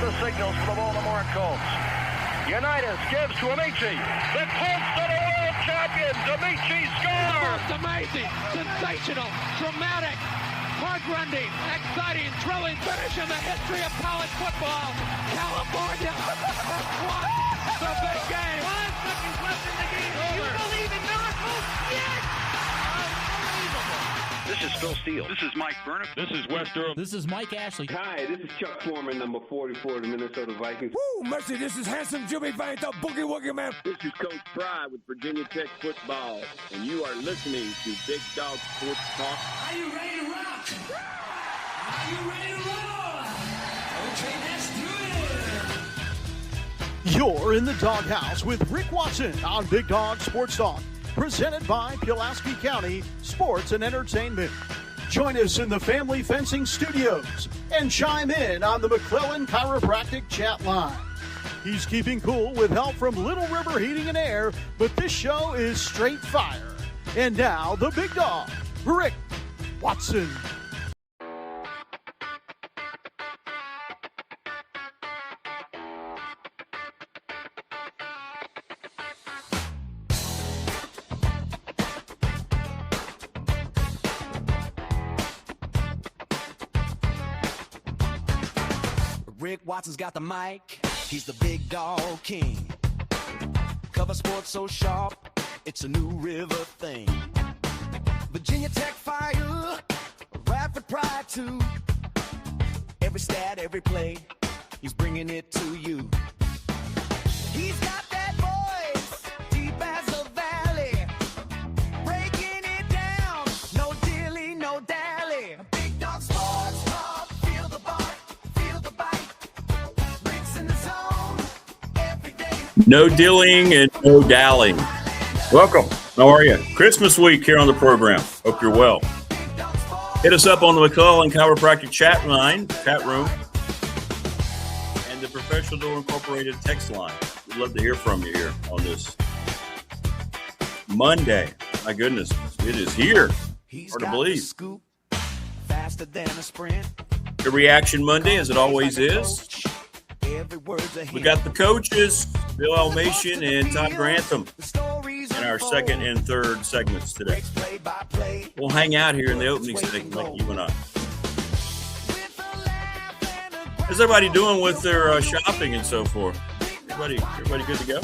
the signals for the Baltimore Colts. Unitas gives to Amici. The Colts are the world champions. Amici scores. It's amazing, sensational, dramatic, heart-rending, exciting, thrilling finish in the history of college football. California won the big game. 5 seconds left in the game. You believe in miracles? Yes! Unbelievable. This is Phil Steele. This is Mike Burnham. This is Wes Durham. This is Mike Ashley. Hi, this is Chuck Foreman, number 44 of the Minnesota Vikings. Woo, mercy, this is handsome Jimmy Vine, the Boogie Woogie Man. This is Coach Fry with Virginia Tech Football, and you are listening to Big Dog Sports Talk. Are you ready to rock? Are you ready to roll? Okay, let's do it. You're in the doghouse with Rick Watson on Big Dog Sports Talk, presented by Pulaski County Sports and Entertainment. Join us in the Family Fencing Studios and chime in on the McClellan Chiropractic chat line. He's keeping cool with help from Little River Heating and Air, but this show is straight fire. And now, the big dog, Rick Watson. Rick Watson's got the mic, he's the big dog king. Cover sports so sharp, it's a new river thing. Virginia Tech fire, rapid pride too. Every stat, every play, he's bringing it to you. He's got that voice, deep as a valley, breaking it down, no dilly, no dally. Big dog sports talk, feel the bark, feel the bite. Rick's in the zone, every day. No dilling and no dallying. Welcome. How are you? Christmas week here on the program. Hope you're well. Hit us up on the McClellan Chiropractic chat room, and the Professional Door Incorporated text line. We'd love to hear from you here on this Monday. My goodness, it is here. Hard to believe. Scoop, faster than a sprint. The Reaction Monday, as it always is. We got the coaches, Bill Elmassian and Todd Grantham, in our second and third segments today. We'll hang out here in the opening segment like you and I. How's everybody doing with their shopping and so forth? Everybody good to go?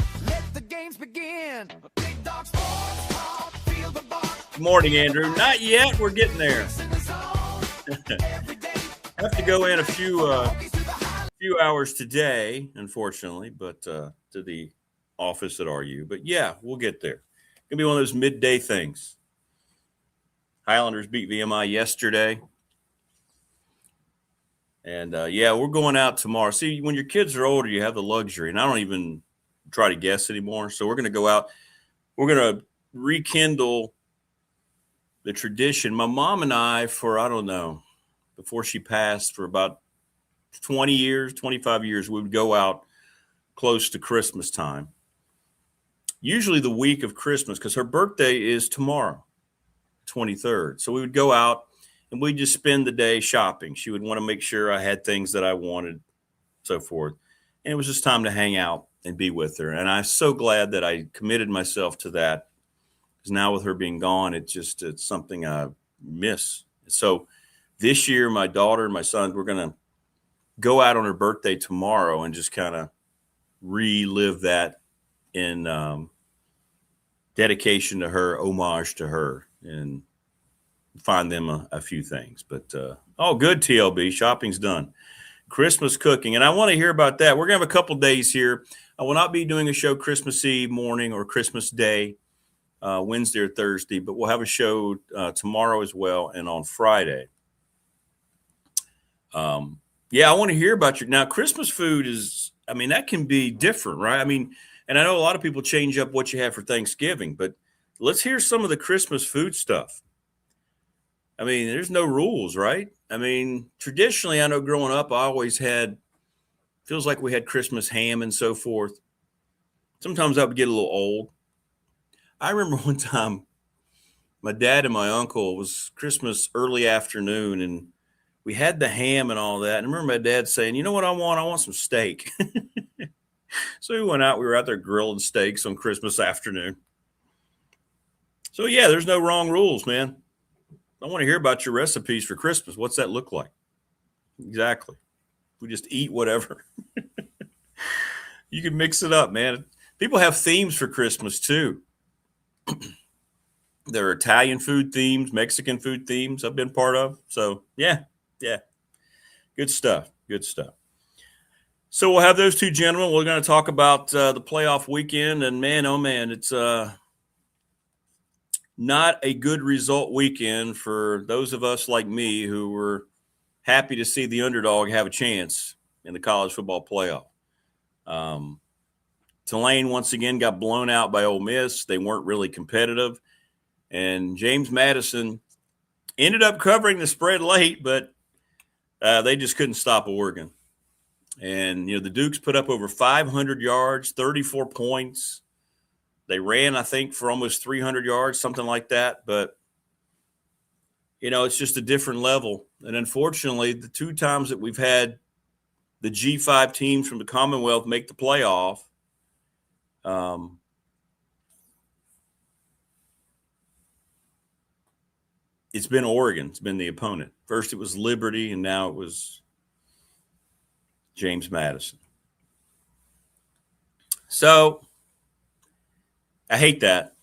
Good morning, Andrew. Not yet. We're getting there. Have to go in a few hours today, unfortunately, but to the office at RU. But yeah, we'll get there. Gonna be one of those midday things. Highlanders beat VMI yesterday. And yeah, we're going out tomorrow. See, when your kids are older, you have the luxury, and I don't even try to guess anymore. So we're going to go out. We're going to rekindle the tradition. My mom and I, for, I don't know, before she passed, for about 20 years, 25 years, we would go out close to Christmas time. Usually the week of Christmas, because her birthday is tomorrow, 23rd. So we would go out and we'd just spend the day shopping. She would want to make sure I had things that I wanted, so forth. And it was just time to hang out and be with her. And I'm so glad that I committed myself to that, because now with her being gone, it's something I miss. So this year, my daughter and my son, we're going to go out on her birthday tomorrow and just kind of relive that in dedication to her, homage to her, and find them a few things. But all good, TLB. Shopping's done. Christmas cooking. And I want to hear about that. We're going to have a couple days here. I will not be doing a show Christmas Eve morning or Christmas Day, Wednesday or Thursday, but we'll have a show tomorrow as well and on Friday. Yeah, I want to hear about your – now, Christmas food is – I mean, that can be different, right? I mean, and I know a lot of people change up what you have for Thanksgiving, but let's hear some of the Christmas food stuff. I mean, there's no rules, right? I mean, traditionally, I know growing up, I always had – feels like we had Christmas ham and so forth. Sometimes I would get a little old. I remember one time my dad and my uncle, it was Christmas early afternoon, and we had the ham and all that. And I remember my dad saying, you know what I want? I want some steak. So we went out. We were out there grilling steaks on Christmas afternoon. So, yeah, there's no wrong rules, man. I want to hear about your recipes for Christmas. What's that look like? Exactly. We just eat whatever. You can mix it up, man. People have themes for Christmas, too. There are Italian food themes, Mexican food themes I've been part of. So, yeah. Good stuff. So we'll have those two gentlemen. We're going to talk about the playoff weekend. And, man, oh, man, it's not a good result weekend for those of us like me who were happy to see the underdog have a chance in the college football playoff. Tulane once again got blown out by Ole Miss. They weren't really competitive. And James Madison ended up covering the spread late, but they just couldn't stop Oregon. And, the Dukes put up over 500 yards, 34 points. They ran, I think, for almost 300 yards, something like that. But, it's just a different level. And unfortunately, the two times that we've had the G5 teams from the Commonwealth make the playoff, it's been Oregon. It's been the opponent. First it was Liberty, and now it was James Madison. So I hate that.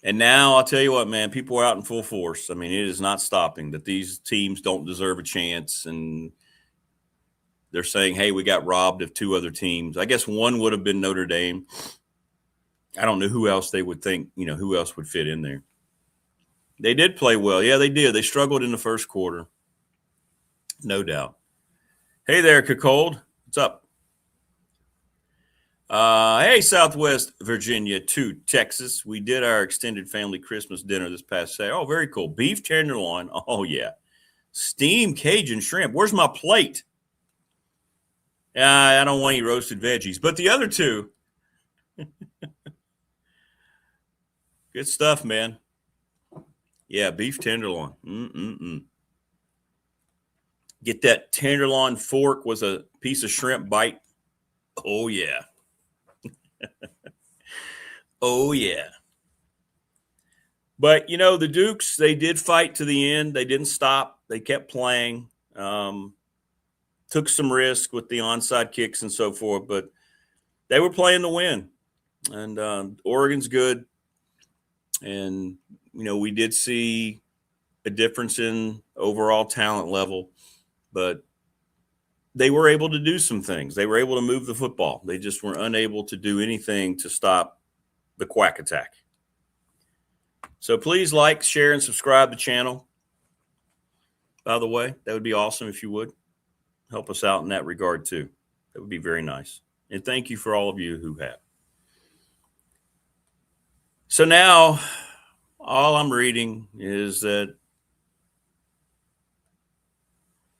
And now I'll tell you what, man, people are out in full force. I mean, it is not stopping that these teams don't deserve a chance. And they're saying, hey, we got robbed of two other teams. I guess one would have been Notre Dame. I don't know who else they would think, who else would fit in there. They did play well. Yeah, they did. They struggled in the first quarter. No doubt. Hey there, Cacold. What's up? Hey, Southwest Virginia to Texas. We did our extended family Christmas dinner this past Saturday. Oh, very cool. Beef tenderloin. Oh, yeah. Steamed Cajun shrimp. Where's my plate? I don't want any roasted veggies. But the other two. Good stuff, man. Yeah, beef tenderloin. Get that tenderloin fork with a piece of shrimp bite. Oh, yeah. Oh, yeah. But, the Dukes, they did fight to the end. They didn't stop. They kept playing. Took some risk with the onside kicks and so forth. But they were playing to win. And Oregon's good. And, we did see a difference in overall talent level. But they were able to do some things. They were able to move the football. They just were unable to do anything to stop the quack attack. So please like, share, and subscribe to the channel. By the way, that would be awesome if you would. Help us out in that regard too. That would be very nice. And thank you for all of you who have. So now all I'm reading is that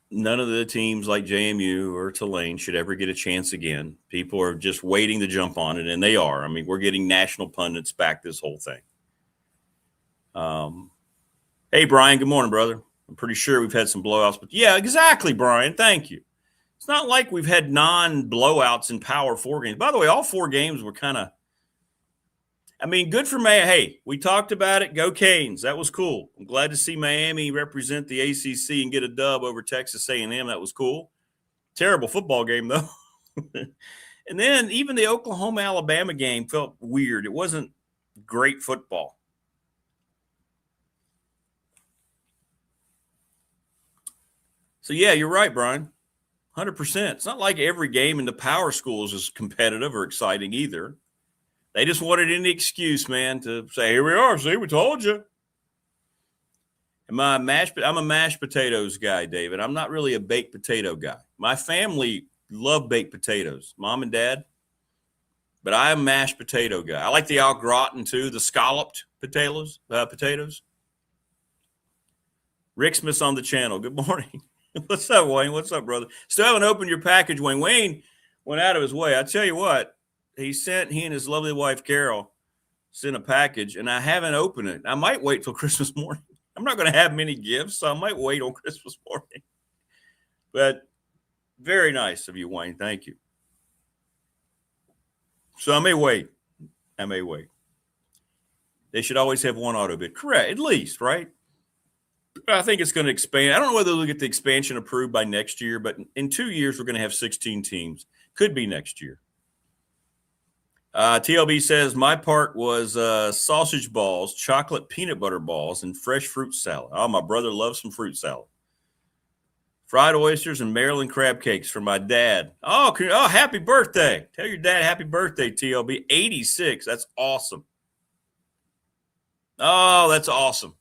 none of the teams like JMU or Tulane should ever get a chance again. People are just waiting to jump on it, and they are. I mean, we're getting national pundits back this whole thing. Hey, Brian, good morning, brother. I'm pretty sure we've had some blowouts. But, yeah, exactly, Brian. Thank you. It's not like we've had non-blowouts in Power 4 games. By the way, all 4 games were kind of good for Miami. Hey, we talked about it. Go Canes. That was cool. I'm glad to see Miami represent the ACC and get a dub over Texas A&M. That was cool. Terrible football game, though. And then even the Oklahoma-Alabama game felt weird. It wasn't great football. So, yeah, you're right, Brian. 100%. It's not like every game in the power schools is competitive or exciting either. They just wanted any excuse, man, to say, here we are. See, we told you. And I'm a mashed potatoes guy, David. I'm not really a baked potato guy. My family love baked potatoes, mom and dad. But I'm a mashed potato guy. I like the au gratin, too, the scalloped potatoes. Rick Smith's on the channel. Good morning. What's up, Wayne? What's up, brother? Still haven't opened your package, Wayne. Wayne went out of his way. I tell you what. He and his lovely wife, Carol, sent a package, and I haven't opened it. I might wait till Christmas morning. I'm not going to have many gifts, so I might wait on Christmas morning. But very nice of you, Wayne. Thank you. So I may wait. They should always have one auto bid. Correct, at least, right? I think it's going to expand. I don't know whether they'll get the expansion approved by next year, but in 2 years, we're going to have 16 teams. Could be next year. TLB says, my part was sausage balls, chocolate peanut butter balls, and fresh fruit salad. Oh, my brother loves some fruit salad. Fried oysters and Maryland crab cakes for my dad. Oh, happy birthday. Tell your dad happy birthday, TLB. 86. That's awesome. Oh, that's awesome.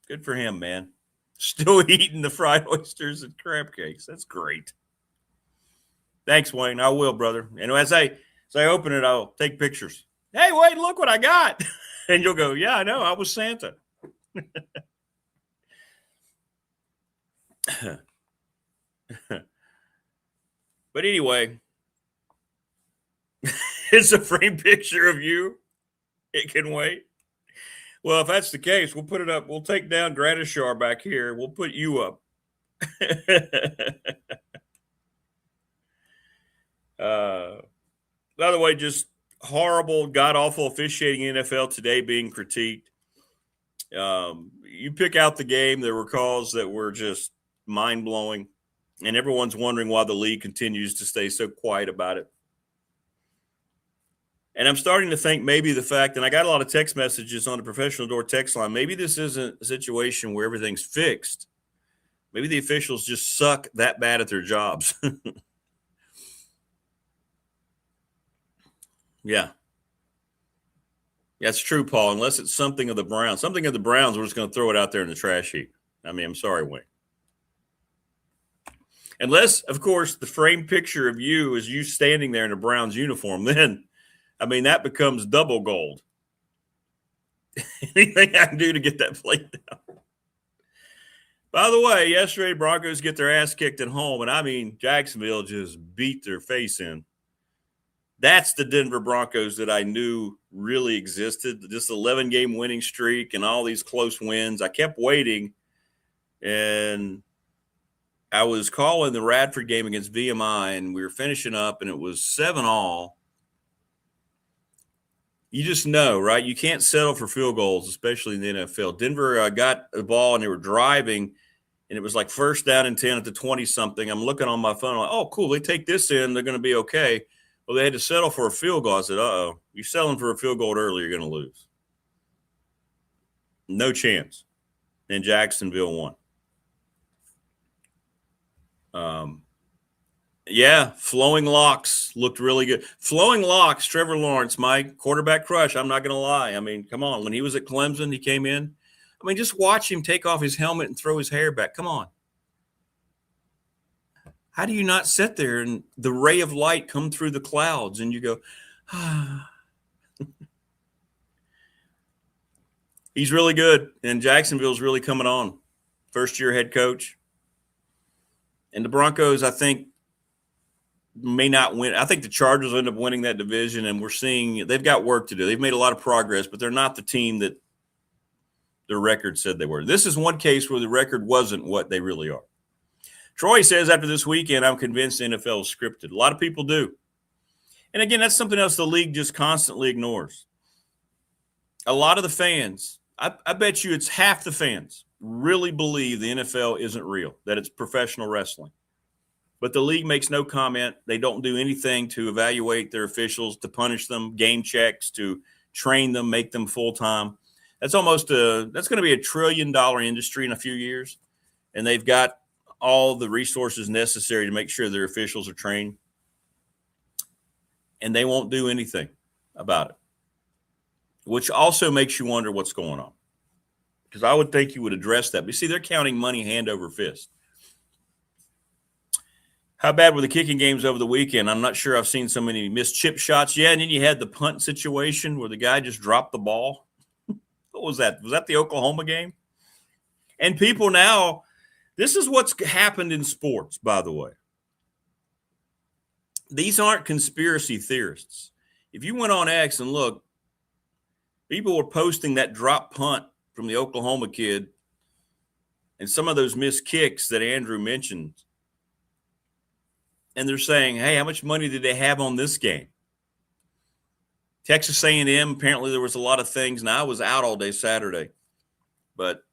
Good for him, man. Still eating the fried oysters and crab cakes. That's great. Thanks, Wayne. I will, brother. And as I open it, I'll take pictures. Hey, Wayne, look what I got. And you'll go, yeah, I know. I was Santa. But anyway, it's a framed picture of you. It can wait. Well, if that's the case, we'll put it up. We'll take down Grantham back here. We'll put you up. By the way, just horrible, god-awful officiating in NFL today being critiqued. You pick out the game. There were calls that were just mind-blowing, and everyone's wondering why the league continues to stay so quiet about it. And I'm starting to think maybe the fact, and I got a lot of text messages on the Professional Door text line, maybe this isn't a situation where everything's fixed. Maybe the officials just suck that bad at their jobs. Yeah. That's true, Paul, unless it's something of the Browns. Something of the Browns, we're just going to throw it out there in the trash heap. I mean, I'm sorry, Wayne. Unless, of course, the framed picture of you is you standing there in a Browns uniform, then I mean, that becomes double gold. Anything I can do to get that plate down. By the way, yesterday, Broncos get their ass kicked at home, and I mean, Jacksonville just beat their face in. That's the Denver Broncos that I knew really existed, this 11-game winning streak and all these close wins. I kept waiting, and I was calling the Radford game against VMI, and we were finishing up, and it was 7-all. You just know, right? You can't settle for field goals, especially in the NFL. Denver got the ball, and they were driving, and it was like first down and 10 at the 20-something. I'm looking on my phone, like, oh, cool, they take this in, they're going to be okay. Well, they had to settle for a field goal. I said, uh-oh, you're selling for a field goal early, you're going to lose. No chance. And Jacksonville won. Yeah, Flowing Locks looked really good. Flowing Locks, Trevor Lawrence, my quarterback crush, I'm not going to lie. I mean, come on. When he was at Clemson, he came in. I mean, just watch him take off his helmet and throw his hair back. Come on. How do you not sit there and the ray of light come through the clouds and you go, ah. He's really good, and Jacksonville's really coming on. First-year head coach. And the Broncos, I think, may not win. I think the Chargers will end up winning that division, and we're seeing they've got work to do. They've made a lot of progress, but they're not the team that their record said they were. This is one case where the record wasn't what they really are. Troy says, after this weekend, I'm convinced the NFL is scripted. A lot of people do. And again, that's something else the league just constantly ignores. A lot of the fans, I bet you it's half the fans, really believe the NFL isn't real, that it's professional wrestling. But the league makes no comment. They don't do anything to evaluate their officials, to punish them, game checks, to train them, make them full-time. That's going to be $1 trillion industry in a few years. And they've got all the resources necessary to make sure their officials are trained. And they won't do anything about it, which also makes you wonder what's going on. Because I would think you would address that. But you see, they're counting money hand over fist. How bad were the kicking games over the weekend? I'm not sure I've seen so many missed chip shots. Yeah, and then you had the punt situation where the guy just dropped the ball. What was that? Was that the Oklahoma game? And people now, this is what's happened in sports, by the way. These aren't conspiracy theorists. If you went on X and look, People were posting that drop punt from the Oklahoma kid and some of those missed kicks that Andrew mentioned. And they're saying, hey, how much money did they have on this game? Texas A&M, apparently there was a lot of things. Now, I was out all day Saturday, but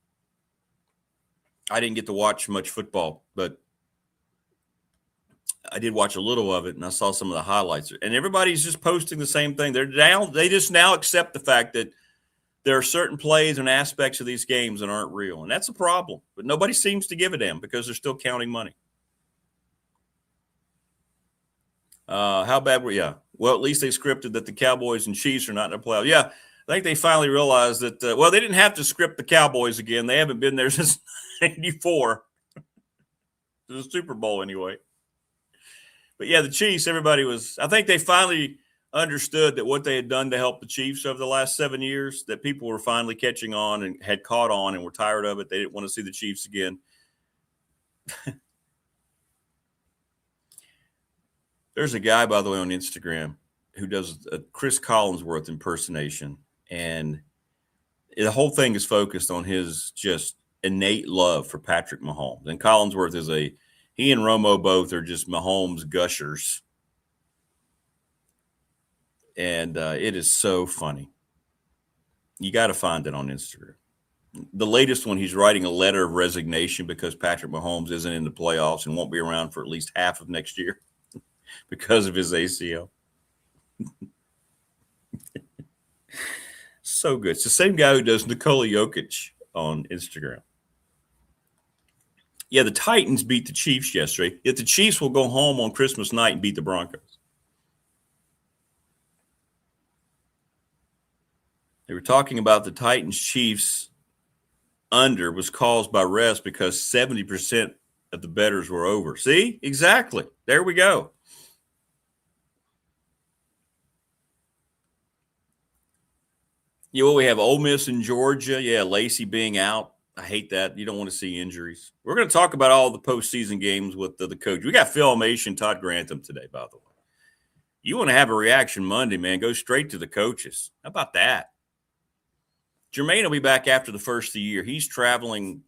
I didn't get to watch much football. But I did watch a little of it, and I saw some of the highlights. And everybody's just posting the same thing. They just now accept the fact that there are certain plays and aspects of these games that aren't real. And that's a problem. But nobody seems to give a damn because they're still counting money. How bad were you? Yeah. Well, at least they scripted that the Cowboys and Chiefs are not in the playoffs. Yeah, I think they finally realized that, well, they didn't have to script the Cowboys again. They haven't been there since 94. The Super Bowl anyway. But, yeah, the Chiefs, I think they finally understood that what they had done to help the Chiefs over the last 7 years, that people were finally catching on and had caught on and were tired of it. They didn't want to see the Chiefs again. There's a guy, by the way, on Instagram who does a Chris Collinsworth impersonation, and the whole thing is focused on his just innate love for Patrick Mahomes. And Collinsworth he and Romo both are just Mahomes gushers. And it is so funny. You got to find it on Instagram. The latest one, he's writing a letter of resignation because Patrick Mahomes isn't in the playoffs and won't be around for at least half of next year because of his ACL. So good. It's the same guy who does Nikola Jokic on Instagram. Yeah, the Titans beat the Chiefs yesterday. Yet the Chiefs will go home on Christmas night and beat the Broncos. They were talking about the Titans-Chiefs under was caused by rest because 70% of the bettors were over. See? Exactly. There we go. Yeah, well, we have Ole Miss and Georgia. Yeah, Lacey being out. I hate that. You don't want to see injuries. We're going to talk about all the postseason games with the coach. We got Elmassian, Todd Grantham today, by the way. You want to have a reaction Monday, man, go straight to the coaches. How about that? Jermaine will be back after the first of the year. He's traveling.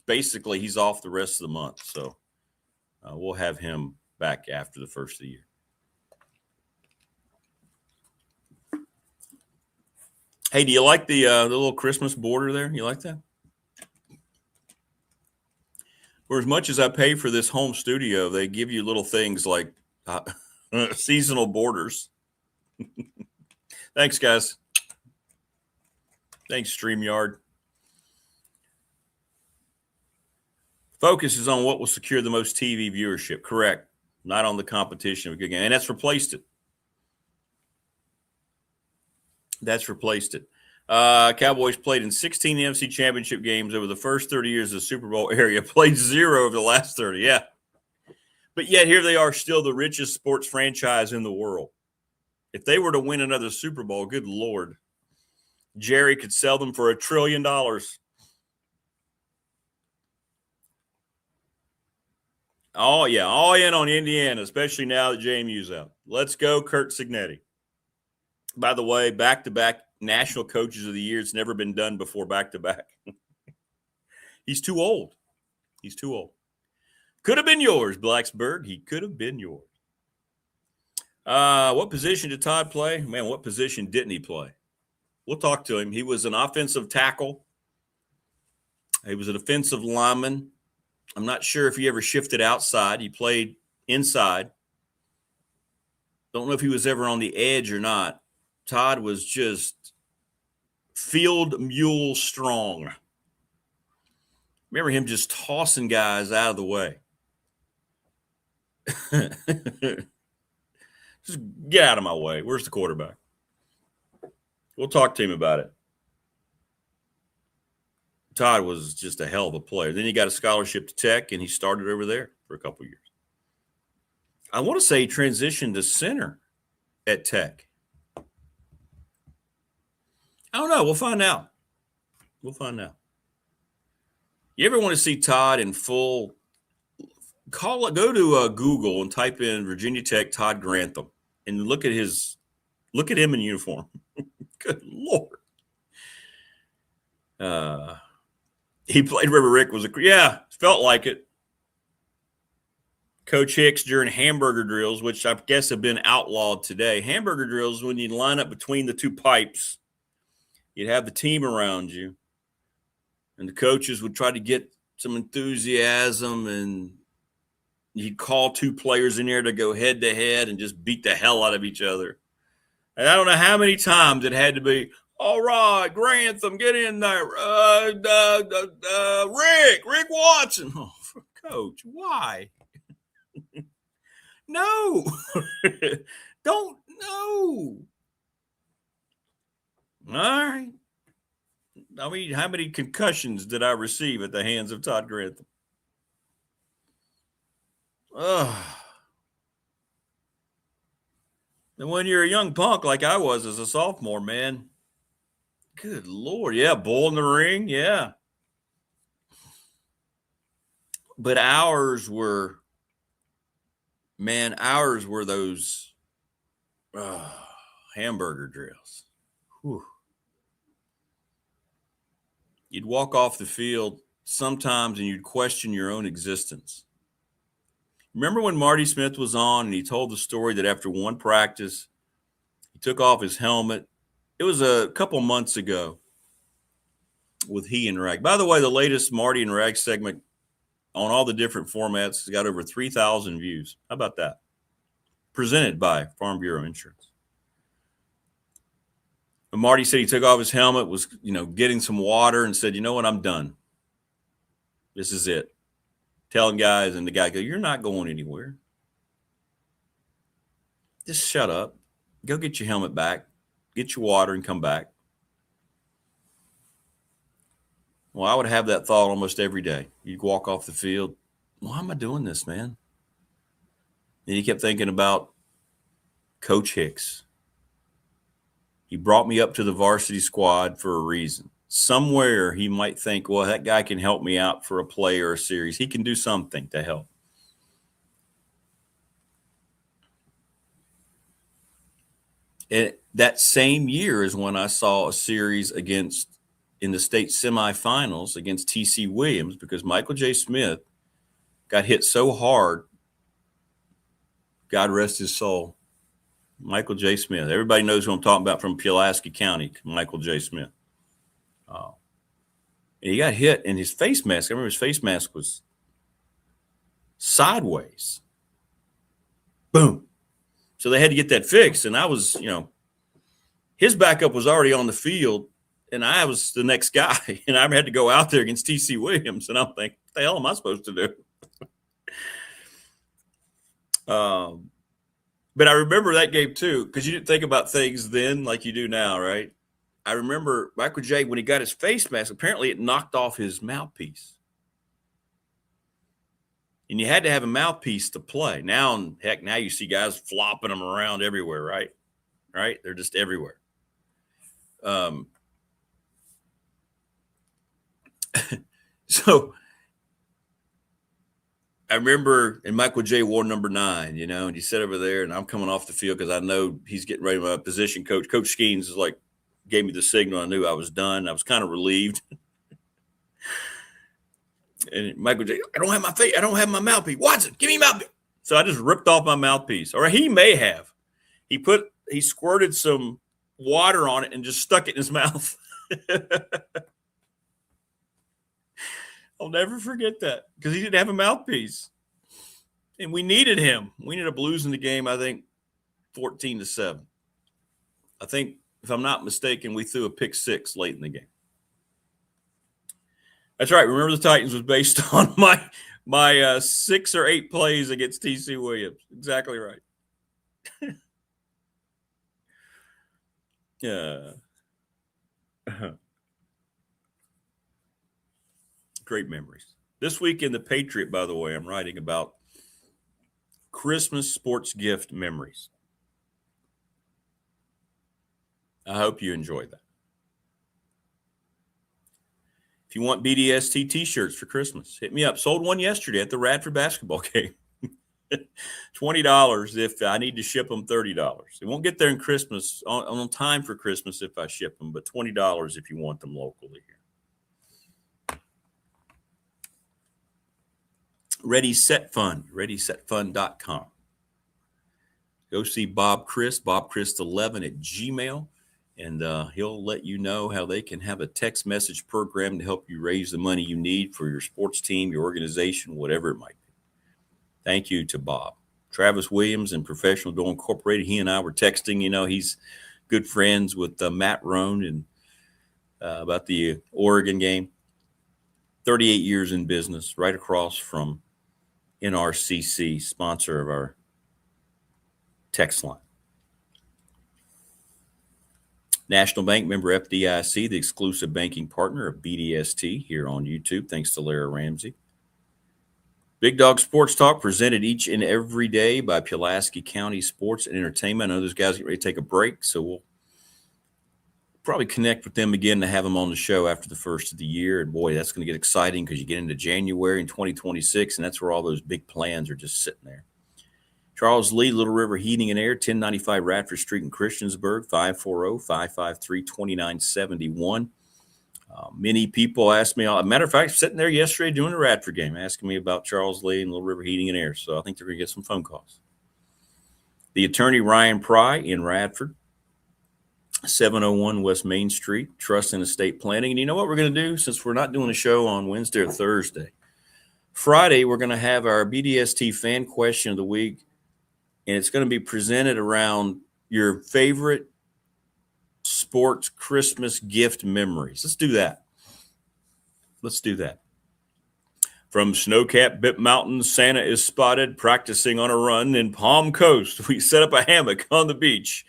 Basically, he's off the rest of the month. So we'll have him back after the first of the year. Hey, do you like the little Christmas border there? You like that? For as much as I pay for this home studio, they give you little things like seasonal borders. Thanks, guys. Thanks, StreamYard. Focus is on what will secure the most TV viewership. Correct. Not on the competition of a good game. And that's replaced it. Cowboys played in 16 NFC Championship games over the first 30 years of the Super Bowl area. Played 0 over the last 30. Yeah. But yet here they are, still the richest sports franchise in the world. If they were to win another Super Bowl, good Lord, Jerry could sell them for $1 trillion. Oh, yeah, all in on Indiana, especially now that JMU's out. Let's go, Kurt Signetti. By the way, back-to-back National Coaches of the Year. It's never been done before back-to-back. He's too old. Could have been yours, Blacksburg. He could have been yours. What position did Todd play? Man, what position didn't he play? We'll talk to him. He was an offensive tackle. He was a defensive lineman. I'm not sure if he ever shifted outside. He played inside. Don't know if he was ever on the edge or not. Todd was just field mule strong. Remember him just tossing guys out of the way. Just get out of my way. Where's the quarterback? We'll talk to him about it. Todd was just a hell of a player. Then he got a scholarship to Tech, and he started over there for a couple years. I want to say he transitioned to center at Tech. I don't know. We'll find out. You ever want to see Todd in full? Go to Google and type in Virginia Tech Todd Grantham and look at him in uniform. Good Lord. He played River Rick felt like it. Coach Hicks during hamburger drills, which I guess have been outlawed today. Hamburger drills, when you line up between the two pipes, you'd have the team around you, and the coaches would try to get some enthusiasm, and you'd call two players in there to go head to head and just beat the hell out of each other. And I don't know how many times it had to be, all right, Grantham, get in there. Rick Watson. Oh, Coach, why? No. Don't, no. All right. I mean, how many concussions did I receive at the hands of Todd Grantham? And when you're a young punk like I was as a sophomore, man, good Lord, yeah, bull in the ring, yeah. But ours were those hamburger drills. Whew. You'd walk off the field sometimes and you'd question your own existence. Remember when Marty Smith was on and he told the story that after one practice, he took off his helmet. It was a couple months ago with He and Rag. By the way, the latest Marty and Rag segment on all the different formats has got over 3,000 views. How about that? Presented by Farm Bureau Insurance. And Marty said he took off his helmet, was, getting some water and said, you know what, I'm done. This is it. Telling guys, and the guy goes, you're not going anywhere. Just shut up. Go get your helmet back. Get your water and come back. Well, I would have that thought almost every day. You'd walk off the field. Why am I doing this, man? And you kept thinking about Coach Hicks. He brought me up to the varsity squad for a reason. Somewhere he might think, well, that guy can help me out for a play or a series. He can do something to help. And that same year is when I saw a series in the state semifinals against T.C. Williams, because Michael J. Smith got hit so hard, God rest his soul. Michael J. Smith. Everybody knows who I'm talking about from Pulaski County, Michael J. Smith. And he got hit, and his face mask, I remember his face mask was sideways. Boom. So they had to get that fixed. And I was, his backup was already on the field, and I was the next guy. And I had to go out there against T.C. Williams. And I'm thinking, what the hell am I supposed to do? But I remember that game too, because you didn't think about things then like you do now, right? I remember Michael J., when he got his face mask, apparently it knocked off his mouthpiece. And you had to have a mouthpiece to play. Now you see guys flopping them around everywhere, right? Right? They're just everywhere. So I remember, and Michael J. wore number 9, and he sat over there, and I'm coming off the field because I know he's getting ready. My position coach, Coach Skeens, is like, gave me the signal. I knew I was done. I was kind of relieved. And Michael J., I don't have my mouthpiece. Watson, give me my mouthpiece. So I just ripped off my mouthpiece. Or he may have. He squirted some water on it and just stuck it in his mouth. I'll never forget that, because he didn't have a mouthpiece. And we needed him. We ended up losing the game, I think, 14-7. I think, if I'm not mistaken, we threw a pick 6 late in the game. That's right. Remember, the Titans was based on my 6 or 8 plays against T.C. Williams. Exactly right. Yeah. Great memories. This week in the Patriot, by the way, I'm writing about Christmas sports gift memories. I hope you enjoy that. If you want BDST t-shirts for Christmas, hit me up. Sold one yesterday at the Radford basketball game. $20 if I need to ship them, $30. It won't get there in Christmas, on time for Christmas if I ship them, but $20 if you want them locally here. Ready Set Fund, readysetfund.com. Go see Bob Christ 11 at Gmail, and he'll let you know how they can have a text message program to help you raise the money you need for your sports team, your organization, whatever it might be. Thank you to Bob. Travis Williams and Professional Door Incorporated, he and I were texting. He's good friends with Matt Rohn and about the Oregon game. 38 years in business, right across from NRCC, sponsor of our text line. National Bank member FDIC, the exclusive banking partner of BDST here on YouTube. Thanks to Lara Ramsey. Big Dog Sports Talk presented each and every day by Pulaski County Sports and Entertainment. I know those guys get ready to take a break, so we'll probably connect with them again to have them on the show after the first of the year. And boy, that's going to get exciting because you get into January in 2026, and that's where all those big plans are just sitting there. Charles Lee, Little River Heating and Air, 1095 Radford Street in Christiansburg, 540-553-2971. Many people asked me, a matter of fact, sitting there yesterday doing the Radford game, asking me about Charles Lee and Little River Heating and Air. So I think they're going to get some phone calls. The attorney Ryan Pry in Radford, 701 West Main Street, Trust and Estate Planning. And you know what we're going to do since we're not doing a show on Wednesday or Thursday? Friday, we're going to have our BDST fan question of the week. And it's going to be presented around your favorite sports Christmas gift memories. Let's do that. From snow-capped Bip Mountain, Santa is spotted practicing on a run in Palm Coast. We set up a hammock on the beach,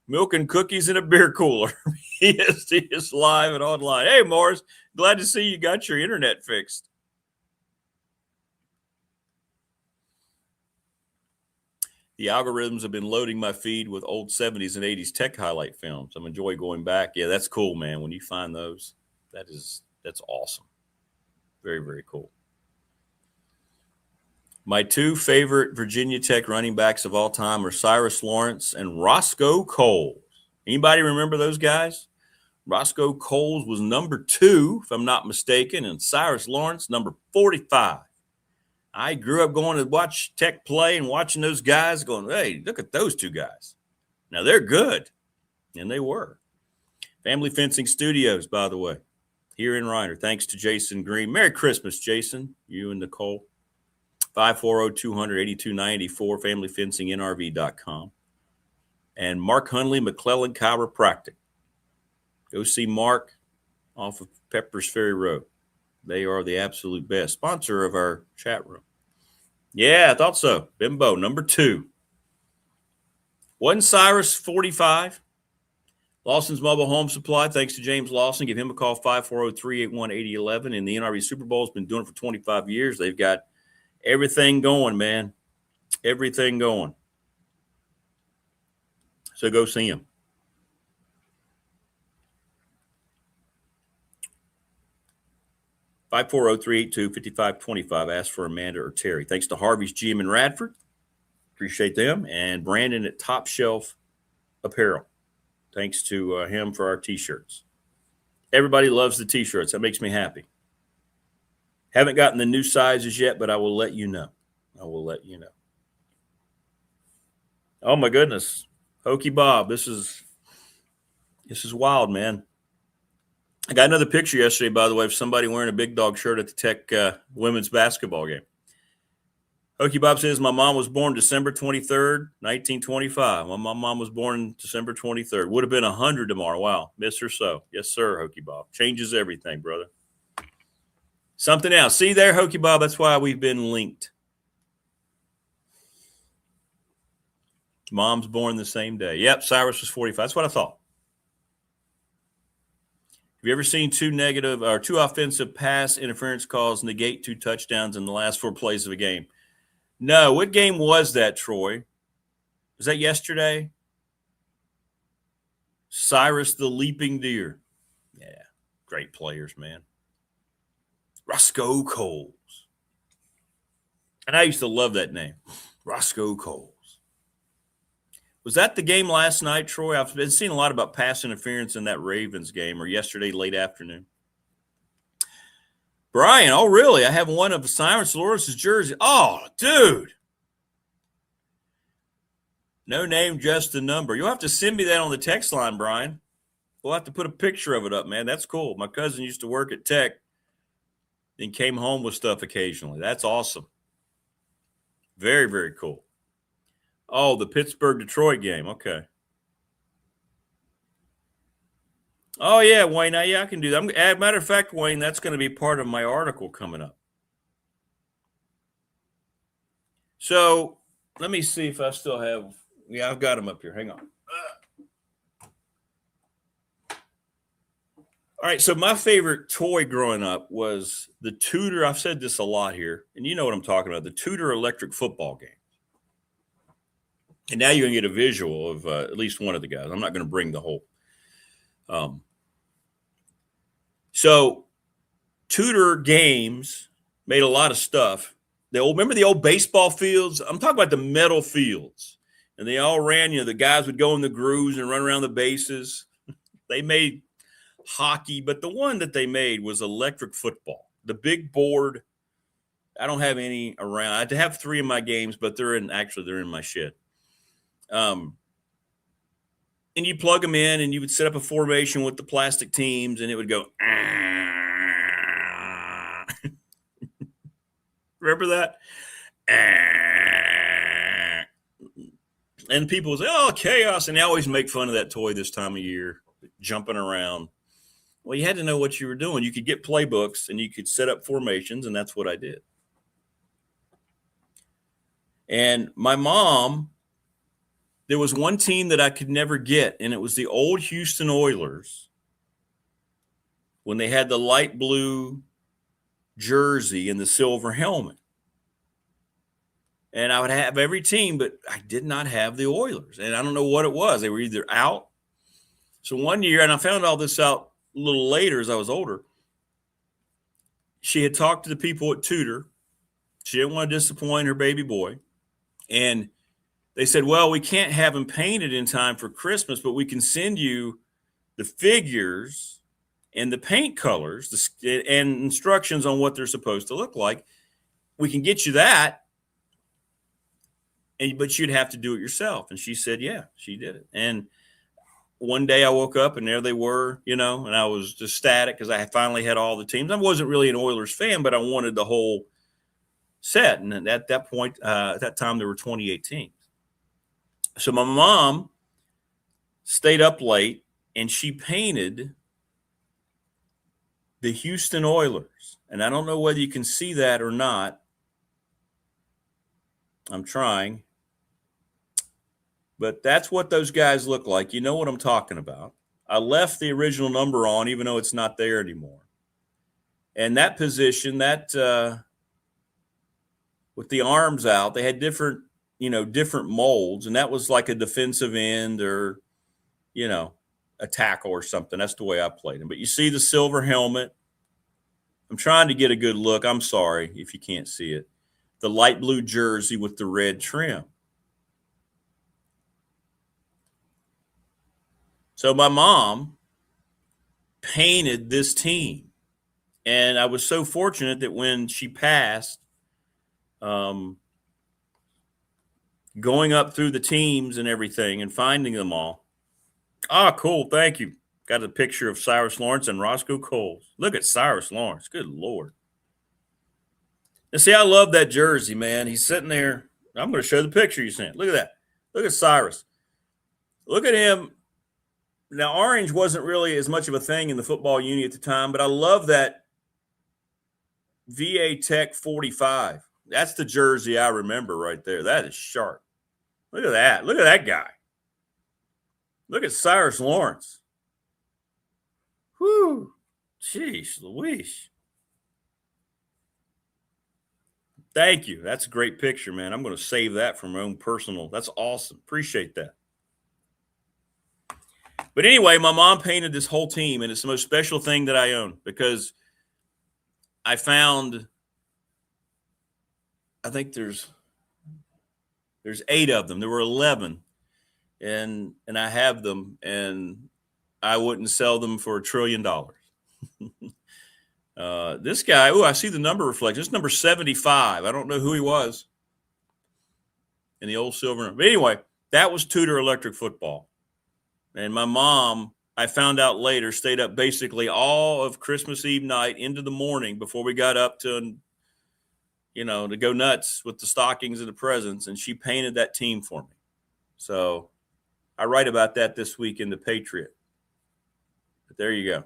milk and cookies in a beer cooler. BDST is live and online. Hey, Morris, glad to see you got your internet fixed. The algorithms have been loading my feed with old 70s and 80s tech highlight films. I'm enjoying going back. Yeah, that's cool, man. When you find those, that's awesome. Very, very cool. My two favorite Virginia Tech running backs of all time are Cyrus Lawrence and Roscoe Coles. Anybody remember those guys? Roscoe Coles was number 2, if I'm not mistaken, and Cyrus Lawrence, number 45. I grew up going to watch Tech play and watching those guys going, hey, look at those two guys. Now, they're good, and they were. Family Fencing Studios, by the way, here in Reiner. Thanks to Jason Green. Merry Christmas, Jason, you and Nicole. 540-200-8294, familyfencingnrv.com. And Mark Hunley, McClellan Chiropractic. Go see Mark off of Peppers Ferry Road. They are the absolute best. Sponsor of our chat room. Yeah, I thought so. Bimbo, number 2. Wasn't Cyrus 45? Lawson's Mobile Home Supply. Thanks to James Lawson. Give him a call, 540-381-8011. And the NRV Super Bowl has been doing it for 25 years. They've got everything going, man. Everything going. So go see him. Five 540-382-5525. Ask for Amanda or Terry. Thanks to Harvey's GM in Radford. Appreciate them. And Brandon at Top Shelf Apparel. Thanks to him for our T-shirts. Everybody loves the T-shirts. That makes me happy. Haven't gotten the new sizes yet, but I will let you know. Oh, my goodness. Hokey Bob, this is wild, man. I got another picture yesterday, by the way, of somebody wearing a Big Dog shirt at the Tech women's basketball game. Hokey Bob says, my mom was born December 23rd, 1925. My mom was born December 23rd. Would have been 100 tomorrow. Wow. Miss her so. Yes, sir, Hokey Bob. Changes everything, brother. Something else. See there, Hokey Bob? That's why we've been linked. Mom's born the same day. Yep, Cyrus was 45. That's what I thought. Have you ever seen two offensive pass interference calls negate 2 touchdowns in the last 4 plays of a game? No. What game was that, Troy? Was that yesterday? Cyrus the Leaping Deer. Yeah, great players, man. Roscoe Coles. And I used to love that name, Roscoe Coles. Was that the game last night, Troy? I've been seeing a lot about pass interference in that Ravens game, or yesterday late afternoon. Brian, oh, really? I have one of Cyrus Lawrence's jersey. Oh, dude. No name, just a number. You'll have to send me that on the text line, Brian. We'll have to put a picture of it up, man. That's cool. My cousin used to work at Tech and came home with stuff occasionally. That's awesome. Very, very cool. Oh, the Pittsburgh-Detroit game. Okay. Oh, yeah, Wayne. Yeah, I can do that. As a matter of fact, Wayne, that's going to be part of my article coming up. So let me see if I still have – yeah, I've got them up here. Hang on. All right, so my favorite toy growing up was the Tudor – I've said this a lot here, and you know what I'm talking about, the Tudor electric football game. And now you're going to get a visual of at least one of the guys. I'm not going to bring the whole so Tudor games made a lot of stuff. Remember the old baseball fields? I'm talking about the metal fields. And they all ran, the guys would go in the grooves and run around the bases. They made hockey, but the one that they made was electric football. The big board. I don't have any around. I have 3 in my games, but they're in my shed. And you plug them in and you would set up a formation with the plastic teams and it would go. Remember that? And people would say, oh, chaos. And they always make fun of that toy this time of year, jumping around. Well, you had to know what you were doing. You could get playbooks and you could set up formations, and that's what I did. And my mom, there was one team that I could never get, and it was the old Houston Oilers when they had the light blue jersey and the silver helmet. And I would have every team, but I did not have the Oilers. And I don't know what it was. They were either out. So one year, and I found all this out a little later as I was older, she had talked to the people at Tudor. She didn't want to disappoint her baby boy. And they said, well, we can't have them painted in time for Christmas, but we can send you the figures and the paint colors and instructions on what they're supposed to look like. We can get you that, but you'd have to do it yourself. And she said, yeah, she did it. And one day I woke up and there they were, and I was just ecstatic because I finally had all the teams. I wasn't really an Oilers fan, but I wanted the whole set. And at that point, at that time, there were 28 teams. So my mom stayed up late and she painted the Houston Oilers. And I don't know whether you can see that or not. I'm trying. But that's what those guys look like. You know what I'm talking about. I left the original number on, even though it's not there anymore. And that position, with the arms out, they had different molds, and that was like a defensive end or, a tackle or something. That's the way I played them. But you see the silver helmet. I'm trying to get a good look. I'm sorry if you can't see it. The light blue jersey with the red trim. So my mom painted this team, and I was so fortunate that when she passed, going up through the teams and everything and finding them all. Ah, cool. Thank you. Got a picture of Cyrus Lawrence and Roscoe Coles. Look at Cyrus Lawrence. Good Lord. And see, I love that jersey, man. He's sitting there. I'm going to show the picture you sent. Look at that. Look at Cyrus. Look at him. Now, orange wasn't really as much of a thing in the football uni at the time, but I love that VA Tech 45. That's the jersey I remember right there. That is sharp. Look at that. Look at that guy. Look at Cyrus Lawrence. Whew. Jeez Louise. Thank you. That's a great picture, man. I'm going to save that for my own personal. That's awesome. Appreciate that. But anyway, my mom painted this whole team, and it's the most special thing that I own because I found, I think there's 8 of them. There were 11, and I have them, and I wouldn't sell them for $1 trillion. This guy, I see the number reflection. This number 75. I don't know who he was in the old silver. But anyway, that was Tudor Electric football. And my mom, I found out later, stayed up basically all of Christmas Eve night into the morning before we got up to, to go nuts with the stockings and the presents. And she painted that team for me. So I write about that this week in The Patriot. But there you go.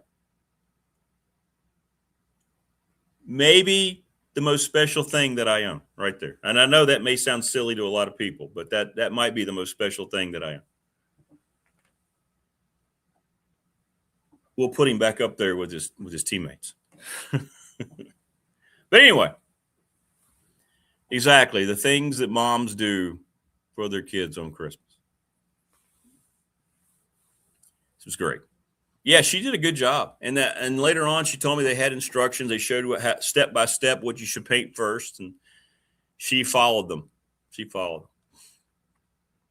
Maybe the most special thing that I own right there. And I know that may sound silly to a lot of people, but that might be the most special thing that I own. We'll put him back up there with his teammates. But anyway, exactly the things that moms do for their kids on Christmas. This was great. Yeah, she did a good job. And later on, she told me they had instructions. They showed step by step what you should paint first, and she followed them.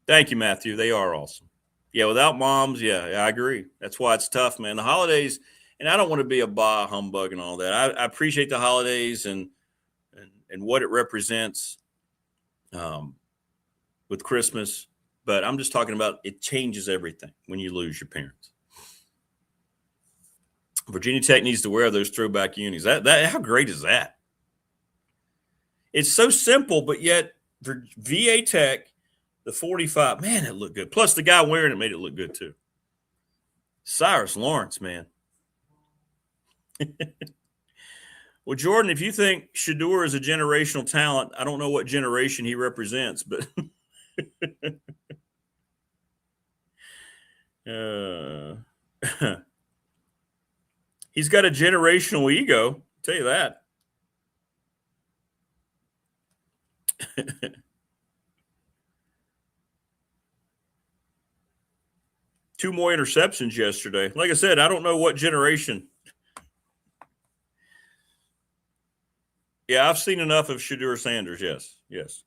Thank you, Matthew. They are awesome. Yeah, without moms, yeah, I agree. That's why it's tough, man. The holidays, and I don't want to be a bah humbug and all that. I appreciate the holidays and what it represents with Christmas, but I'm just talking about it changes everything when you lose your parents. Virginia Tech needs to wear those throwback unis. That how great is that? It's so simple, but yet for VA Tech, the 45, man, it looked good. Plus, the guy wearing it made it look good too. Cyrus Lawrence, man. Well, Jordan, if you think Shedeur is a generational talent, I don't know what generation he represents, but he's got a generational ego. I'll tell you that. Two more interceptions yesterday. Like I said, I don't know what generation. Yeah, I've seen enough of Shedeur Sanders. Yes.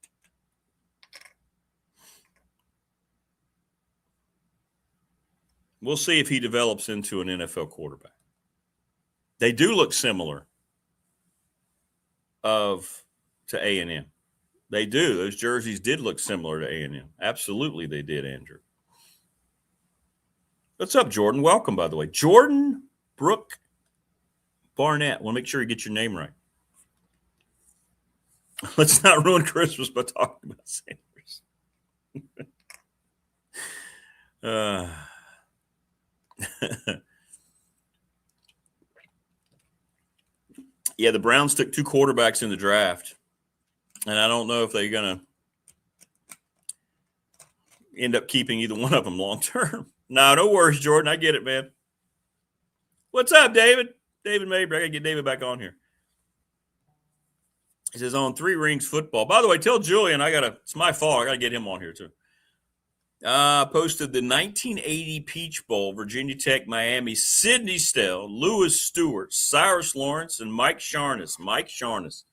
We'll see if he develops into an NFL quarterback. They do look similar to A&M. They do. Those jerseys did look similar to A&M. Absolutely, they did, Andrew. What's up, Jordan? Welcome, by the way. Jordan Brooke Barnett. We'll make sure you get your name right. Let's not ruin Christmas by talking about Sanders. Yeah, the Browns took two quarterbacks in the draft, and I don't know if they're going to end up keeping either one of them long term. No worries, Jordan. I get it, man. What's up, David? David Mabry. I got to get David back on here. He says, on Three Rings football. By the way, tell Julian it's my fault. I got to get him on here, too. Posted the 1980 Peach Bowl, Virginia Tech, Miami, Sidney Stell, Lewis Stewart, Cyrus Lawrence, and Mike Sharness. Mike Sharness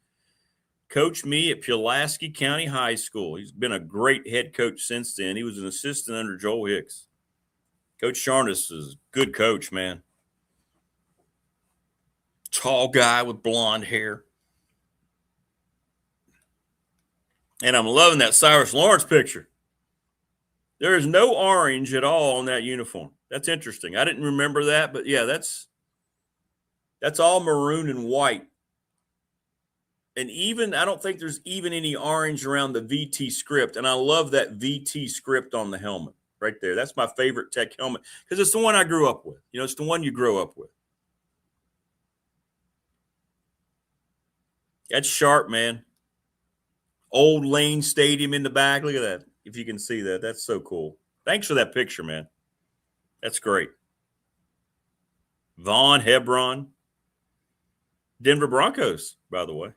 coached me at Pulaski County High School. He's been a great head coach since then. He was an assistant under Joel Hicks. Coach Sharness is a good coach, man. Tall guy with blonde hair. And I'm loving that Cyrus Lawrence picture. There is no orange at all on that uniform. That's interesting. I didn't remember that, but yeah, that's all maroon and white. And even, I don't think there's even any orange around the VT script. And I love that VT script on the helmet right there. That's my favorite Tech helmet because it's the one I grew up with. It's the one you grow up with. That's sharp, man. Old Lane Stadium in the back. Look at that. If you can see that, that's so cool. Thanks for that picture, man. That's great. Vaughn Hebron. Denver Broncos, by the way.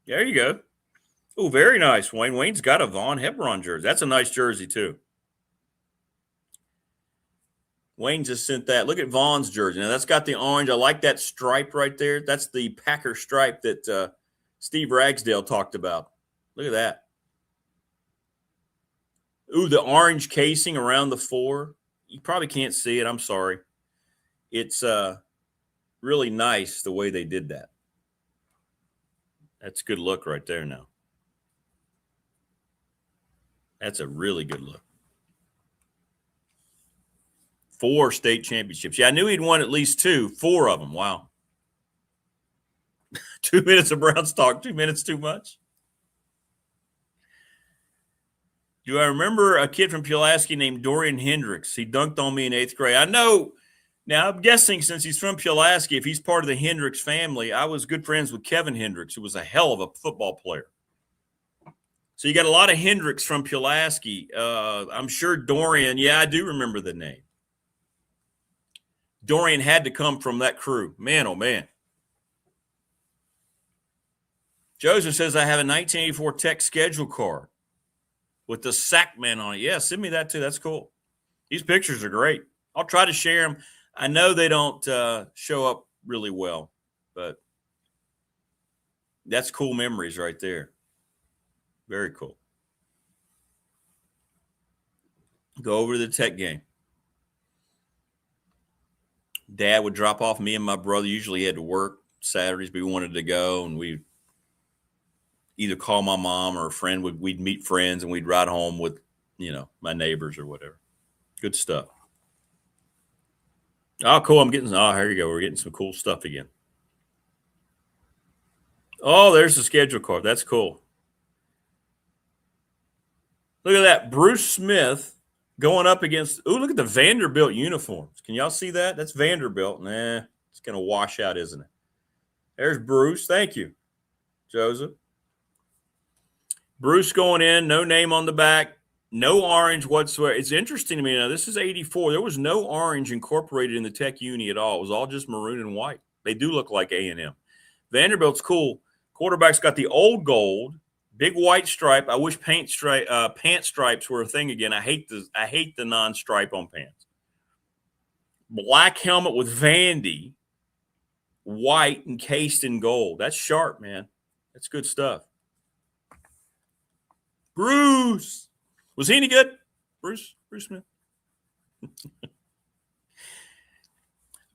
There you go. Oh, very nice, Wayne. Wayne's got a Vaughn Hebron jersey. That's a nice jersey, too. Wayne just sent that. Look at Vaughn's jersey. Now, that's got the orange. I like that stripe right there. That's the Packer stripe that Steve Ragsdale talked about. Look at that. Ooh, the orange casing around the 4. You probably can't see it. I'm sorry. It's really nice the way they did that. That's a good look right there now. That's a really good look. 4 state championships. Yeah, I knew he'd won at least 2. 4 of them. Wow. 2 minutes of Browns talk. 2 minutes too much? Do I remember a kid from Pulaski named Dorian Hendricks? He dunked on me in 8th grade. I know. Now, I'm guessing since he's from Pulaski, if he's part of the Hendricks family, I was good friends with Kevin Hendricks, who was a hell of a football player. So you got a lot of Hendricks from Pulaski. I'm sure Dorian, yeah, I do remember the name. Dorian had to come from that crew. Man, oh, man. Joseph says, I have a 1984 Tech schedule card with the Sackman on it. Yeah, send me that too. That's cool. These pictures are great. I'll try to share them. I know they don't show up really well, but that's cool memories right there. Very cool. Go over to the Tech game. Dad would drop off me and my brother. Usually he had to work Saturdays, but we wanted to go, and we'd either call my mom or a friend. We'd meet friends, and we'd ride home with, my neighbors or whatever. Good stuff. Oh, cool. Here you go. We're getting some cool stuff again. Oh, there's the schedule card. That's cool. Look at that. Bruce Smith going up against, look at the Vanderbilt uniforms. Can y'all see that? That's Vanderbilt. Nah, it's going to wash out, isn't it? There's Bruce. Thank you, Joseph. Bruce going in, no name on the back, no orange whatsoever. It's interesting to me now. This is 84. There was no orange incorporated in the Tech uni at all. It was all just maroon and white. They do look like A&M. Vanderbilt's cool. Quarterback's got the old gold, big white stripe. I wish pant stripes were a thing again. I hate the non-stripe on pants. Black helmet with Vandy, white encased in gold. That's sharp, man. That's good stuff. Bruce. Was he any good? Bruce Smith?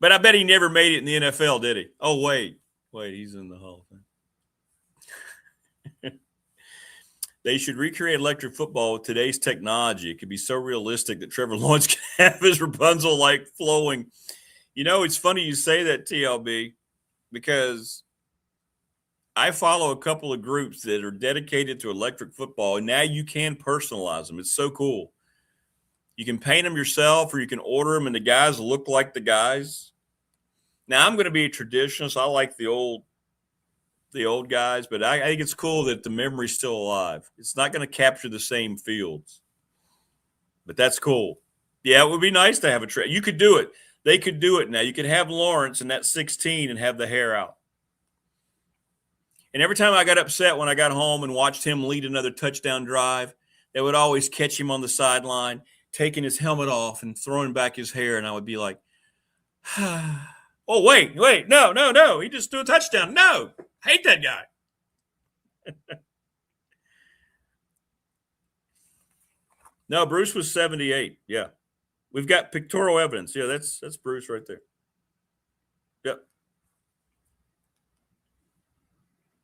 But I bet he never made it in the NFL, did he? Oh, wait, he's in the Hall of Fame. They should recreate electric football with today's technology. It could be so realistic that Trevor Lawrence can have his Rapunzel like flowing. It's funny you say that, TLB, because I follow a couple of groups that are dedicated to electric football, and now you can personalize them. It's so cool. You can paint them yourself, or you can order them, and the guys look like the guys. Now, I'm going to be a traditionalist. I like the old guys, but I think it's cool that the memory's still alive. It's not going to capture the same fields, but that's cool. Yeah, it would be nice to have a trade. You could do it. They could do it now. You could have Lawrence in that 16 and have the hair out. And every time I got upset when I got home and watched him lead another touchdown drive, they would always catch him on the sideline, taking his helmet off and throwing back his hair. And I would be like, oh, wait, no. He just threw a touchdown. No, hate that guy. No, Bruce was 78. Yeah. We've got pictorial evidence. Yeah, that's Bruce right there. Yep.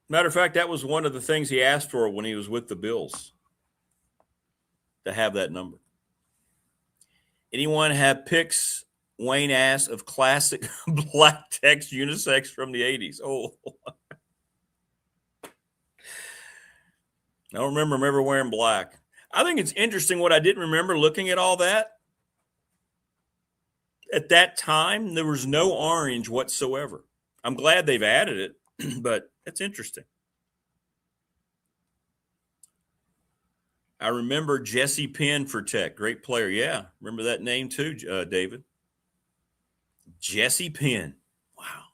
Matter of fact, that was one of the things he asked for when he was with the Bills, to have that number. Anyone have pics, Wayne asked, of classic black text unisex from the 80s? Oh. I don't remember him ever wearing black. I think it's interesting what I didn't remember looking at all that. At that time, there was no orange whatsoever. I'm glad they've added it, but that's interesting. I remember Jesse Penn for Tech. Great player. Yeah. Remember that name too, David. Jesse Penn. Wow.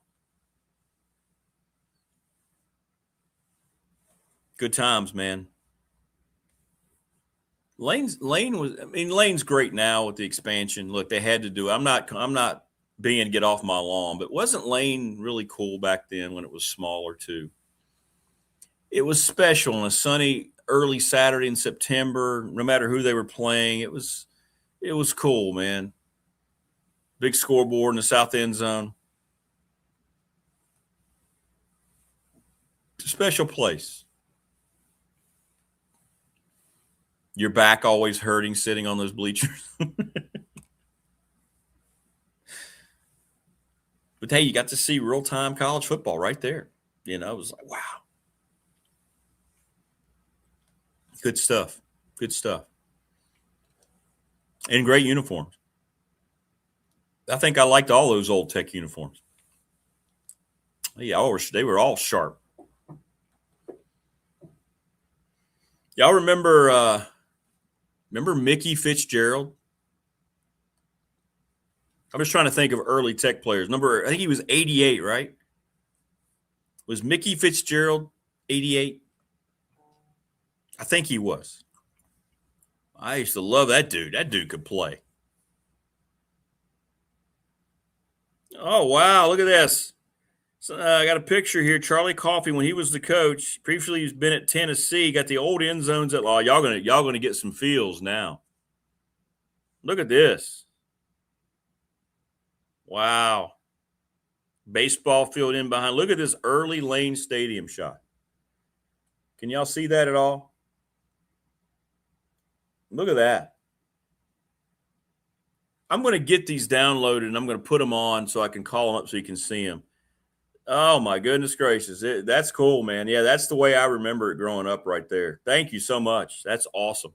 Good times, man. Lane's great now with the expansion. Look, they had to do it. I'm not being get off my lawn, but wasn't Lane really cool back then when it was smaller too? It was special on a sunny early Saturday in September, no matter who they were playing. It was cool, man. Big scoreboard in the south end zone. special place. Your back always hurting sitting on those bleachers. But hey, you got to see real-time college football right there. You know, it was like, wow. Good stuff. Good stuff. And great uniforms. I think I liked all those old Tech uniforms. Yeah, they were all sharp. Y'all remember Mickey Fitzgerald? I'm just trying to think of early Tech players. I think he was 88, right? Was Mickey Fitzgerald 88? I think he was. I used to love that dude. That dude could play. Oh, wow. Look at this. So, I got a picture here. Charlie Coffey, when he was the coach, previously he's been at Tennessee, got the old end zones at law. Y'all gonna get some feels now. Look at this. Wow. Baseball field in behind. Look at this early Lane Stadium shot. Can y'all see that at all? Look at that. I'm going to get these downloaded and I'm going to put them on so I can call them up so you can see them. Oh, my goodness gracious. That's cool, man. Yeah, that's the way I remember it growing up right there. Thank you so much. That's awesome.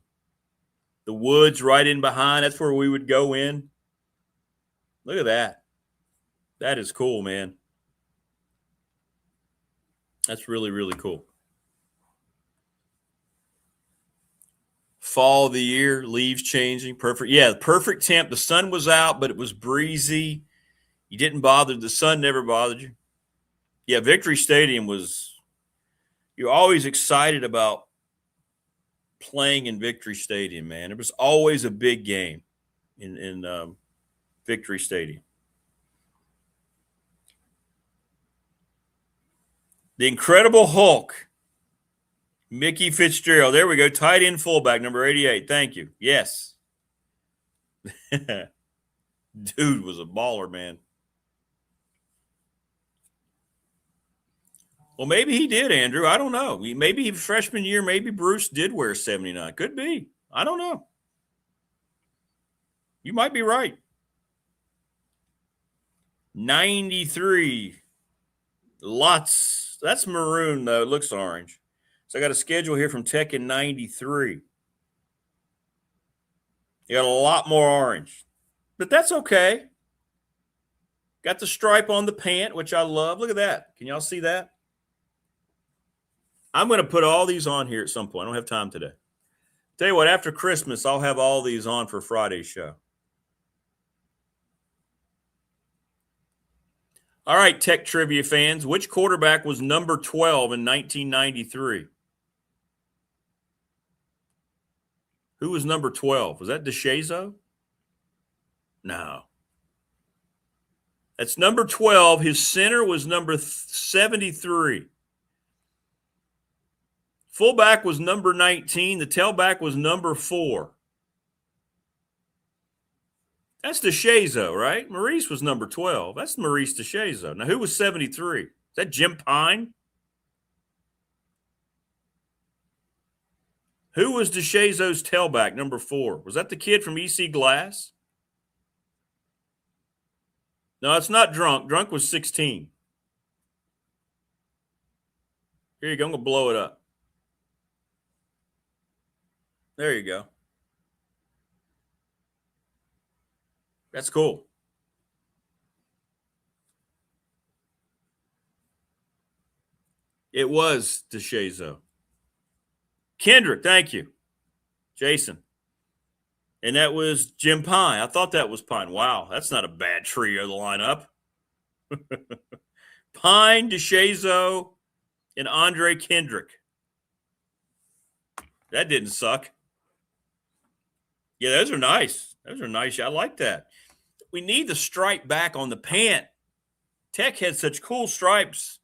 The woods right in behind. That's where we would go in. Look at that. That is cool, man. That's really, really cool. Fall of the year, leaves changing. Perfect. Yeah, perfect temp. The sun was out, but it was breezy. You didn't bother. The sun never bothered you. Yeah, Victory Stadium you're always excited about playing in Victory Stadium, man. It was always a big game in Victory Stadium. The Incredible Hulk, Mickey Fitzgerald. There we go. Tight end fullback, number 88. Thank you. Yes. Dude was a baller, man. Well, maybe he did, Andrew. I don't know. Maybe freshman year, maybe Bruce did wear 79. Could be. I don't know. You might be right. 93. Lots. That's maroon, though. It looks orange. So I got a schedule here from Tech in 93. You got a lot more orange. But that's okay. Got the stripe on the pant, which I love. Look at that. Can y'all see that? I'm going to put all these on here at some point. I don't have time today. Tell you what, after Christmas, I'll have all these on for Friday's show. All right, Tech trivia fans. Which quarterback was number 12 in 1993? Who was number 12? Was that DeShazo? No. That's number 12. His center was number 73. Fullback was number 19. The tailback was number 4. That's DeShazo, right? Maurice was number 12. That's Maurice DeShazo. Now, who was 73? Is that Jim Pine? Who was DeShazo's tailback, number 4? Was that the kid from EC Glass? No, it's not Drunk. Drunk was 16. Here you go. I'm going to blow it up. There you go. That's cool. It was DeShazo. Kendrick, thank you. Jason. And that was Jim Pine. I thought that was Pine. Wow, that's not a bad trio to line up. Pine, DeShazo, and Andre Kendrick. That didn't suck. Yeah, those are nice. Those are nice. I like that. We need the stripe back on the pant. Tech had such cool stripes.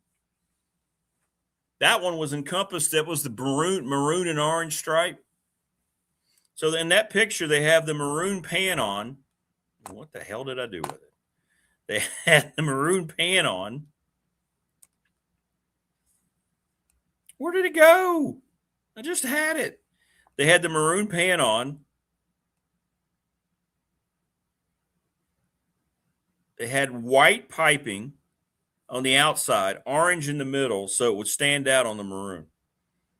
That one was encompassed. That was the maroon and orange stripe. So in that picture, they have the maroon pant on. What the hell did I do with it? They had the maroon pant on. Where did it go? I just had it. They had the maroon pant on. They had white piping on the outside, orange in the middle, so it would stand out on the maroon.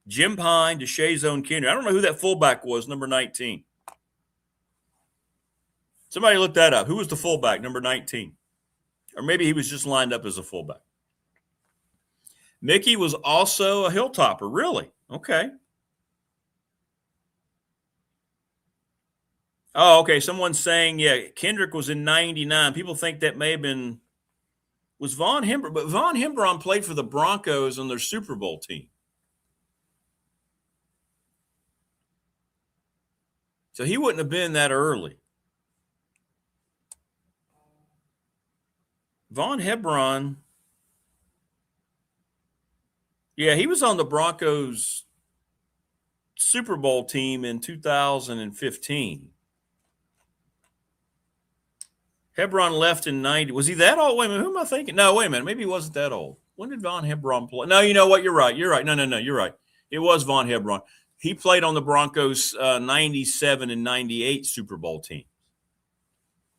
Jim Pine, Deshae's own Kendrick. I don't know who that fullback was, number 19. Somebody look that up. Who was the fullback, number 19? Or maybe he was just lined up as a fullback. Mickey was also a hilltopper, really? Okay. Oh, okay. Someone's saying, yeah, Kendrick was in 99. People think that may have been, was Von Hembron. But Von Hembron played for the Broncos on their Super Bowl team. So he wouldn't have been that early. Von Hebron, yeah, he was on the Broncos Super Bowl team in 2015. Hebron left in 90. Was he that old? Wait a minute, who am I thinking? No, wait a minute. Maybe he wasn't that old. When did Von Hebron play? No, you know what? You're right. You're right. No, you're right. It was Von Hebron. He played on the Broncos 97 and 98 Super Bowl team.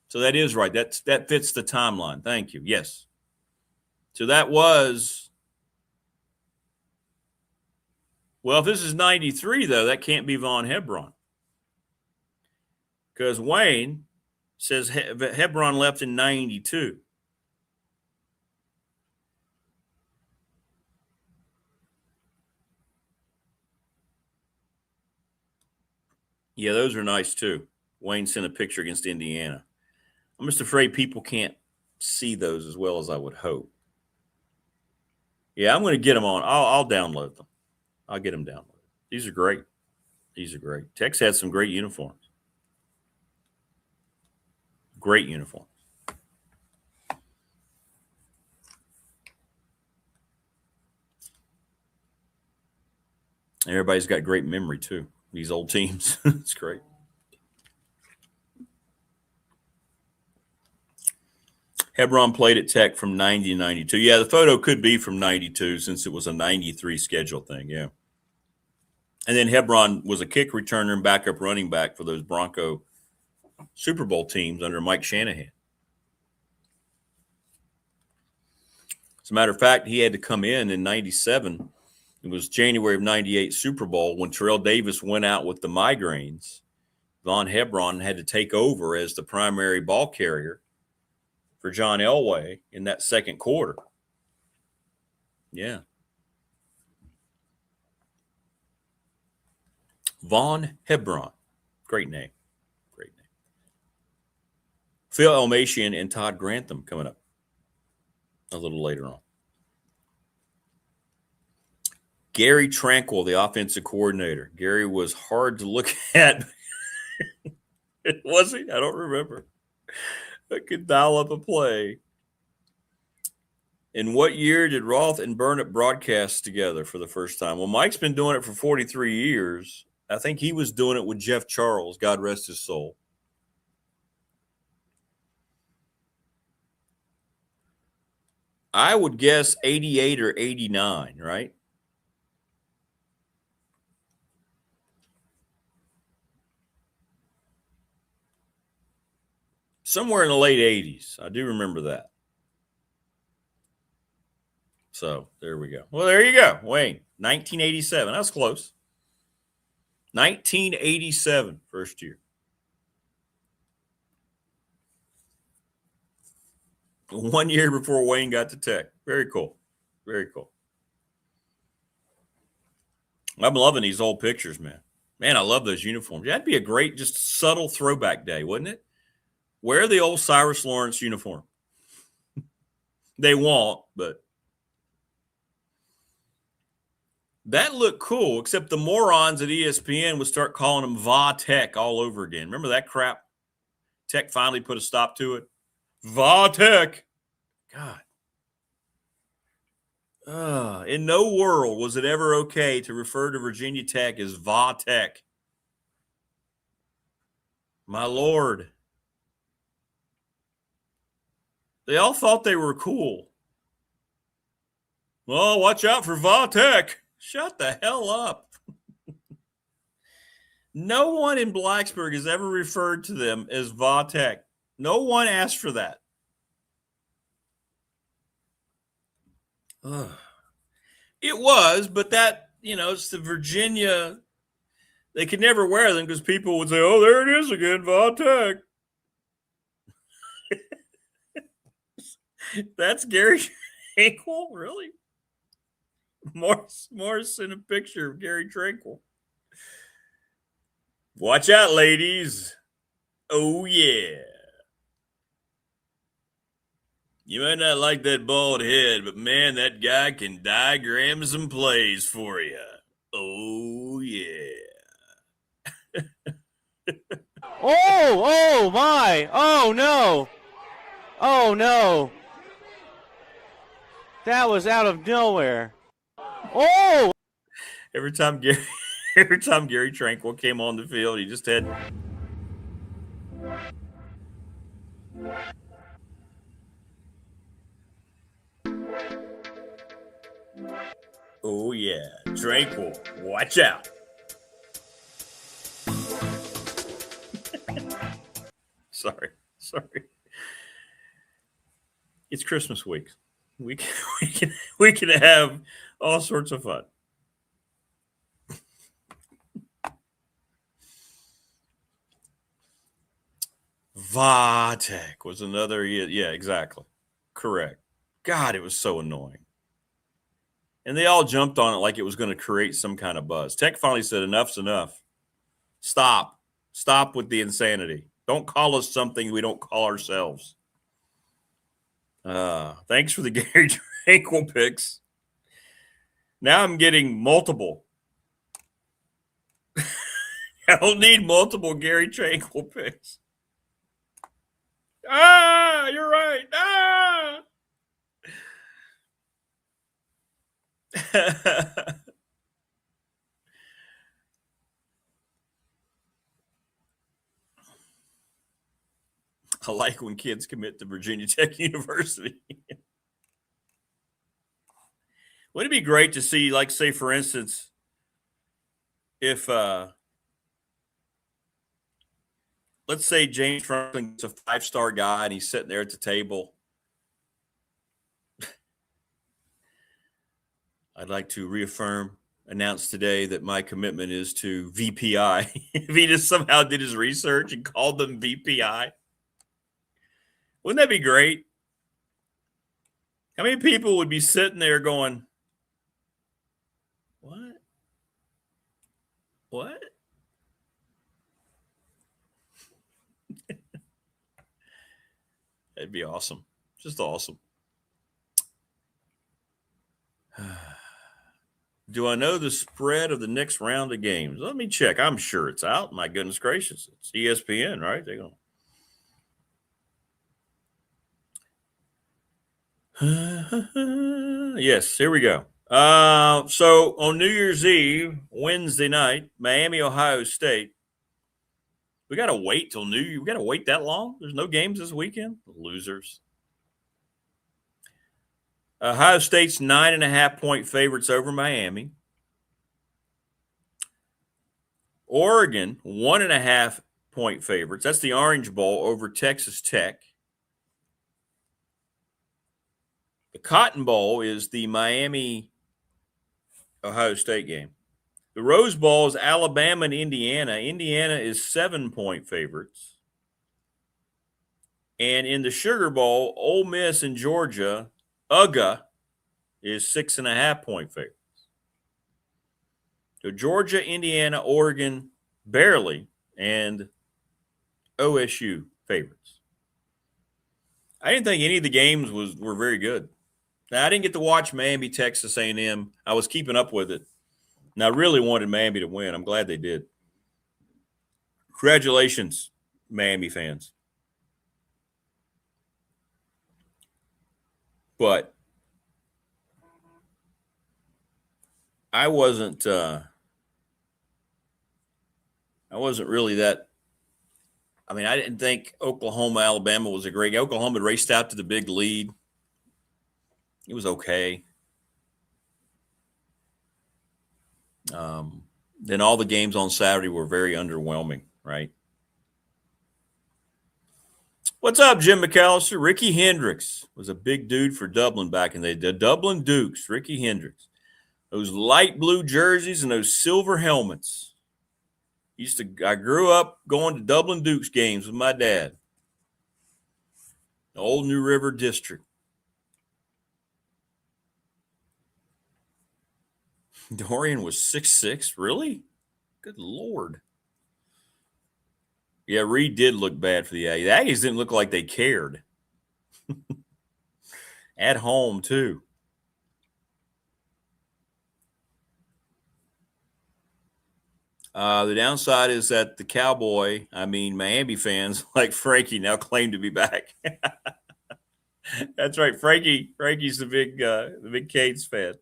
So that is right. That fits the timeline. Thank you. Yes. So that was, well, if this is 93, though, that can't be Von Hebron. Because Wayne says Hebron left in 92. Yeah, those are nice, too. Wayne sent a picture against Indiana. I'm just afraid people can't see those as well as I would hope. Yeah, I'm going to get them on. I'll download them. I'll get them downloaded. These are great. These are great. Tex had some great uniforms. Great uniforms. Everybody's got great memory, too. These old teams. It's great. Hebron played at Tech from 90 to 92. Yeah, the photo could be from 92 since it was a 93 schedule thing, yeah. And then Hebron was a kick returner and backup running back for those Bronco Super Bowl teams under Mike Shanahan. As a matter of fact, he had to come in 97. It was January of 98 Super Bowl when Terrell Davis went out with the migraines. Von Hebron had to take over as the primary ball carrier for John Elway in that second quarter. Yeah. Von Hebron. Great name. Great name. Phil Elmassian and Todd Grantham coming up a little later on. Gary Tranquil, the offensive coordinator. Gary was hard to look at. Was he? I don't remember. I could dial up a play. In what year did Roth and Burnett broadcast together for the first time? Well, Mike's been doing it for 43 years. I think he was doing it with Jeff Charles, God rest his soul. I would guess 88 or 89, right? Somewhere in the late 80s. I do remember that. So there we go. Well, there you go. Wayne, 1987. That's close. 1987, first year. 1 year before Wayne got to Tech. Very cool. Very cool. I'm loving these old pictures, man. Man, I love those uniforms. That'd be a great, just subtle throwback day, wouldn't it? Wear the old Cyrus Lawrence uniform. They won't, but that looked cool, except the morons at ESPN would start calling them Va Tech all over again. Remember that crap? Tech finally put a stop to it. Va Tech. God. In no world was it ever okay to refer to Virginia Tech as Va Tech. My Lord. They all thought they were cool. Well, watch out for Va Tech. Shut the hell up. No one in Blacksburg has ever referred to them as Vautech. No one asked for that. Ugh. It was, but that, it's the Virginia. They could never wear them because people would say, oh, there it is again, Vautech. That's Gary Tranquil? Really? Morris sent a picture of Gary Tranquil. Watch out, ladies. Oh, yeah. You might not like that bald head, but man, that guy can diagram some plays for you. Oh, yeah. Oh my. Oh, no. Oh, no. That was out of nowhere. Oh! Every time Gary Tranquil came on the field, he just had. Oh, yeah. Tranquil. Watch out. Sorry. It's Christmas week. We can have all sorts of fun. Vautech was another. Yeah, exactly. Correct. God, it was so annoying. And they all jumped on it like it was going to create some kind of buzz. Tech finally said, enough's enough. Stop with the insanity. Don't call us something we don't call ourselves. Thanks for the Gary Tranquil picks. Now I'm getting multiple. I don't need multiple Gary Tranquil picks. You're right. I like when kids commit to Virginia Tech University. Wouldn't it be great to see, like, say, for instance, if, let's say James Franklin's a 5-star guy and he's sitting there at the table. I'd like to announce today that my commitment is to VPI. If he just somehow did his research and called them VPI. Wouldn't that be great? How many people would be sitting there going, What? That'd be awesome. Just awesome. Do I know the spread of the next round of games? Let me check. I'm sure it's out. My goodness gracious. It's ESPN, right? They're going to. Yes, here we go. So on New Year's Eve, Wednesday night, Miami, Ohio State. We got to wait till New Year. We got to wait that long? There's no games this weekend? Losers. Ohio State's 9.5-point favorites over Miami. Oregon, 1.5-point favorites. That's the Orange Bowl over Texas Tech. The Cotton Bowl is the Miami-Ohio State game. The Rose Bowl is Alabama and Indiana. Indiana is 7-point favorites. And in the Sugar Bowl, Ole Miss and Georgia, UGA is 6.5-point favorites. So Georgia, Indiana, Oregon, barely, and OSU favorites. I didn't think any of the games were very good. Now, I didn't get to watch Miami, Texas A&M. I was keeping up with it. And I really wanted Miami to win. I'm glad they did. Congratulations, Miami fans. But I wasn't really that. I mean, I didn't think Oklahoma, Alabama was a great game. Oklahoma had raced out to the big lead. It was okay. Then all the games on Saturday were very underwhelming, right? What's up, Jim McAllister? Ricky Hendricks was a big dude for Dublin back in the day. The Dublin Dukes, Ricky Hendricks. Those light blue jerseys and those silver helmets. I grew up going to Dublin Dukes games with my dad. The old New River District. Dorian was 6'6". Really? Good Lord. Yeah, Reed did look bad for the Aggies. The Aggies didn't look like they cared. At home, too. The downside is that the Miami fans like Frankie now claim to be back. That's right. Frankie's the big Canes fan.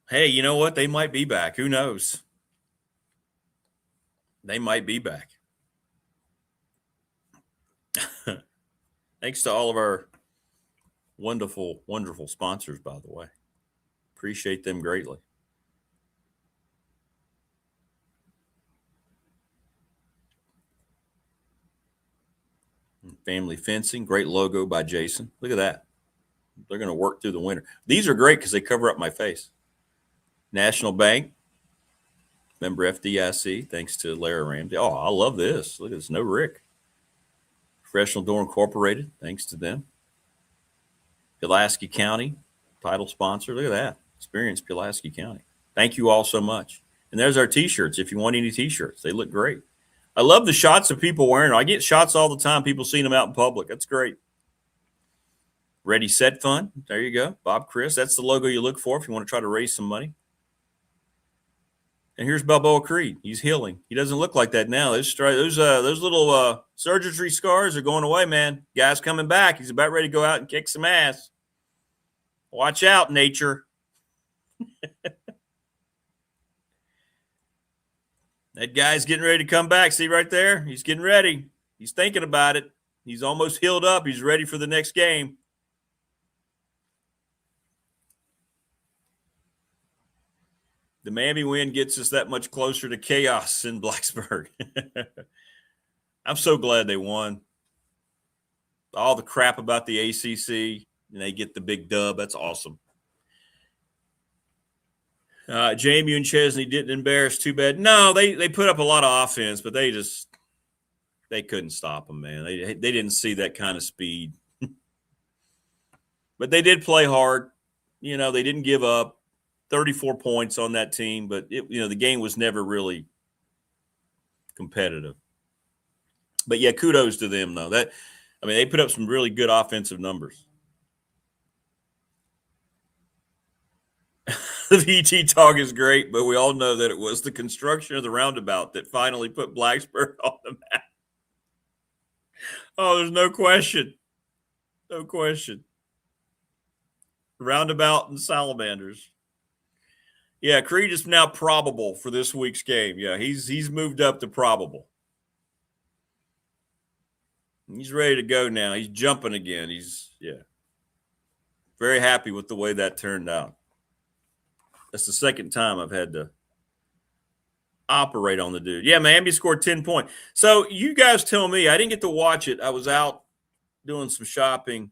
Hey, you know what? They might be back. Who knows? They might be back. Thanks to all of our wonderful, wonderful sponsors, by the way. Appreciate them greatly. Family Fencing, great logo by Jason. Look at that. They're going to work through the winter. These are great because they cover up my face. National Bank, member FDIC, thanks to Larry Ramsey. Oh, I love this. Look at this. No Rick. Professional Door Incorporated, thanks to them. Pulaski County, title sponsor. Look at that. Experience Pulaski County. Thank you all so much. And there's our T-shirts. If you want any T-shirts, they look great. I love the shots of people wearing them. I get shots all the time. People seeing them out in public. That's great. Ready, Set Fund. There you go. Bob Chris. That's the logo you look for if you want to try to raise some money. And here's Balboa Creed. He's healing. He doesn't look like that now. Those little surgery scars are going away, man. Guy's coming back. He's about ready to go out and kick some ass. Watch out, nature. That guy's getting ready to come back. See right there? He's getting ready. He's thinking about it. He's almost healed up. He's ready for the next game. The Miami win gets us that much closer to chaos in Blacksburg. I'm so glad they won. All the crap about the ACC, and they get the big dub. That's awesome. Jamie and Chesney didn't embarrass too bad. No, they put up a lot of offense, but they couldn't stop them, man. They didn't see that kind of speed. But they did play hard. You know, they didn't give up. 34 points on that team, but the game was never really competitive. But yeah, kudos to them though. They put up some really good offensive numbers. The VT talk is great, but we all know that it was the construction of the roundabout that finally put Blacksburg on the map. Oh, there's no question. No question. Roundabout and salamanders. Yeah, Creed is now probable for this week's game. Yeah, he's moved up to probable. He's ready to go now. He's jumping again. Very happy with the way that turned out. That's the second time I've had to operate on the dude. Yeah, Miami scored 10 points. So you guys tell me. I didn't get to watch it. I was out doing some shopping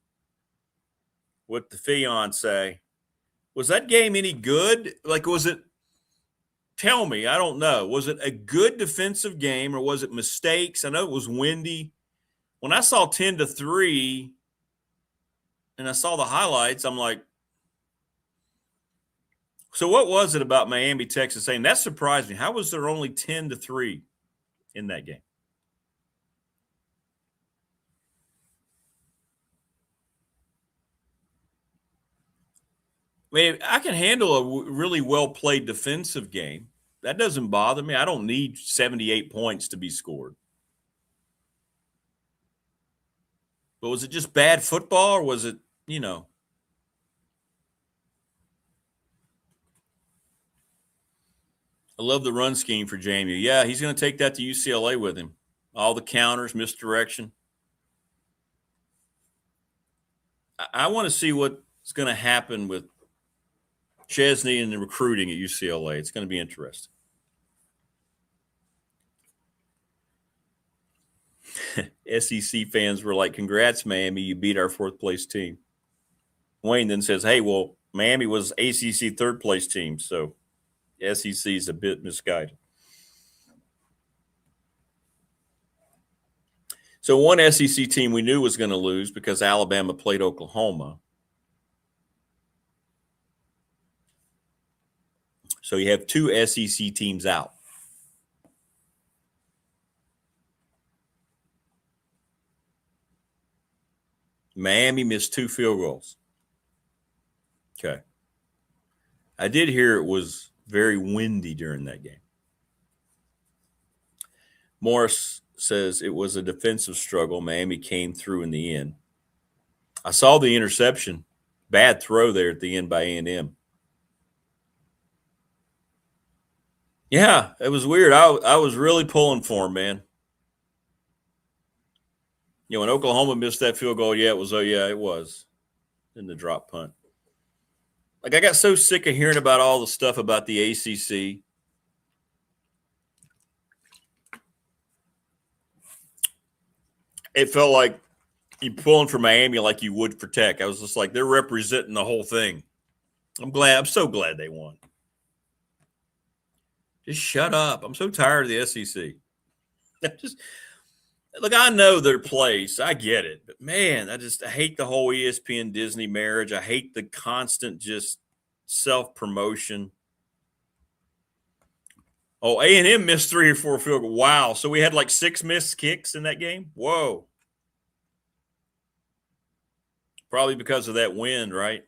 with the fiance. Was that game any good? Tell me, I don't know. Was it a good defensive game or was it mistakes? I know it was windy. When I saw 10-3 and I saw the highlights, I'm like, so what was it about Miami, Texas A&M? That surprised me. How was there only 10-3 in that game? I mean, I can handle a really well-played defensive game. That doesn't bother me. I don't need 78 points to be scored. But was it just bad football or was it, I love the run scheme for Jamie. Yeah, he's going to take that to UCLA with him. All the counters, misdirection. I want to see what is going to happen with Chesney and the recruiting at UCLA. It's going to be interesting. SEC fans were like, congrats, Miami. You beat our fourth place team. Wayne then says, hey, well, Miami was ACC third place team, so SEC is a bit misguided. So one SEC team we knew was going to lose because Alabama played Oklahoma. So you have two SEC teams out. Miami missed 2 field goals. Okay. I did hear it was very windy during that game. Morris says it was a defensive struggle. Miami came through in the end. I saw the interception. Bad throw there at the end by A&M. Yeah, it was weird. I was really pulling for him, man. You know, when Oklahoma missed that field goal, it was in the drop punt. Like, I got so sick of hearing about all the stuff about the ACC. It felt like you pulling for Miami like you would for Tech. I was just like, they're representing the whole thing. I'm so glad they won. Just shut up. I'm so tired of the SEC. Look, I know their place. I get it. But, man, I hate the whole ESPN Disney marriage. I hate the constant just self-promotion. Oh, A&M missed 3 or 4 field goals. Wow. So we had like 6 missed kicks in that game? Whoa. Probably because of that wind, right?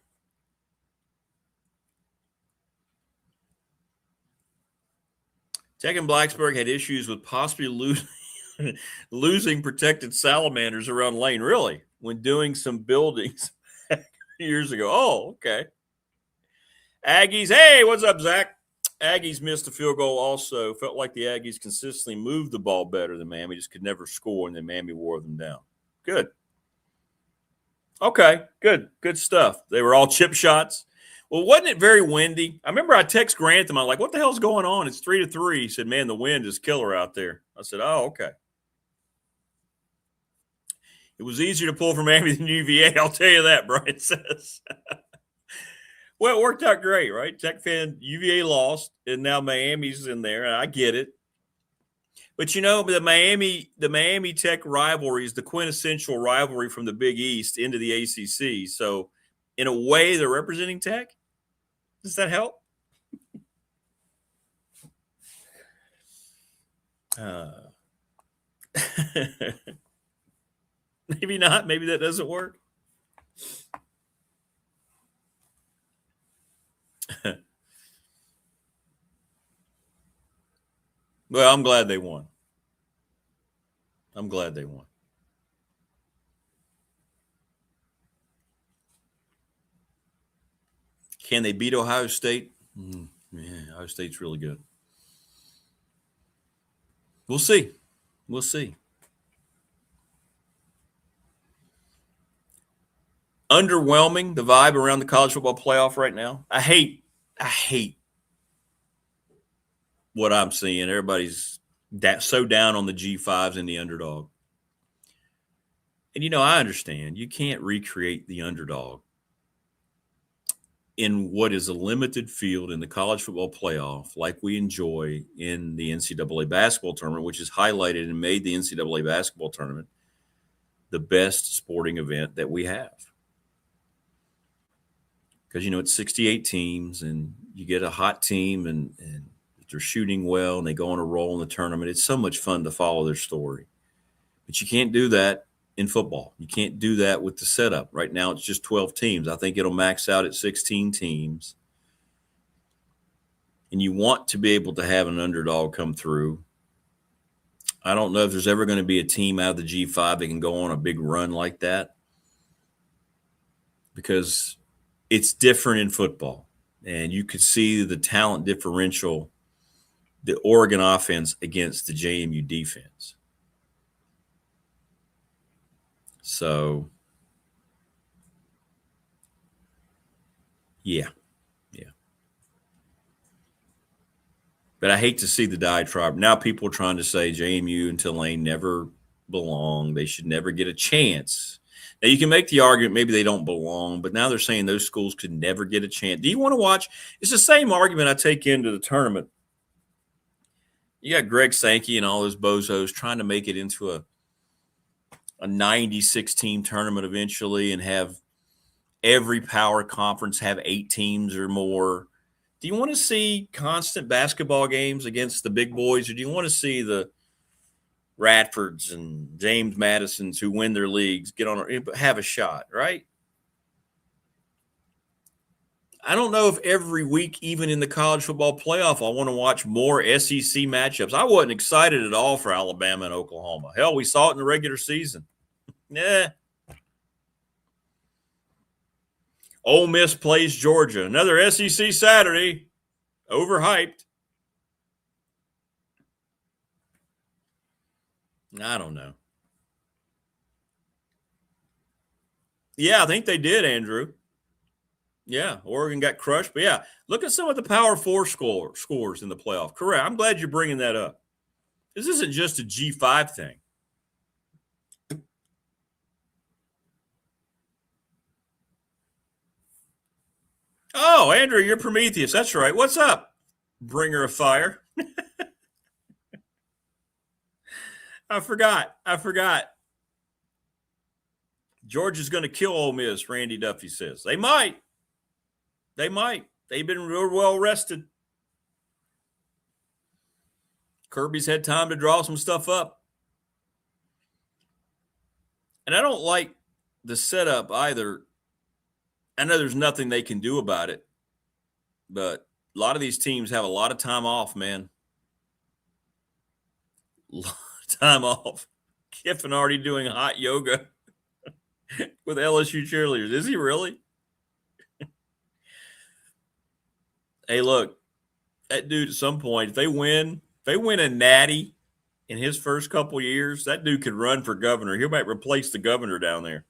Tech and Blacksburg had issues with possibly losing protected salamanders around Lane, really, when doing some buildings years ago. Oh, okay. Aggies, hey, what's up, Zach? Aggies missed a field goal also. Felt like the Aggies consistently moved the ball better than Miami, just could never score, and then Miami wore them down. Good. Okay, good stuff. They were all chip shots. Well, wasn't it very windy? I remember I text Grantham. I'm like, what the hell's going on? It's 3-3. He said, man, the wind is killer out there. I said, oh, okay. It was easier to pull for Miami than UVA. I'll tell you that, Brian says. Well, it worked out great, right? Tech fan, UVA lost, and now Miami's in there. And I get it. But, you know, the Miami Tech rivalry is the quintessential rivalry from the Big East into the ACC. So, in a way, they're representing Tech. Does that help? Maybe not. Maybe that doesn't work. Well, I'm glad they won. Can they beat Ohio State? Yeah, Ohio State's really good. We'll see. Underwhelming, the vibe around the college football playoff right now. I hate what I'm seeing. Everybody's so down on the G5s and the underdog. And, you know, I understand. You can't recreate the underdog in what is a limited field in the college football playoff like we enjoy in the NCAA basketball tournament, which is highlighted and made the NCAA basketball tournament the best sporting event that we have. Because, you know, it's 68 teams and you get a hot team and they're shooting well and they go on a roll in the tournament. It's so much fun to follow their story. But you can't do that in football. You can't do that with the setup. Right now it's just 12 teams. I think it'll max out at 16 teams. And you want to be able to have an underdog come through. I don't know if there's ever going to be a team out of the G5 that can go on a big run like that, because it's different in football. And you could see the talent differential, the Oregon offense against the JMU defense. So Yeah. But I hate to see the diatribe. Now people are trying to say JMU and Tulane never belong. They should never get a chance. Now you can make the argument maybe they don't belong, but now they're saying those schools could never get a chance. Do you want to watch? It's the same argument I take into the tournament. You got Greg Sankey and all those bozos trying to make it into a 96-team tournament eventually and have every power conference have 8 teams or more. Do you want to see constant basketball games against the big boys, or do you want to see the Radfords and James Madisons who win their leagues get on, have a shot, right? I don't know if every week, even in the college football playoff, I want to watch more SEC matchups. I wasn't excited at all for Alabama and Oklahoma. Hell, we saw it in the regular season. Yeah. Ole Miss plays Georgia. Another SEC Saturday. Overhyped. I don't know. Yeah, I think they did, Andrew. Yeah, Oregon got crushed. But, yeah, look at some of the Power 4 scores in the playoff. Correct. I'm glad you're bringing that up. This isn't just a G5 thing. Oh, Andrew, you're Prometheus. That's right. What's up, bringer of fire? I forgot. Georgia's going to kill Ole Miss, Randy Duffy says. They might. They've been real well rested. Kirby's had time to draw some stuff up. And I don't like the setup either. I know there's nothing they can do about it, but a lot of these teams have a lot of time off, man. A lot of time off. Kiffin already doing hot yoga with LSU cheerleaders. Is he really? Hey, look, that dude at some point, if they win a natty in his first couple years, that dude could run for governor. He might replace the governor down there.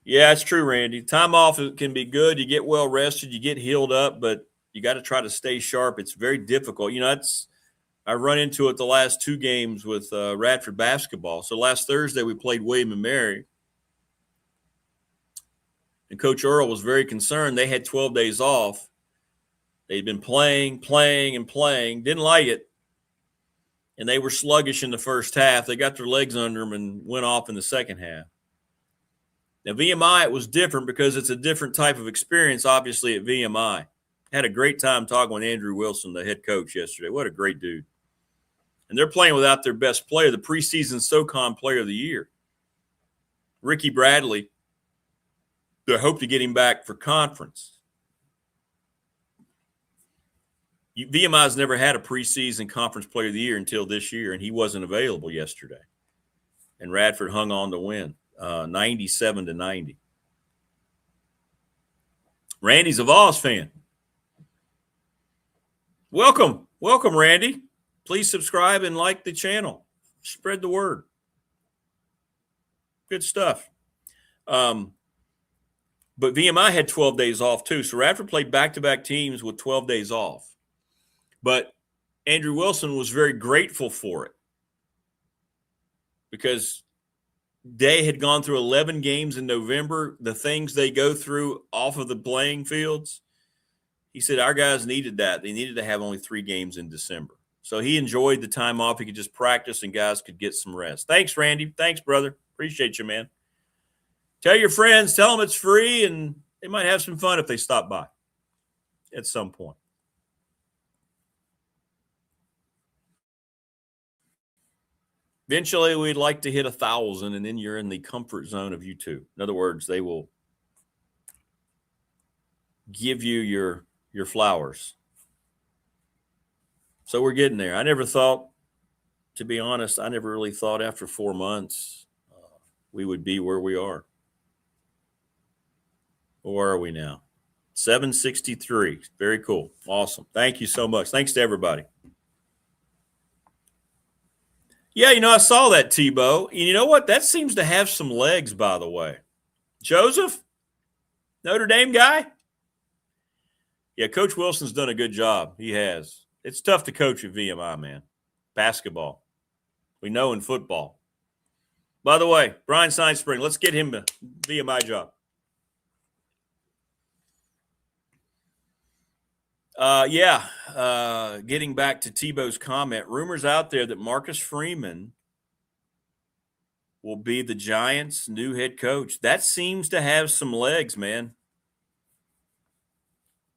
Yeah, it's true, Randy. Time off can be good. You get well rested, you get healed up, but you got to try to stay sharp. It's very difficult. You know, I run into it the last 2 games with Radford basketball. So last Thursday we played William and Mary, and Coach Earl was very concerned. They had 12 days off. They'd been playing, didn't like it, and they were sluggish in the first half. They got their legs under them and went off in the second half. Now, VMI, it was different because it's a different type of experience, obviously, at VMI. Had a great time talking with Andrew Wilson, the head coach, yesterday. What a great dude. And they're playing without their best player, the preseason SoCon player of the year, Ricky Bradley. They hope to get him back for conference. VMI's never had a preseason conference player of the year until this year, and he wasn't available yesterday. And Radford hung on to win. 97-90. Randy's a Vols fan. Welcome, Randy. Please subscribe and like the channel. Spread the word. Good stuff. But VMI had 12 days off too. So Radford played back-to-back teams with 12 days off. But Andrew Wilson was very grateful for it because they had gone through 11 games in November, the things they go through off of the playing fields. He said our guys needed that. They needed to have only 3 games in December. So he enjoyed the time off. He could just practice and guys could get some rest. Thanks, Randy. Thanks, brother. Appreciate you, man. Tell your friends, tell them it's free, and they might have some fun if they stop by at some point. Eventually, we'd like to hit 1,000, and then you're in the comfort zone of YouTube. In other words, they will give you your flowers. So we're getting there. I never thought, to be honest, I never really thought after 4 months we would be where we are. Where are we now? 763. Very cool. Awesome. Thank you so much. Thanks to everybody. Yeah, I saw that, Tebow. And you know what? That seems to have some legs, by the way. Joseph, Notre Dame guy. Yeah, Coach Wilson's done a good job. He has. It's tough to coach at VMI, man. Basketball. We know in football. By the way, Brian Seinspring, let's get him a VMI job. Getting back to Tebow's comment, rumors out there that Marcus Freeman will be the Giants' new head coach. That seems to have some legs, man.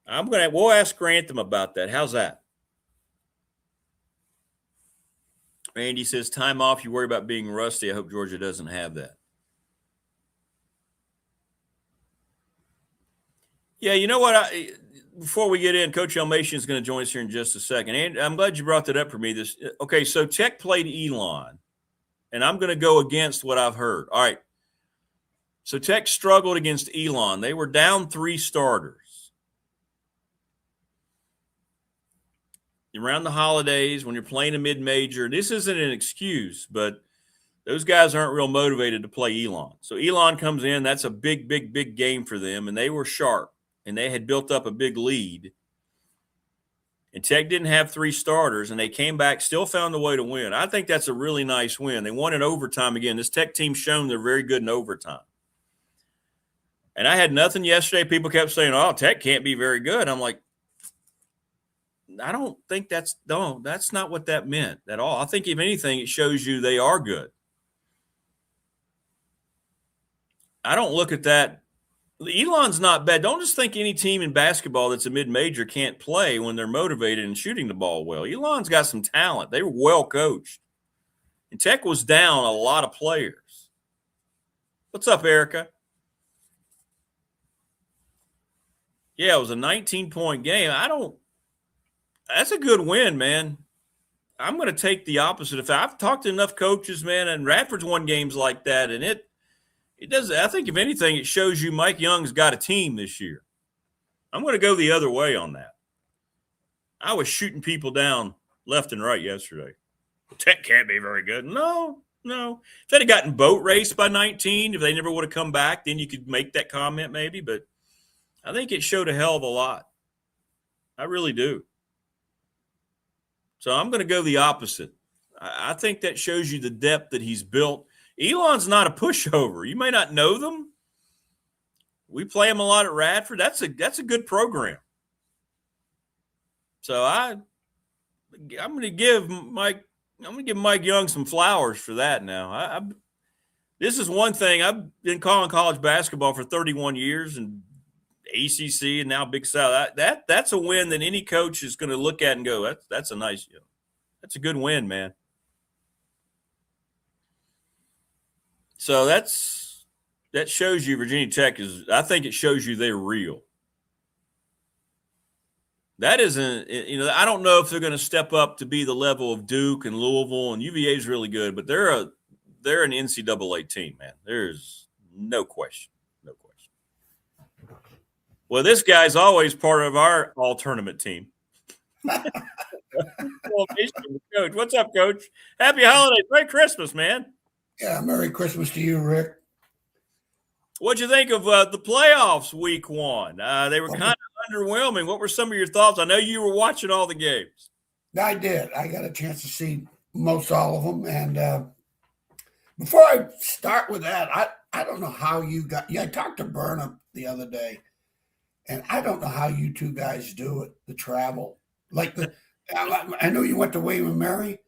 We'll ask Grantham about that. How's that? Randy says, time off, you worry about being rusty. I hope Georgia doesn't have that. Yeah, you know what? Before we get in, Coach Elmassian is going to join us here in just a second. And I'm glad you brought that up for me. Okay, so Tech played Elon, and I'm going to go against what I've heard. All right. So Tech struggled against Elon. They were down 3 starters. Around the holidays, when you're playing a mid-major, this isn't an excuse, but those guys aren't real motivated to play Elon. So Elon comes in. That's a big, big, big game for them, and they were sharp, and they had built up a big lead. And Tech didn't have 3 starters, and they came back, still found a way to win. I think that's a really nice win. They won in overtime again. This Tech team's shown they're very good in overtime. And I had nothing yesterday. People kept saying, oh, Tech can't be very good. I'm like, I don't think that's not what that meant at all. I think if anything, it shows you they are good. I don't look at that. Elon's not bad. Don't just think any team in basketball that's a mid-major can't play when they're motivated and shooting the ball well. Elon's got some talent. They were well coached. And Tech was down a lot of players. What's up, Erica? Yeah, it was a 19-point game. That's a good win, man. I'm going to take the opposite. If I've talked to enough coaches, man, and Radford's won games like that, and it does. I think if anything, it shows you Mike Young's got a team this year. I'm going to go the other way on that. I was shooting people down left and right yesterday. Tech can't be very good. No. If they'd have gotten boat raced by 19, if they never would have come back, then you could make that comment maybe. But I think it showed a hell of a lot. I really do. So I'm going to go the opposite. I think that shows you the depth that he's built. Elon's not a pushover. You may not know them. We play him a lot at Radford. That's a good program. So I'm going to give Mike Young some flowers for that now. This is one thing. I've been calling college basketball for 31 years and ACC and now Big South. That's a win that any coach is going to look at and go, that's a nice, that's a good win, man. So that shows you Virginia Tech I think it shows you they're real. That isn't, I don't know if they're going to step up to be the level of Duke and Louisville, and UVA is really good, but they're an NCAA team, man. There's no question. Well, this guy's always part of our all-tournament team. Coach, what's up, Coach? Happy holidays. Merry Christmas, man. Yeah, Merry Christmas to you, Rick. What'd you think of the playoffs week 1? They were kind of underwhelming. What were some of your thoughts? I know you were watching all the games. I did. I got a chance to see most all of them. And before I start with that, I don't know how you got – I talked to Burnham the other day. And I don't know how you two guys do it, the travel. Like I know you went to William and Mary,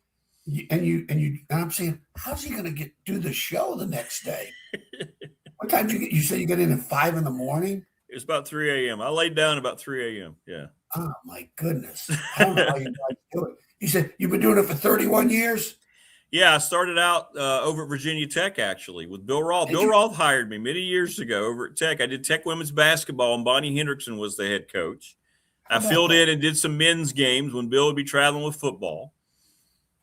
and I'm saying, how's he going to do the show the next day? What time did you get? You said you got in at 5 in the morning? It was about 3 a.m. I laid down about 3 a.m. Yeah. Oh my goodness! I don't know how you guys do it. You said you've been doing it for 31 years. Yeah, I started out over at Virginia Tech, actually, with Bill Roth. Bill Roth hired me many years ago over at Tech. I did Tech women's basketball, and Bonnie Hendrickson was the head coach. I filled in and did some men's games when Bill would be traveling with football.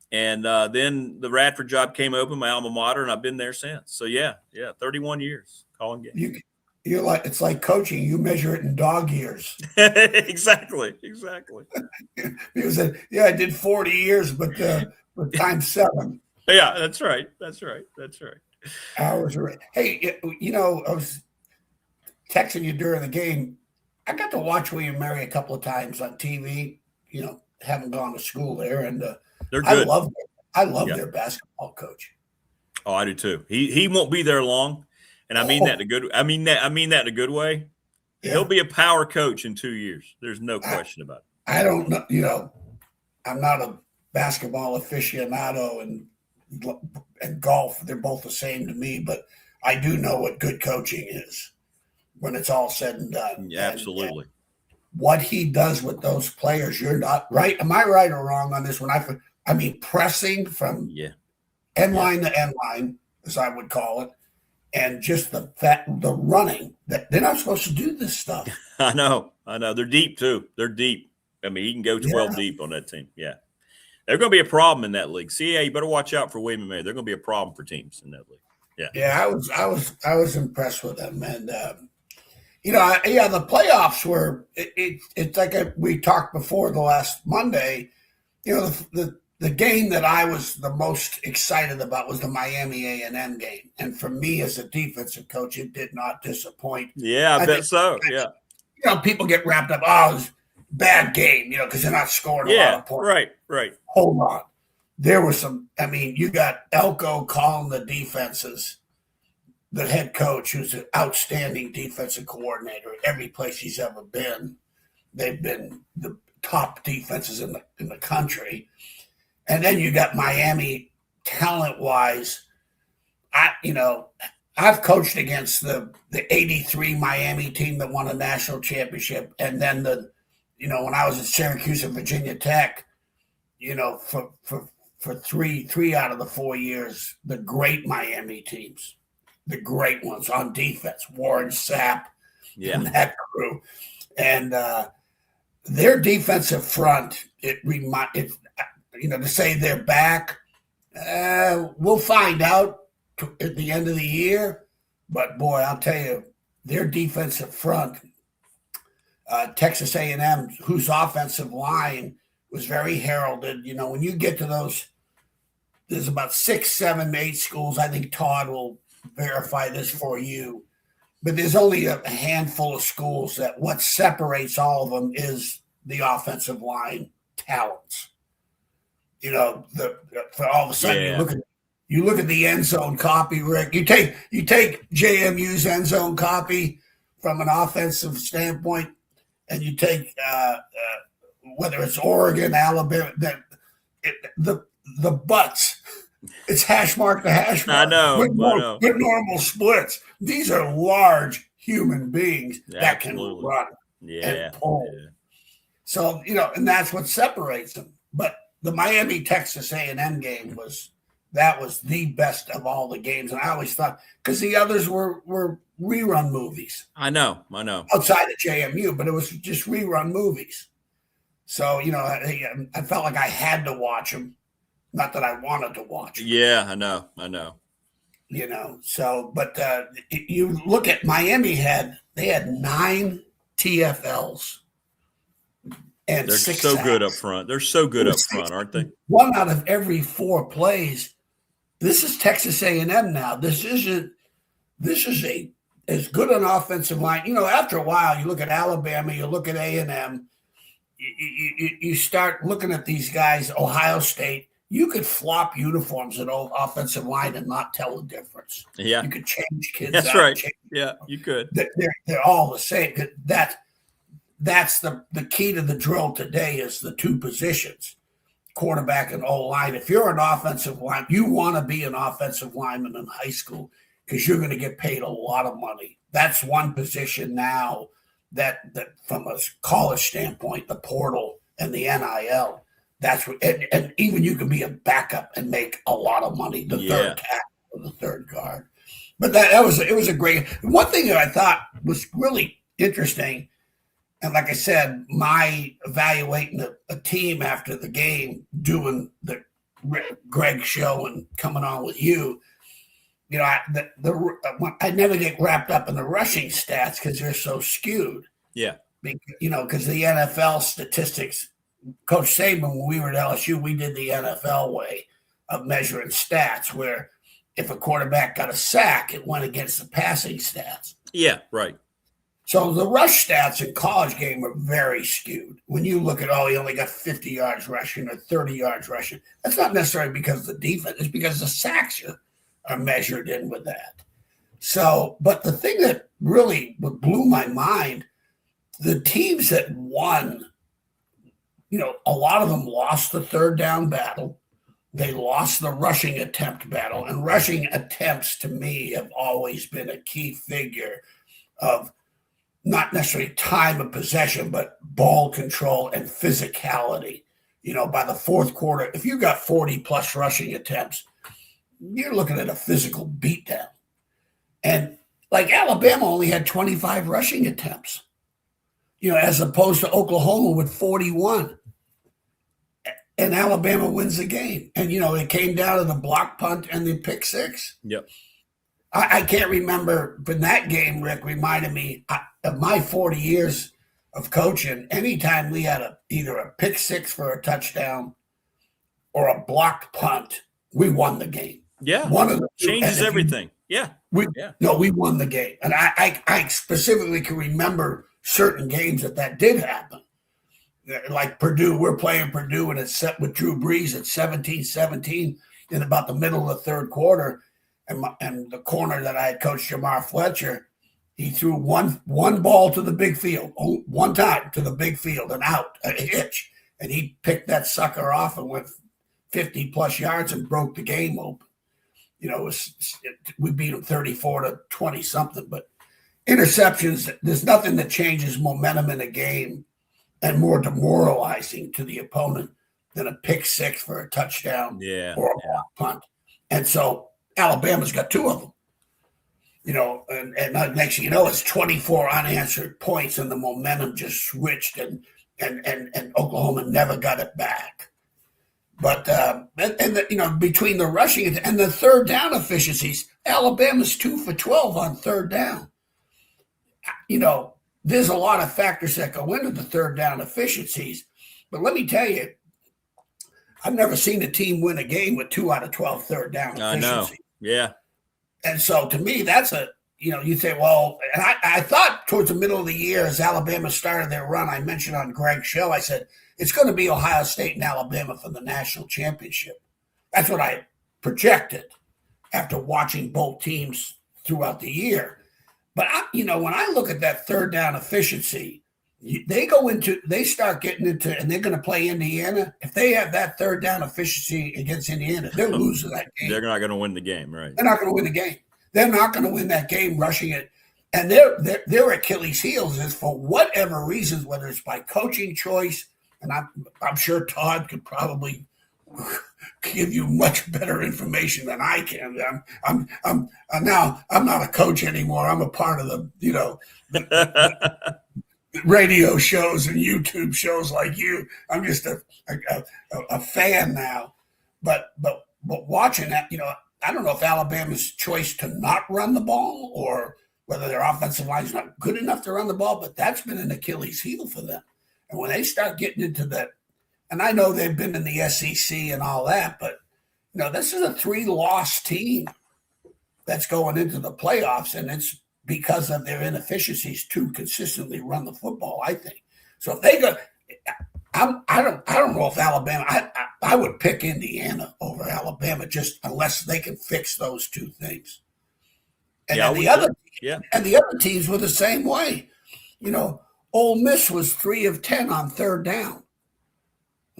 And then the Radford job came open, my alma mater, and I've been there since. So, yeah, 31 years calling games. You're like, it's like coaching. You measure it in dog years. Exactly. People said, yeah, I did 40 years, but times 7. Yeah, that's right. Hours are right. Hey, texting you during the game. I got to watch William Mary a couple of times on TV. You know, haven't gone to school there, and they're good. I love their basketball coach. Oh, I do too. He won't be there long, and I mean that in a good. I mean that in a good way. Yeah. He'll be a power coach in 2 years. There's no question about it. I don't know. You know, I'm not a basketball aficionado, and golf. They're both the same to me, but I do know what good coaching is when it's all said and done. Yeah, absolutely. And what he does with those players, you're not right. Am I right or wrong on this one? I mean, pressing from end line to end line, as I would call it, and just the running that they're not supposed to do this stuff. I know. They're deep too. They're deep. I mean, he can go 12 deep on that team. Yeah. They're going to be a problem in that league. CAA, you better watch out for William & Mary. They're going to be a problem for teams in that league. Yeah. Yeah, I was impressed with them. And, the playoffs were, it's like we talked before the last Monday, you know, the game that I was the most excited about was the Miami A&M game. And for me as a defensive coach, it did not disappoint. Yeah, I bet so. Yeah. You know, people get wrapped up, it was a bad game, you know, because they're not scoring a lot of points. Right. Hold on. There was you got Elko calling the defenses, the head coach, who's an outstanding defensive coordinator at every place he's ever been. They've been the top defenses in the country. And then you got Miami talent-wise. I've coached against the 83 Miami team that won a national championship. And then when I was at Syracuse and Virginia Tech, you know, for three out of the 4 years, the great Miami teams, the great ones on defense, Warren Sapp and that crew. And their defensive front, to say they're back, we'll find out at the end of the year. But, boy, I'll tell you, their defensive front, Texas A&M, whose offensive line was very heralded. You know, when you get to those, there's about 6, 7, 8 schools. I think Todd will verify this for you. But there's only a handful of schools that what separates all of them is the offensive line talents. You know, for all of a sudden you look at the end zone copy, Rick. You take JMU's end zone copy from an offensive standpoint, and you take whether it's Oregon, Alabama, the butts. It's hash mark to hash mark. I know. With normal splits. These are large human beings that can run and pull. Yeah. So, and that's what separates them. But the Miami Texas A&M game was the best of all the games. And I always thought, because the others were rerun movies. I know. Outside of JMU, but it was just rerun movies. So, I felt like I had to watch them. Not that I wanted to watch them. Yeah, I know. But you look at Miami they had 9 TFLs. And they're 6 so sacks. good up front. They're so good up front, aren't they? 1 out of every 4 plays. This is Texas A&M now. This is as good an offensive line. After a while, you look at Alabama, you look at A&M, you start looking at these guys, Ohio State. You could flop uniforms at offensive line and not tell the difference. Yeah. You could change kids. That's right. Yeah, you could. They're all the same. That's the key to the drill today is the 2 positions, quarterback and O-line. If you're an offensive line, you want to be an offensive lineman in high school because you're going to get paid a lot of money. That's one position now that from a college standpoint, the portal and the NIL, that's what, and even you can be a backup and make a lot of money, the third tackle or the third guard. But it was a great one thing that I thought was really interesting. And like I said, my evaluating a team after the game, doing the Greg show and coming on with you, I never get wrapped up in the rushing stats because they're so skewed. Yeah. Because the NFL statistics, Coach Saban, when we were at LSU, we did the NFL way of measuring stats where if a quarterback got a sack, it went against the passing stats. Yeah, right. So the rush stats in college game are very skewed. When you look at, he only got 50 yards rushing or 30 yards rushing, that's not necessarily because of the defense. It's because the sacks are measured in with that. So, but the thing that really blew my mind, the teams that won, a lot of them lost the third down battle. They lost the rushing attempt battle. And rushing attempts, to me, have always been a key figure of not necessarily time of possession, but ball control and physicality. By the fourth quarter, if you got 40-plus rushing attempts, you're looking at a physical beatdown. And like Alabama only had 25 rushing attempts, as opposed to Oklahoma with 41. And Alabama wins the game. And, it came down to the block punt and the pick six. Yep. I can't remember, but that game, Rick, reminded me of my 40 years of coaching. Anytime we had either a pick six for a touchdown or a blocked punt, we won the game. Yeah. One of the changes everything. We won the game. And I specifically can remember certain games that did happen. Like Purdue, we're playing Purdue and it's set with Drew Brees at 17-17 in about the middle of the third quarter. And the corner that I had coached, Jamar Fletcher, he threw one ball to the big field, one time to the big field and out, a hitch. And he picked that sucker off and went 50-plus yards and broke the game open. We beat them 34-20-something. But interceptions, there's nothing that changes momentum in a game and more demoralizing to the opponent than a pick six for a touchdown or a block punt. And so Alabama's got two of them, and next thing you know, it's 24 unanswered points and the momentum just switched and Oklahoma never got it back. But, between the rushing and the third down efficiencies, Alabama's 2 for 12 on third down. There's a lot of factors that go into the third down efficiencies, but let me tell you, I've never seen a team win a game with 2 out of 12 third down efficiency. I know. Yeah. And so to me, that's you say, well, and I thought towards the middle of the year as Alabama started their run, I mentioned on Greg's show, I said, it's going to be Ohio State and Alabama for the national championship. That's what I projected after watching both teams throughout the year. But, when I look at that third down efficiency, they start getting into, and they're going to play Indiana. If they have that third down efficiency against Indiana, they're losing that game. They're not going to win the game, right? They're not going to win the game. They're not going to win that game rushing it. And their Achilles heels is for whatever reasons, whether it's by coaching choice, and I'm sure Todd could probably give you much better information than I can. I'm not a coach anymore. I'm a part of the radio shows and YouTube shows like you. I'm just a fan now. But watching that, I don't know if Alabama's choice to not run the ball or whether their offensive line is not good enough to run the ball, but that's been an Achilles heel for them. And when they start getting into that, and I know they've been in the SEC and all that, but this is a 3-loss team that's going into the playoffs, and it's because of their inefficiencies to consistently run the football, I think. So if they go, I don't know if Alabama. I would pick Indiana over Alabama just unless they can fix those two things. And the other teams were the same way. Ole Miss was 3 of 10 on third down.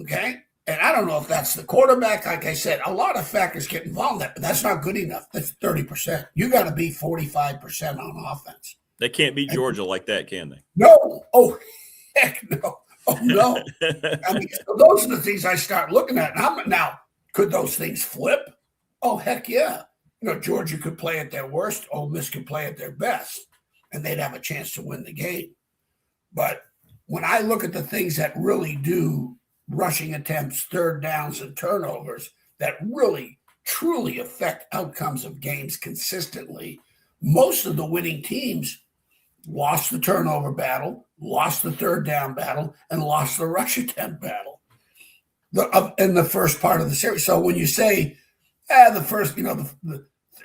Okay. And I don't know if that's the quarterback. Like I said, a lot of factors get involved in that, but that's not good enough. That's 30%. You got to be 45% on offense. They can't beat Georgia like that, can they? No. Oh, heck no. Oh, no. I mean, so those are the things I start looking at. Now, could those things flip? Oh, heck yeah. Georgia could play at their worst. Ole Miss could play at their best, and they'd have a chance to win the game. But when I look at the things that really do rushing attempts, third downs, and turnovers that really, truly affect outcomes of games consistently, most of the winning teams lost the turnover battle, lost the third down battle, and lost the rush attempt battle in the first part of the series. So when you say the first,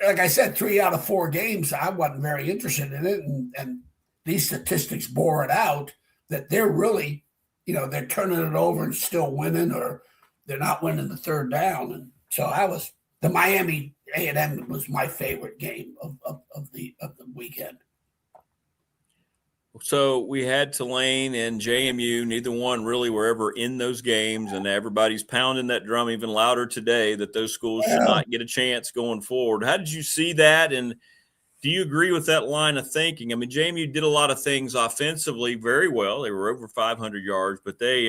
like I said, 3 out of 4 games, I wasn't very interested in it. And these statistics bore it out that they're really, they're turning it over and still winning, or they're not winning the third down. And so the Miami A&M was my favorite game of the weekend. So we had Tulane and JMU. Neither one really were ever in those games, and everybody's pounding that drum even louder today that those schools should not get a chance going forward. How did you see that, and do you agree with that line of thinking? I mean, JMU did a lot of things offensively very well. They were over 500 yards, but they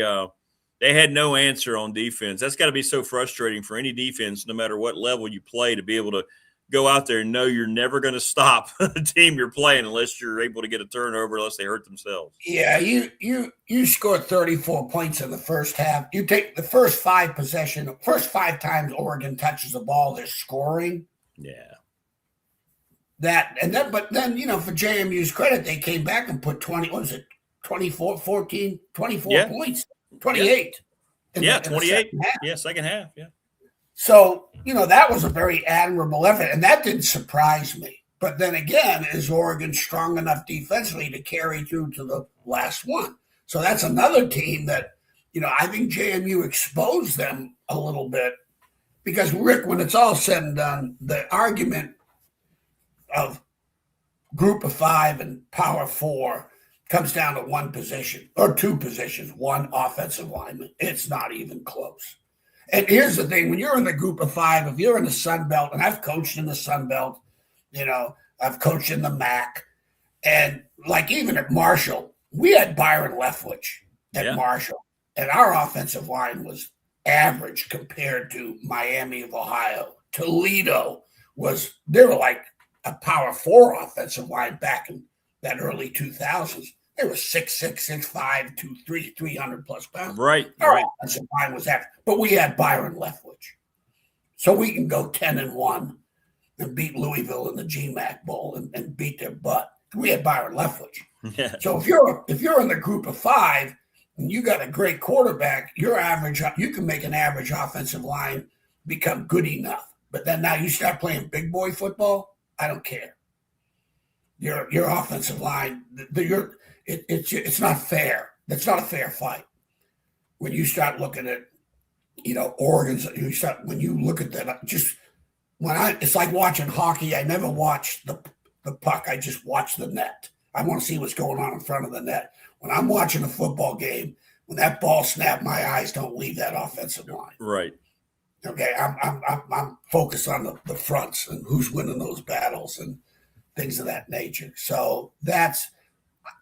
had no answer on defense. That's got to be so frustrating for any defense, no matter what level you play, to be able to go out there and know you're never going to stop the team you're playing unless you're able to get a turnover, unless they hurt themselves. Yeah, you scored 34 points in the first half. You take the first five times Oregon touches the ball, they're scoring. Yeah. But then, for JMU's credit, they came back and put 24 points, 28. Yeah, 28. Second half. Yeah. So, that was a very admirable effort, and that didn't surprise me. But then again, is Oregon strong enough defensively to carry through to the last one? So that's another team that, I think JMU exposed them a little bit because, Rick, when it's all said and done, the argument of group of five and power four comes down to one position or two positions, one offensive lineman. It's not even close. And here's the thing, when you're in the group of five, if you're in the Sun Belt, and I've coached in the Sun Belt, I've coached in the MAC, and like even at Marshall, we had Byron Leftwich at Marshall, and our offensive line was average compared to Miami of Ohio. Toledo they were like a power four offensive line back in that early 2000s. They were 6'6", 6'5", 2'3", 300 plus pounds. Right. Our offensive line was that, but we had Byron Leftwich, so we can go 10-1 and beat Louisville in the GMAC Bowl and beat their butt. We had Byron Leftwich. Yeah. So if you're in the group of five and you got a great quarterback, you can make an average offensive line become good enough. But then now you start playing big boy football, I don't care. Your offensive line, it's not fair. That's not a fair fight. When you start looking at, Oregon's, when you look at that, it's like watching hockey. I never watch the puck. I just watch the net. I want to see what's going on in front of the net. When I'm watching a football game, when that ball snaps, my eyes don't leave that offensive line. Right. Okay. I'm focused on the fronts and who's winning those battles and things of that nature. So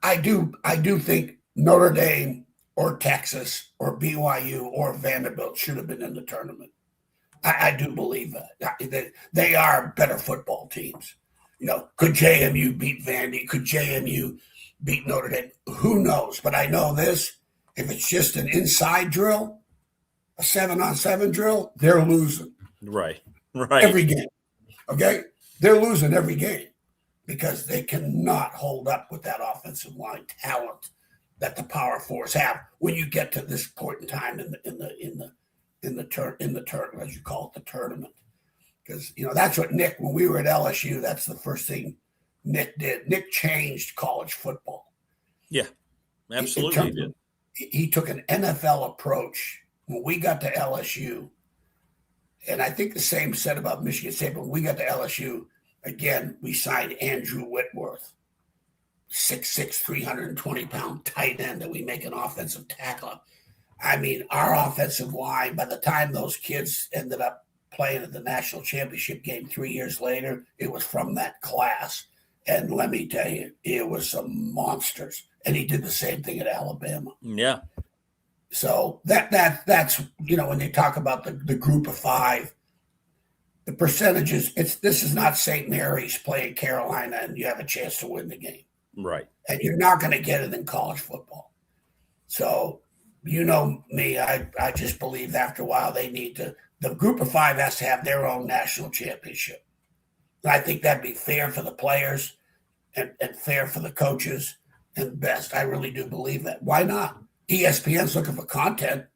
I do think Notre Dame or Texas or BYU or Vanderbilt should have been in the tournament. I do believe that. They are better football teams. Could JMU beat Vandy? Could JMU beat Notre Dame? Who knows? But I know this. If it's just an inside drill, a 7-on-7 drill, they're losing. Right. Every game. Okay? They're losing every game because they cannot hold up with that offensive line talent that the power fours have when you get to this point in time in the tournament, as you call it, the tournament. Because that's what Nick, when we were at LSU, that's the first thing Nick did. Nick changed college football. Yeah, absolutely. He took an NFL approach when we got to LSU, and I think the same said about Michigan State. But when we got to LSU, again, we signed Andrew Whitworth, 6'6", 320-pound tight end that we make an offensive tackle of. I mean, our offensive line, by the time those kids ended up playing at the national championship game 3 years later, it was from that class. And let me tell you, it was some monsters. And he did the same thing at Alabama. Yeah. So that's when they talk about the group of five, the percentages, this is not St. Mary's playing Carolina and you have a chance to win the game. Right. And you're not going to get it in college football. So, me, I just believe after a while the group of five has to have their own national championship. And I think that'd be fair for the players and fair for the coaches and best. I really do believe that. Why not? ESPN's looking for content.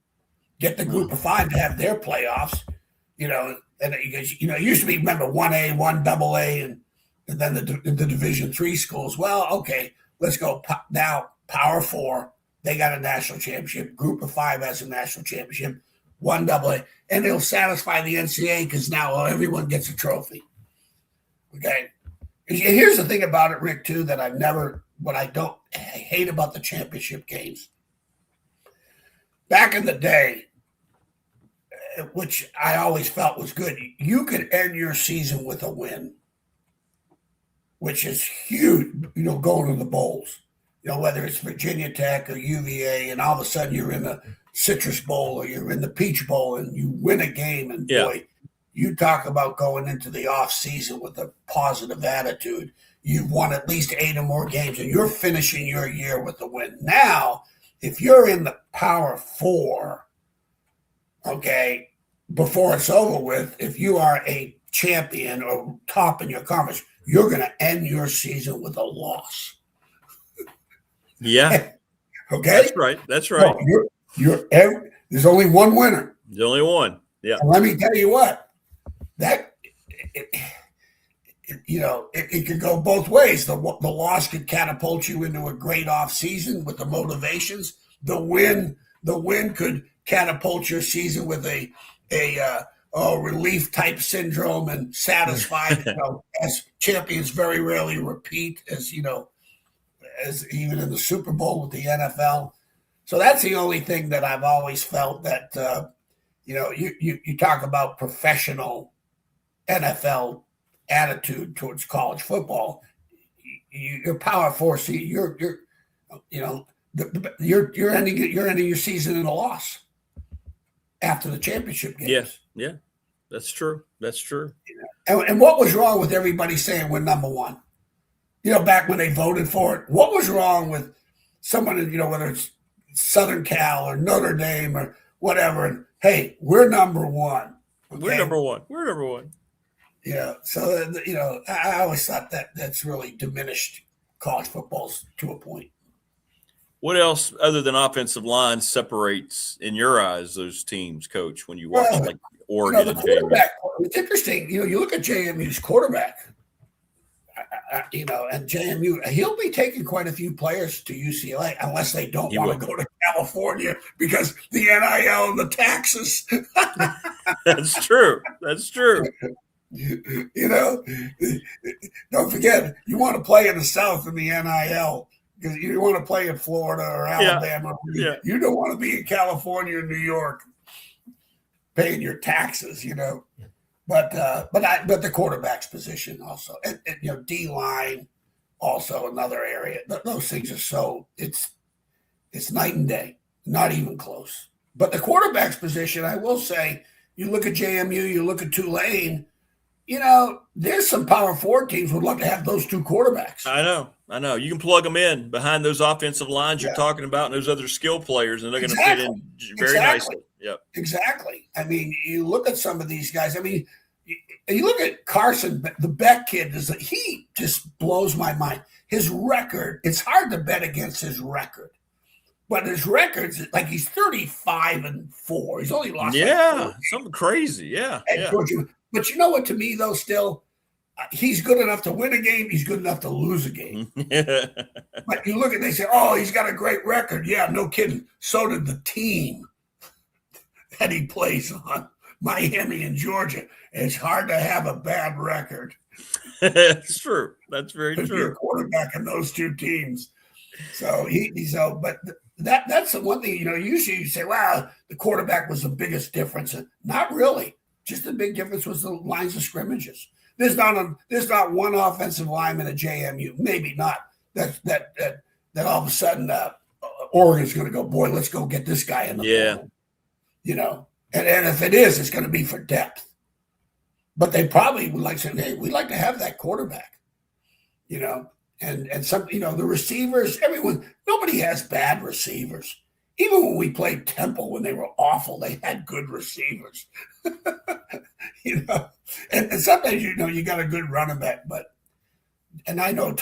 Get the group of five to have their playoffs, and it used to be, remember, 1A, 1AA, and then the Division III schools. Well, okay, let's go now. Power 4, they got a national championship. Group of 5 has a national championship. 1 AA, and it'll satisfy the NCAA because now everyone gets a trophy. Okay. Here's the thing about it, Rick, too, that I hate about the championship games. Back in the day, which I always felt was good, you could end your season with a win, which is huge, going to the bowls. Whether it's Virginia Tech or UVA, and all of a sudden you're in the Citrus Bowl or you're in the Peach Bowl and you win a game, and boy, you talk about going into the off season with a positive attitude. You've won at least 8 or more games, and you're finishing your year with a win. Now, if you're in the Power 4, okay, before it's over with, if you are a champion or top in your conference, you're going to end your season with a loss. Yeah. Okay. That's right. So there's only one winner. There's only one. Yeah. And let me tell you what, it could go both ways. The loss could catapult you into a great off season with the motivations. The win could catapult your season with a relief type syndrome and satisfied. As champions very rarely repeat, as even in the Super Bowl with the NFL. So that's the only thing that I've always felt that, you talk about professional NFL attitude towards college football. Your Power 4, you're ending your season in a loss after the championship games. Yeah, that's true. And what was wrong with everybody saying we're number one? Back when they voted for it, what was wrong with someone, whether it's Southern Cal or Notre Dame or whatever, and hey, we're number one. Okay? We're number one. Yeah. So, I always thought that's really diminished college footballs to a point. What else other than offensive line separates, in your eyes, those teams, Coach, when you watch like Oregon and JMU? It's interesting. You look at JMU's quarterback, and JMU, he'll be taking quite a few players to UCLA unless they don't want to go to California because the NIL and the taxes. That's true. Don't forget, you want to play in the South in the NIL because you want to play in Florida or Alabama. Yeah. You don't want to be in California or New York paying your taxes, But the quarterback's position also, and D-line also another area. Those things are it's night and day, not even close. But the quarterback's position, I will say, you look at JMU, you look at Tulane, there's some Power 4 teams would love to have those 2 quarterbacks. I know. You can plug them in behind those offensive lines you're talking about and those other skill players, and they're going to fit in very nicely. Yep. Exactly. I mean, you look at some of these guys. I mean, you look at Carson, the Beck kid, he just blows my mind. His record, it's hard to bet against his record. But his record's like he's 35-4. He's only lost something crazy. Yeah. But you know what, to me, though, still, he's good enough to win a game. He's good enough to lose a game. But you look at, they say, oh, he's got a great record. Yeah, no kidding. So did the team that he plays on, Miami and Georgia. It's hard to have a bad record. That's true. That's very true. You're a quarterback in those 2 teams. So but that's the one thing, usually you say, wow, the quarterback was the biggest difference. Not really. Just the big difference was the lines of scrimmages. There's not one offensive lineman at JMU, maybe not, that all of a sudden Oregon's going to go, boy, let's go get this guy in the ball. And if it is, it's going to be for depth. But they probably would like to say, hey, we'd like to have that quarterback, and some, the receivers, nobody has bad receivers. Even when we played Temple, when they were awful, they had good receivers, and sometimes, you got a good running back, and I know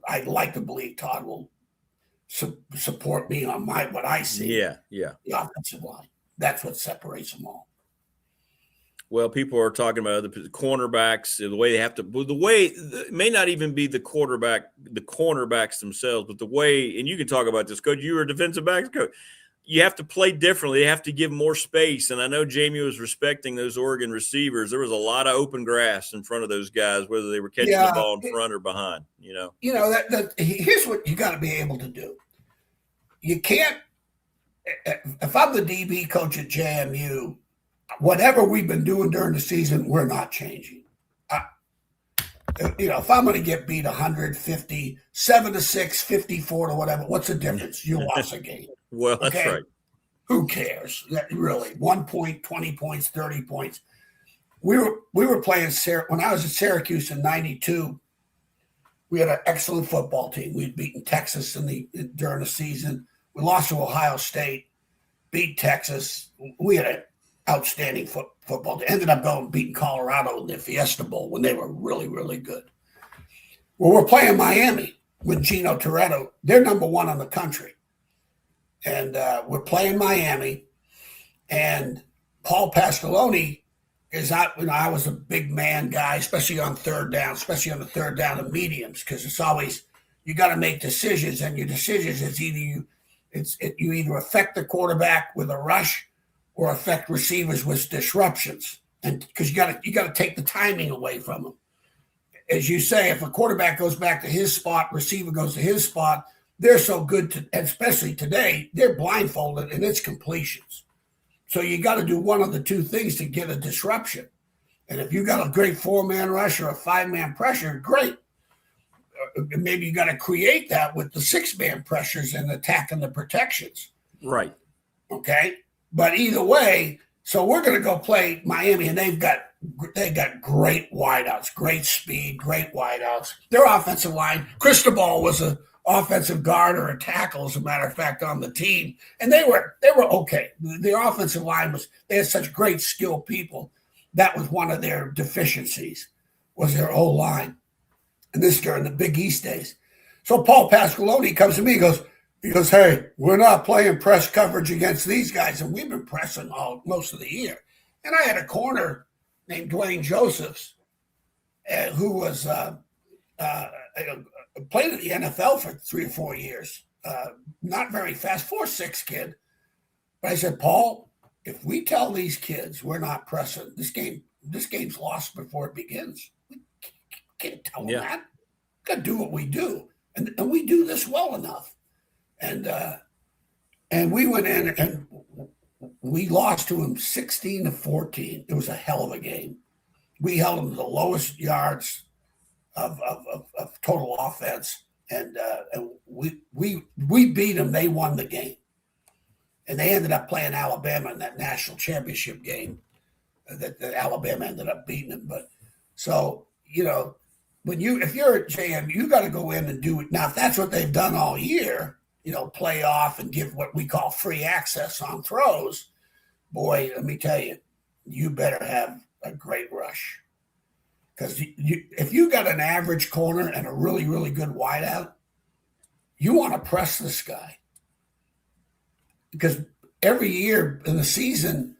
I'd like to believe Todd will support me on what I see. Yeah. The offensive line. That's what separates them all. Well, people are talking about the cornerbacks, the way they have to, it may not even be the cornerbacks themselves, but the way, and you can talk about this, Coach, you were a defensive backs coach. You have to play differently. They have to give more space. And I know Jamie was respecting those Oregon receivers. There was a lot of open grass in front of those guys, whether they were catching the ball in front or behind, Here's what you got to be able to do. You can't, if I'm the DB coach at JMU, whatever we've been doing during the season, we're not changing. If I'm going to get beat 150, 7-6, 54 to whatever, what's the difference? You lost a game. Well, that's okay? right. Who cares? Really, 1 point, 20 points, 30 points. We were playing when I was at Syracuse in '92. We had an excellent football team. We'd beaten Texas during the season. We lost to Ohio State, beat Texas. We had an outstanding football team. Ended up beating Colorado in the Fiesta Bowl when they were really, really good. Well, we're playing Miami with Gino Toretto. They're number one in the country. And we're playing Miami, and Paul Pasqualoni is out. I was a big man guy, especially on third down, especially on the third down of mediums, because it's always you got to make decisions, and your decisions is you either affect the quarterback with a rush or affect receivers with disruptions, and because you got to take the timing away from them. As you say, if a quarterback goes back to his spot, receiver goes to his spot. They're so good, especially today, they're blindfolded and it's completions. So you got to do one of the two things to get a disruption. And if you got a great 4-man rush or a 5-man pressure, great. Maybe you got to create that with the 6-man pressures and attacking the protections. Right. Okay. But either way, so we're going to go play Miami, and they got great wideouts, great speed, great wideouts. Their offensive line, Cristobal was a offensive guard or a tackle, as a matter of fact, on the team. And they were okay. Their offensive line they had such great skilled people. That was one of their deficiencies, was their O-line. And this during the Big East days. So Paul Pasqualoni comes to me, he goes, hey, we're not playing press coverage against these guys. And we've been pressing most of the year. And I had a corner named Dwayne Josephs, who was played in the NFL for 3 or 4 years. Not very fast, 4'6" kid. But I said, Paul, if we tell these kids we're not pressing, this game's lost before it begins. We can't tell them that. We've got to do what we do. And we do this well enough. And we went in and we lost to them 16-14. It was a hell of a game. We held them to the lowest yards of total offense, and we beat them. They won the game, and they ended up playing Alabama in that national championship game. That Alabama ended up beating them. But so if you're at JM, you got to go in and do it. Now, if that's what they've done all year, play off and give what we call free access on throws. Boy, let me tell you, you better have a great rush. Because if you got an average corner and a really, really good wideout, you want to press this guy. Because every year in the season,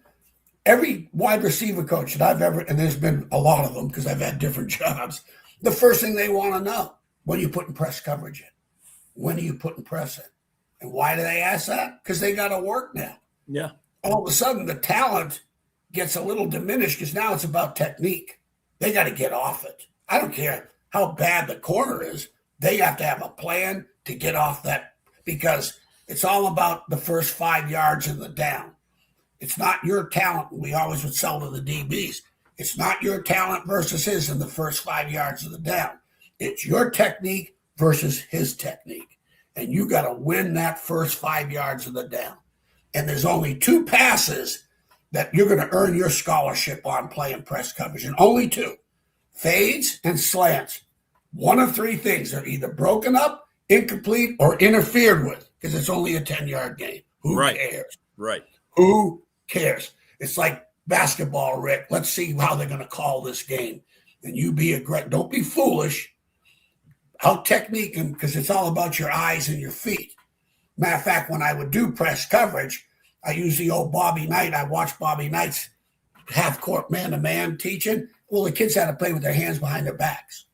every wide receiver coach that I've ever, and there's been a lot of them because I've had different jobs, the first thing they want to know, when are you putting press coverage in? When are you putting press in? And why do they ask that? Because they got to work now. Yeah. All of a sudden, the talent gets a little diminished because now it's about technique. They got to get off it. I don't care how bad the corner is. They have to have a plan to get off that, because it's all about the first 5 yards in the down. It's not your talent. We always would sell to the DBs. It's not your talent versus his in the first 5 yards of the down. It's your technique versus his technique. And you got to win that first 5 yards of the down. And there's only 2 passes that you're going to earn your scholarship on playing press coverage, and only 2, fades and slants. One of 3 things are either broken up, incomplete, or interfered with, because it's only a 10-yard game. Who cares? Right. Who cares? It's like basketball, Rick. Let's see how they're going to call this game. And you be aggressive. Don't be foolish. Out technique them, because it's all about your eyes and your feet. Matter of fact, when I would do press coverage, I use the old Bobby Knight. I watched Bobby Knight's half court man-to-man teaching. Well, the kids had to play with their hands behind their backs.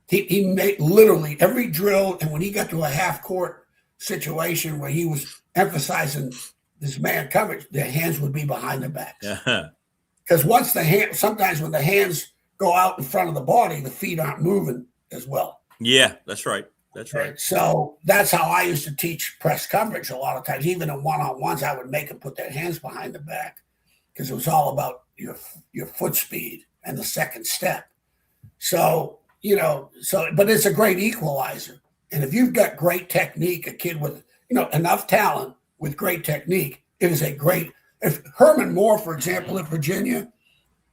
He made literally every drill, and when he got to a half court situation where he was emphasizing this man coverage, their hands would be behind their backs. Because once sometimes when the hands go out in front of the body, the feet aren't moving as well. Yeah, that's right. That's right. And so that's how I used to teach press coverage a lot of times. Even in one-on-ones, I would make them put their hands behind the back because it was all about your foot speed and the second step. So, but it's a great equalizer. And if you've got great technique, a kid with, enough talent with great technique, it is if Herman Moore, for example, at Virginia,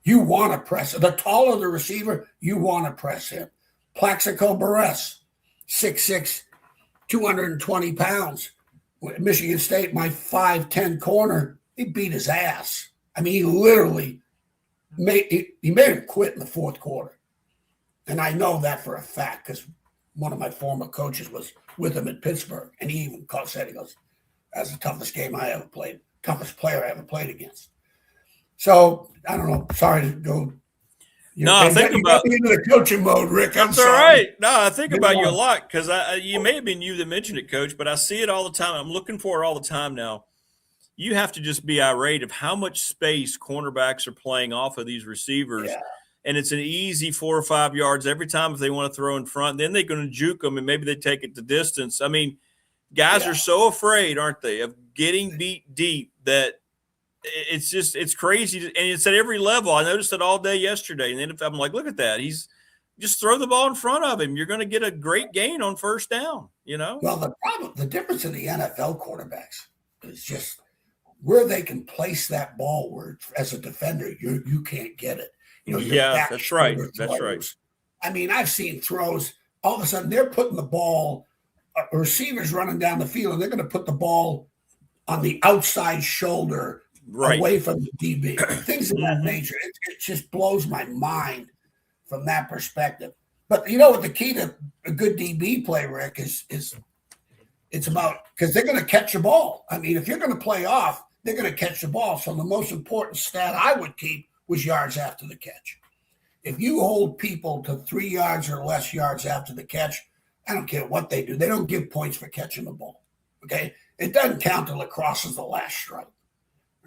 you want to press the taller the receiver, you want to press him. Plaxico Burress, 6'6", 220 pounds. At Michigan State, my 5'10" corner, he beat his ass. I mean, he literally made him quit in the fourth quarter. And I know that for a fact because one of my former coaches was with him at Pittsburgh. And he even said, he goes, that's the toughest game I ever played, toughest player I ever played against. So, I don't know. Sorry to go. I think about into the coaching mode, Rick. That's all right. No, I think about you a lot because you may have been you that mentioned it, Coach, but I see it all the time. I'm looking for it all the time now. You have to just be irate of how much space cornerbacks are playing off of these receivers. Yeah. And it's an easy 4 or 5 yards every time if they want to throw in front. Then they're going to juke them, and maybe they take it to distance. I mean, guys are so afraid, aren't they, of getting beat deep that it's crazy. And it's at every level. I noticed it all day yesterday. And then if I'm like, look at that. He's just throw the ball in front of him. You're going to get a great gain on first down, Well, the difference in the NFL quarterbacks is just where they can place that ball where as a defender, you can't get it. That's right. That's right. I mean, I've seen throws. All of a sudden, they're putting the ball, receivers running down the field, and they're going to put the ball on the outside shoulder away from the DB. Things of that nature. It just blows my mind from that perspective. But you know what the key to a good DB play, Rick, is it's about because they're going to catch the ball. I mean, if you're going to play off, they're going to catch the ball. So the most important stat I would keep was yards after the catch. If you hold people to 3 yards or less yards after the catch, I don't care what they do. They don't give points for catching the ball. Okay? It doesn't count till it crosses the last strike.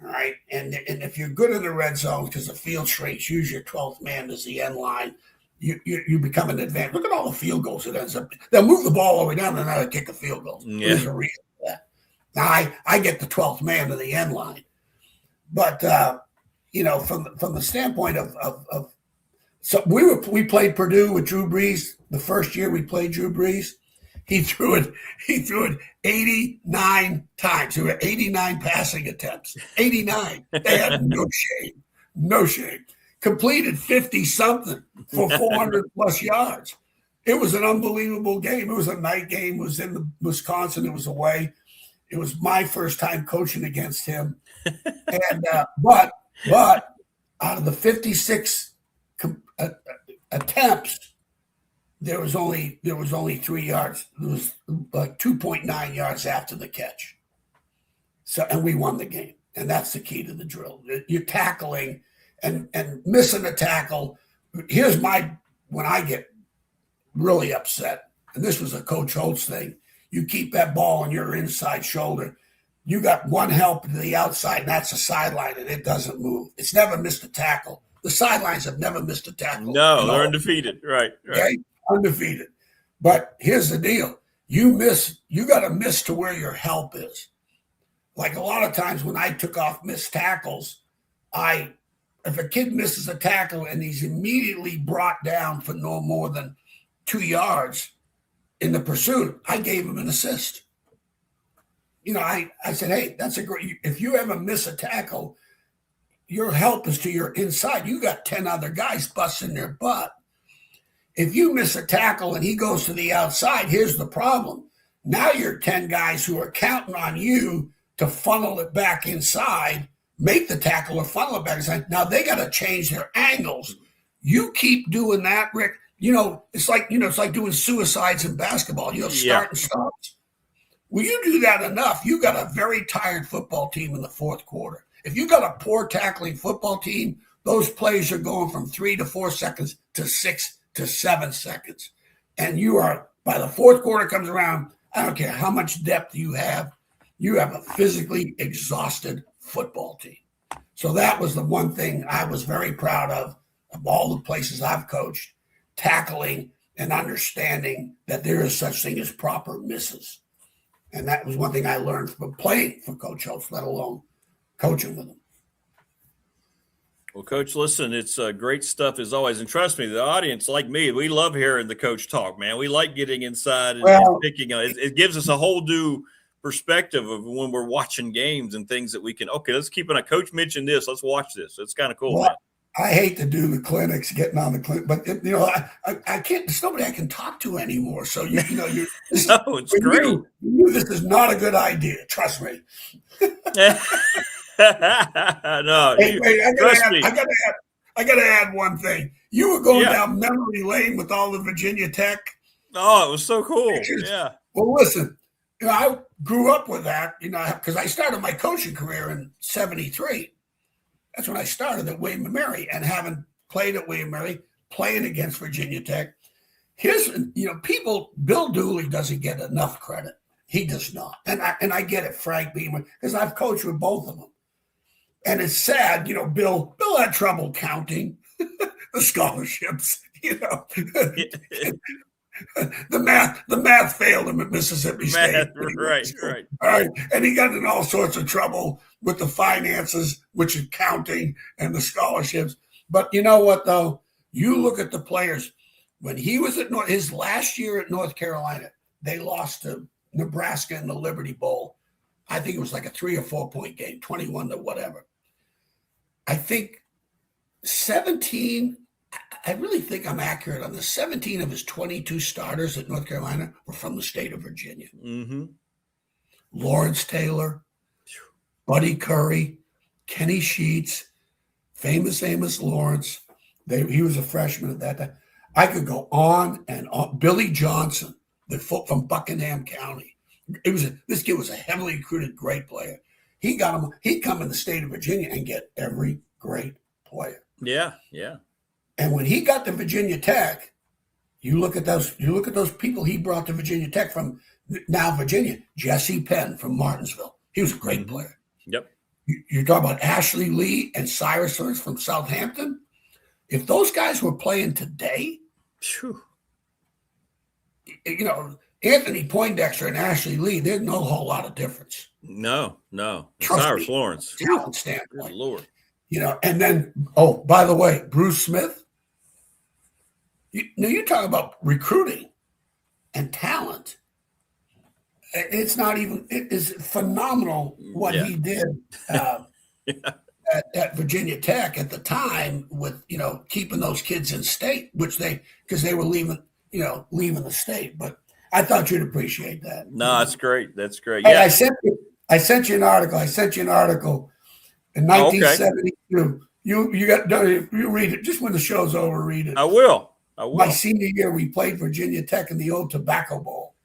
All right? And if you're good in the red zone because the field shrinks, use your 12th man as the end line, you become an advantage. Look at all the field goals it ends up. They'll move the ball all the way down and now they kick a field goal. Yeah. There's a reason for that. Now, I get the 12th man to the end line. But, from the standpoint of so we played Purdue with Drew Brees. The first year we played Drew Brees, he threw it 89 times. There were 89 passing attempts. 89. They had no shame. Completed 50-something for 400 plus yards. It was an unbelievable game. It was a night game. It was in Wisconsin. It was away. It was my first time coaching against him. And but out of the 56 attempts, there was only 3 yards. It was like 2.9 yards after the catch. So, and we won the game. And that's the key to the drill. You're tackling and missing a tackle. Here's when I get really upset, and this was a Coach Holtz thing. You keep that ball on your inside shoulder. You got one help to the outside, and that's a sideline, and it doesn't move. It's never missed a tackle. The sidelines have never missed a tackle. No, they're undefeated. Right. Okay? Undefeated. But here's the deal. You got to miss to where your help is. Like a lot of times when I took off missed tackles, if a kid misses a tackle and he's immediately brought down for no more than 2 yards in the pursuit, I gave him an assist. I said, hey, that's a great, if you ever miss a tackle, your help is to your inside. You got 10 other guys busting their butt. If you miss a tackle and he goes to the outside, here's the problem. Now you're 10 guys who are counting on you to funnel it back inside, make the tackle or funnel it back inside. Now they got to change their angles. You keep doing that, Rick. It's like doing suicides in basketball. Start and stops. When you do that enough, you got a very tired football team in the fourth quarter. If you got a poor tackling football team, those plays are going from 3 to 4 seconds to 6 to 7 seconds. And you are, by the fourth quarter comes around, I don't care how much depth you have a physically exhausted football team. So that was the one thing I was very proud of all the places I've coached, tackling and understanding that there is such thing as proper misses. And that was one thing I learned from playing for Coach Holtz, let alone coaching with him. Well, Coach, listen, it's great stuff as always. And trust me, the audience, like me, we love hearing the coach talk, man. We like getting inside and picking on it. It gives us a whole new perspective of when we're watching games and things that we can, okay, let's keep on. Coach mentioned this. Let's watch this. It's kind of cool, man. I hate to do the clinics, getting on the clinic, but I can't. There's nobody I can talk to anymore. So you're. No, it's great. You knew this is not a good idea. Trust me. No, trust me. I gotta add one thing. You were going down memory lane with all the Virginia Tech. Oh, it was so cool. Pictures. Yeah. Well, listen. I grew up with that. Because I started my coaching career in '73. That's when I started at William & Mary, and having played at William & Mary, playing against Virginia Tech. Bill Dooley doesn't get enough credit. He does not. And I get it, Frank Beamer, because I've coached with both of them. And it's sad, Bill had trouble counting the scholarships, The math failed him at Mississippi State. Right. All right. And he got in all sorts of trouble with the finances, which is counting, and the scholarships. But you know what, though? You look at the players. When he was at his last year at North Carolina, they lost to Nebraska in the Liberty Bowl. I think it was like a 3 or 4 point game, 21 to whatever. I think 17, I really think I'm accurate on this. 17 of his 22 starters at North Carolina were from the state of Virginia. Mm-hmm. Lawrence Taylor, Buddy Curry, Kenny Sheets, famous Amos Lawrence. He was a freshman at that time. I could go on and on. Billy Johnson, from Buckingham County. This kid was a heavily recruited great player. He'd come in the state of Virginia and get every great player. Yeah. And when he got to Virginia Tech, you look at those people he brought to Virginia Tech from now Virginia. Jesse Penn from Martinsville. He was a great player. Yep. You're talking about Ashley Lee and Cyrus Lawrence from Southampton. If those guys were playing today, Anthony Poindexter and Ashley Lee, there's no whole lot of difference. No. Cyrus Lawrence. Talent standpoint. Good Lord. And then, by the way, Bruce Smith. You talk about recruiting and talent. It's not even, it is phenomenal what he did at Virginia Tech at the time with, keeping those kids in state, because they were leaving the state. But I thought you'd appreciate that. No, that's great. That's great. Hey, Yeah. I sent you an article. In 1972. You read it. Just when the show's over, read it. I will. My senior year, we played Virginia Tech in the old Tobacco Bowl.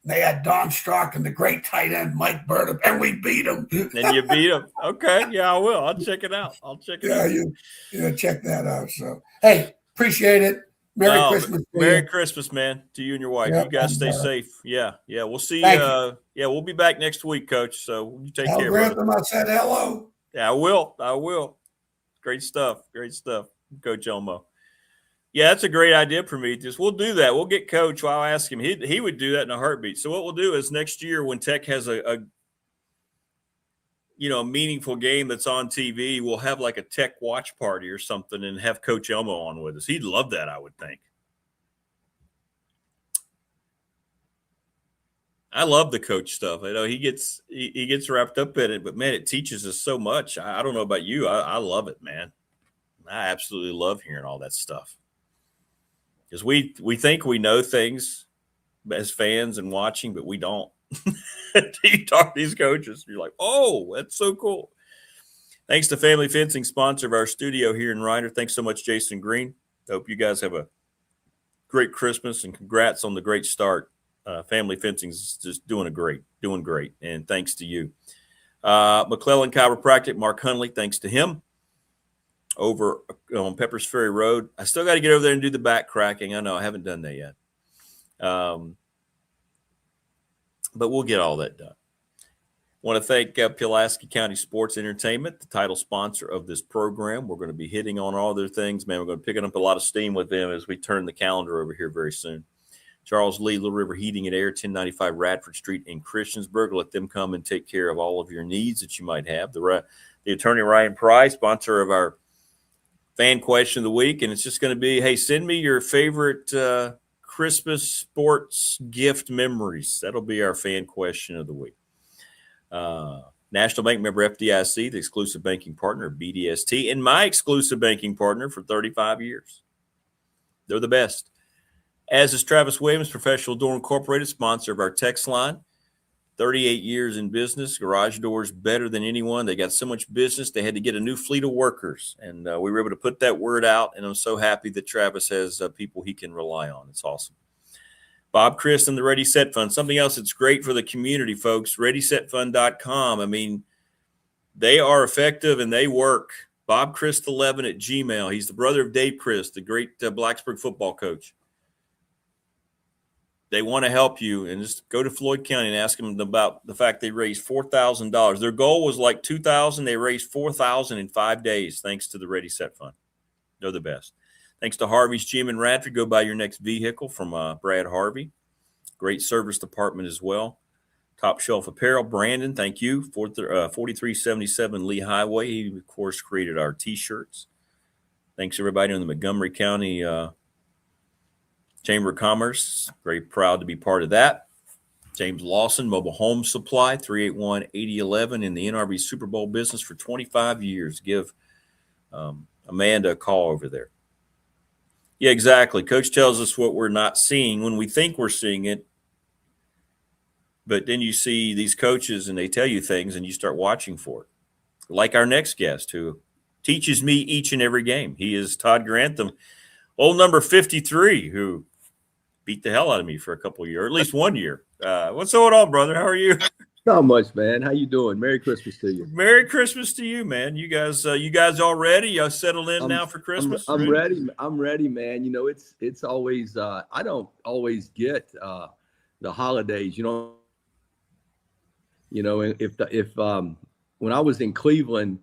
They had Don Strock and the great tight end Mike Burnham, and we beat them. And you beat them. Okay. Yeah, I will. I'll check it out. Out. You check that out. So, hey, appreciate it. Merry Christmas. Merry Christmas, man, to you and your wife. You guys stay safe. Yeah. We'll see you. We'll be back next week, Coach. So you take care. Grantham, I said hello. Yeah, I will. Great stuff, Coach Elmo. Yeah, that's a great idea, Prometheus. We'll do that. We'll get Coach. I'll ask him. He would do that in a heartbeat. So what we'll do is next year when Tech has a meaningful game that's on TV, we'll have like a Tech watch party or something and have Coach Elmo on with us. He'd love that, I would think. I love the coach stuff. He gets wrapped up in it, but man, it teaches us so much. I don't know about you. I love it, man. I absolutely love hearing all that stuff. Because we think we know things as fans and watching, but we don't. You talk to these coaches, you're like, oh, that's so cool. Thanks to Family Fencing, sponsor of our studio here in Ryder. Thanks so much, Jason Green. Hope you guys have a great Christmas and congrats on the great start. Family Fencing is just doing great. And thanks to you. McClellan Chiropractic, Mark Hunley, thanks to him, over on Peppers Ferry Road. I still got to get over there and do the back cracking. I know I haven't done that yet. But we'll get all that done. Want to thank Pulaski County Sports Entertainment, the title sponsor of this program. We're going to be hitting on all their things, man. We're going to be picking up a lot of steam with them as we turn the calendar over here very soon. Charles Lee, Little River Heating and Air, 1095 Radford Street in Christiansburg. Let them come and take care of all of your needs that you might have. The attorney Ryan Price, sponsor of our fan question of the week, and it's just going to be, hey, send me your favorite Christmas sports gift memories. That'll be our fan question of the week. National Bank member FDIC, the exclusive banking partner of BDST, and my exclusive banking partner for 35 years. They're the best. As is Travis Williams, Professional Door Incorporated, sponsor of our text line. 38 years in business, garage doors better than anyone. They got so much business, they had to get a new fleet of workers. And we were able to put that word out, and I'm so happy that Travis has people he can rely on. It's awesome. Bob Christ and the Ready Set Fund. Something else that's great for the community, folks. ReadySetFund.com. I mean, they are effective and they work. Bob Christ 11 at Gmail. He's the brother of Dave Christ, the great Blacksburg football coach. They want to help you, and just go to Floyd County and ask them about the fact they raised $4,000. Their goal was like $2,000. They raised $4,000 in 5 days, thanks to the Ready Set Fund. They're the best. Thanks to Harvey's Gym in Radford. Go buy your next vehicle from Brad Harvey. Great service department as well. Top Shelf Apparel. Brandon, thank you. 4377 Lee Highway. He, of course, created our T-shirts. Thanks, everybody in the Montgomery County Chamber of Commerce. Very proud to be part of that. James Lawson, Mobile Home Supply, 381-8011 in the NRB Super Bowl business for 25 years. Give Amanda a call over there. Yeah, exactly. Coach tells us what we're not seeing when we think we're seeing it. But then you see these coaches and they tell you things and you start watching for it. Like our next guest who teaches me each and every game. He is Todd Grantham, old number 53, who beat the hell out of me for a couple of years, or at least 1 year. What's going on, brother? How are you? Not much, man. How you doing? Merry Christmas to you. Merry Christmas to you, man. You guys all ready? Y'all settled in now for Christmas? I'm ready. I'm ready, man. You know, it's always I don't always get the holidays. You know, if when I was in Cleveland,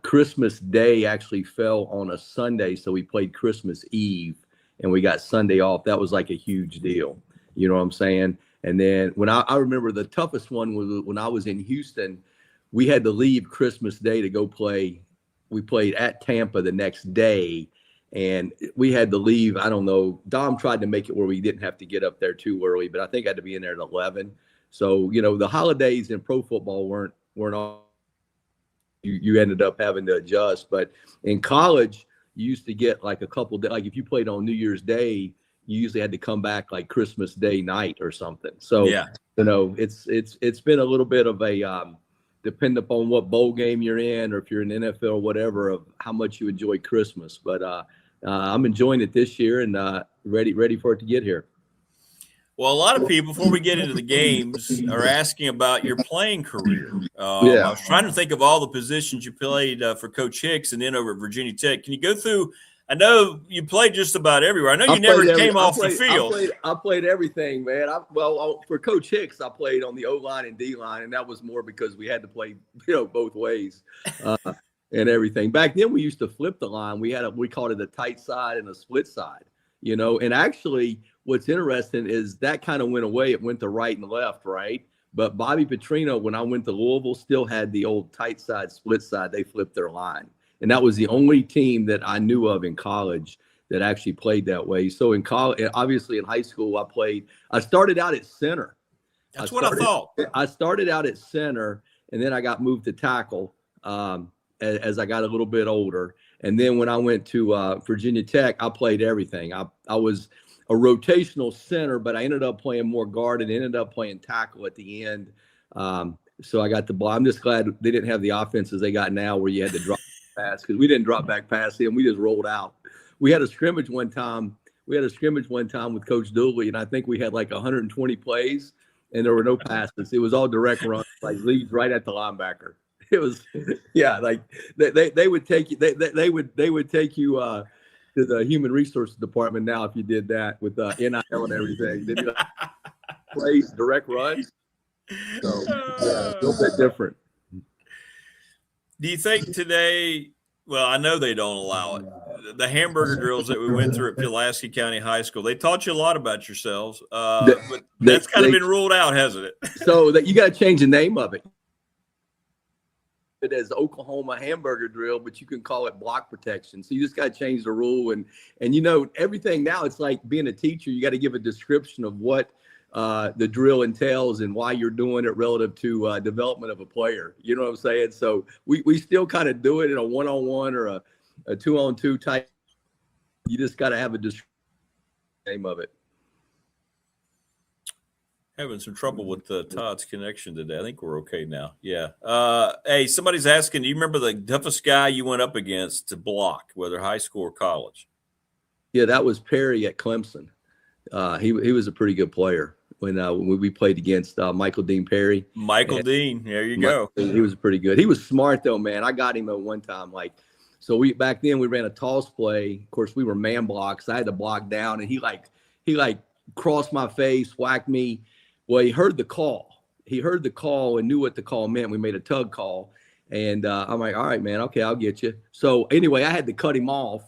Christmas Day actually fell on a Sunday, so we played Christmas Eve and we got Sunday off. That was like a huge deal. You know what I'm saying? And then when I remember the toughest one was when I was in Houston, we had to leave Christmas Day to go play. We played at Tampa the next day, and we had to leave. I don't know. Dom tried to make it where we didn't have to get up there too early, but I think I had to be in there at 11. So, you know, the holidays in pro football weren't all. You ended up having to adjust. But in college, you used to get like a couple days. Like if you played on New Year's Day, you usually had to come back like Christmas Day night or something. So, yeah, you know, it's been a little bit of a depend upon what bowl game you're in, or if you're in NFL or whatever, of how much you enjoy Christmas. But I'm enjoying it this year and ready for it to get here. Well, a lot of people, before we get into the games, are asking about your playing career. I was trying to think of all the positions you played for Coach Hicks and then over at Virginia Tech. Can you go through? I know you played just about everywhere. I know you never came off the field. I played everything, man. For Coach Hicks, I played on the O-line and D-line, and that was more because we had to play, you know, both ways and everything. Back then, we used to flip the line. We called it a tight side and a split side, you know. And actually, what's interesting is that kind of went away. It went to right and left, right? But Bobby Petrino, when I went to Louisville, still had the old tight side, split side. They flipped their line. And that was the only team that I knew of in college that actually played that way. So in college, obviously in high school, I started out at center. That's what I thought. I started out at center, and then I got moved to tackle as I got a little bit older. And then when I went to Virginia Tech, I played everything. I was a rotational center, but I ended up playing more guard and ended up playing tackle at the end. So I got the ball. I'm just glad they didn't have the offenses they got now where you had to drop pass, because we didn't drop back pass him. We just rolled out. We had a scrimmage one time with Coach Dooley, and I think we had like 120 plays. and there were no passes. It was all direct runs, like leads right at the linebacker. It was, yeah, like they would take you. They would take you to the human resources department now if you did that with NIL and everything. They'd be like, plays direct runs. So yeah, a little bit different. Do you think today? Well, I know they don't allow it. The hamburger drills that we went through at Pulaski County High School, they taught you a lot about yourselves, but that's kind of been ruled out, hasn't it? So that you got to change the name of it. It as Oklahoma hamburger drill, but you can call it block protection. So you just got to change the rule, and everything now. It's like being a teacher. You got to give a description of what the drill entails and why you're doing it relative to development of a player. You know what I'm saying? So we still kind of do it in a one-on-one or a 2-on-2 type. You just got to have a description name of it. Having some trouble with Todd's connection today. I think we're okay now. Yeah. Hey, somebody's asking, do you remember the toughest guy you went up against to block, whether high school or college? Yeah, that was Perry at Clemson. He was a pretty good player when we played against Michael Dean Perry. Dean, there you go. He was pretty good. He was smart though, man. I got him at one time. So back then we ran a toss play. Of course, we were man blocks. I had to block down, and he crossed my face, whacked me. Well, he heard the call. He heard the call and knew what the call meant. We made a tug call, and I'm like, all right, man, okay, I'll get you. So anyway, I had to cut him off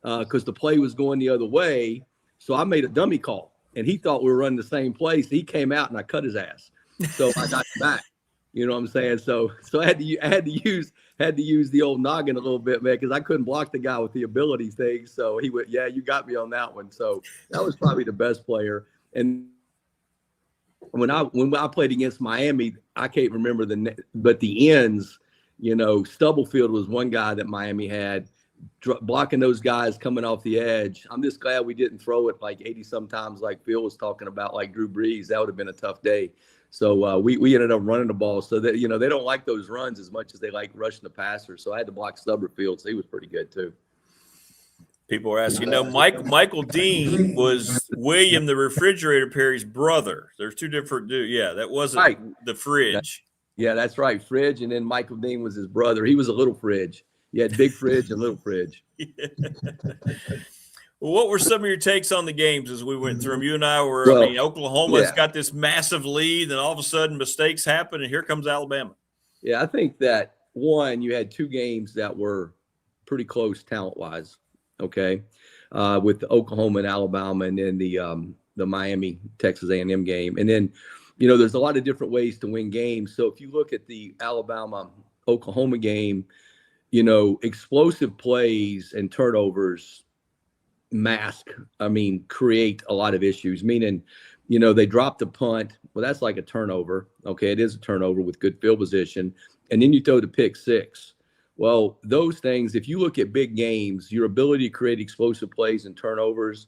because the play was going the other way. So I made a dummy call, and he thought we were running the same place. He came out, and I cut his ass. So I got him back. You know what I'm saying? So I had to use the old noggin a little bit, man, because I couldn't block the guy with the ability thing. So he went, yeah, you got me on that one. So that was probably the best player. And when I played against Miami, I can't remember but the ends, Stubblefield was one guy that Miami had blocking those guys coming off the edge. I'm just glad we didn't throw it like 80 sometimes like Phil was talking about, like Drew Brees. That would have been a tough day. So we ended up running the ball so that, they don't like those runs as much as they like rushing the passer. So I had to block Stubblefield. So he was pretty good too. People are asking, Michael Dean was William the Refrigerator Perry's brother. There's two different dudes. Yeah, that wasn't right. The Fridge. Yeah, that's right. Fridge, and then Michael Dean was his brother. He was a little Fridge. You had big Fridge and little Fridge. Yeah. Well, what were some of your takes on the games as we went through them? You and I were, Oklahoma's got this massive lead, and all of a sudden mistakes happen, and here comes Alabama. Yeah, I think that, one, you had two games that were pretty close talent-wise. Okay, with Oklahoma and Alabama, and then the Miami Texas A&M game, and then there's a lot of different ways to win games. So if you look at the Alabama Oklahoma game, explosive plays and turnovers create a lot of issues. Meaning, they dropped the punt. Well, that's like a turnover. Okay, it is a turnover with good field position, and then you throw the pick six. Well, those things, if you look at big games, your ability to create explosive plays and turnovers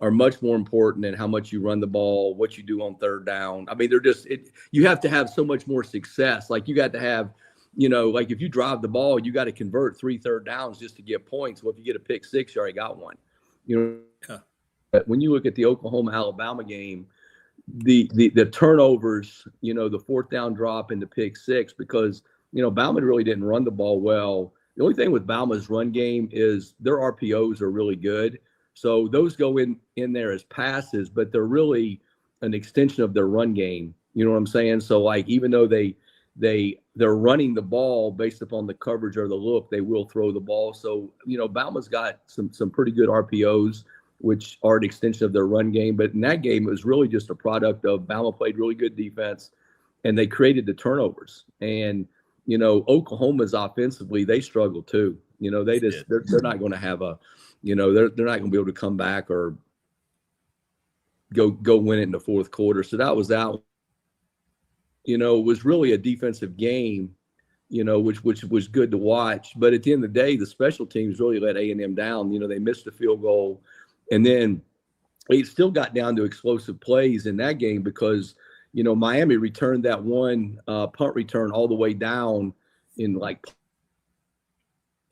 are much more important than how much you run the ball, what you do on third down. They're just you have to have so much more success. Like you got to have, like if you drive the ball, you got to convert 3 third downs just to get points. Well, if you get a pick six, you already got one. But when you look at the Oklahoma-Alabama game, the turnovers, the fourth down drop and the pick six, because Bama really didn't run the ball well. The only thing with Bama's run game is their RPOs are really good. So those go in there as passes, but they're really an extension of their run game. You know what I'm saying? So like, even though they're running the ball based upon the coverage or the look, they will throw the ball. So, Bama's got some pretty good RPOs, which are an extension of their run game. But in that game, it was really just a product of Bama played really good defense, and they created the turnovers. And Oklahoma's offensively, they struggle too. They're not going to have a, they're not going to be able to come back or go win it in the fourth quarter. So that was out. It was really a defensive game, which was good to watch. But at the end of the day, the special teams really let A&M down. They missed a field goal, and then it still got down to explosive plays in that game because Miami returned that one punt return all the way down in like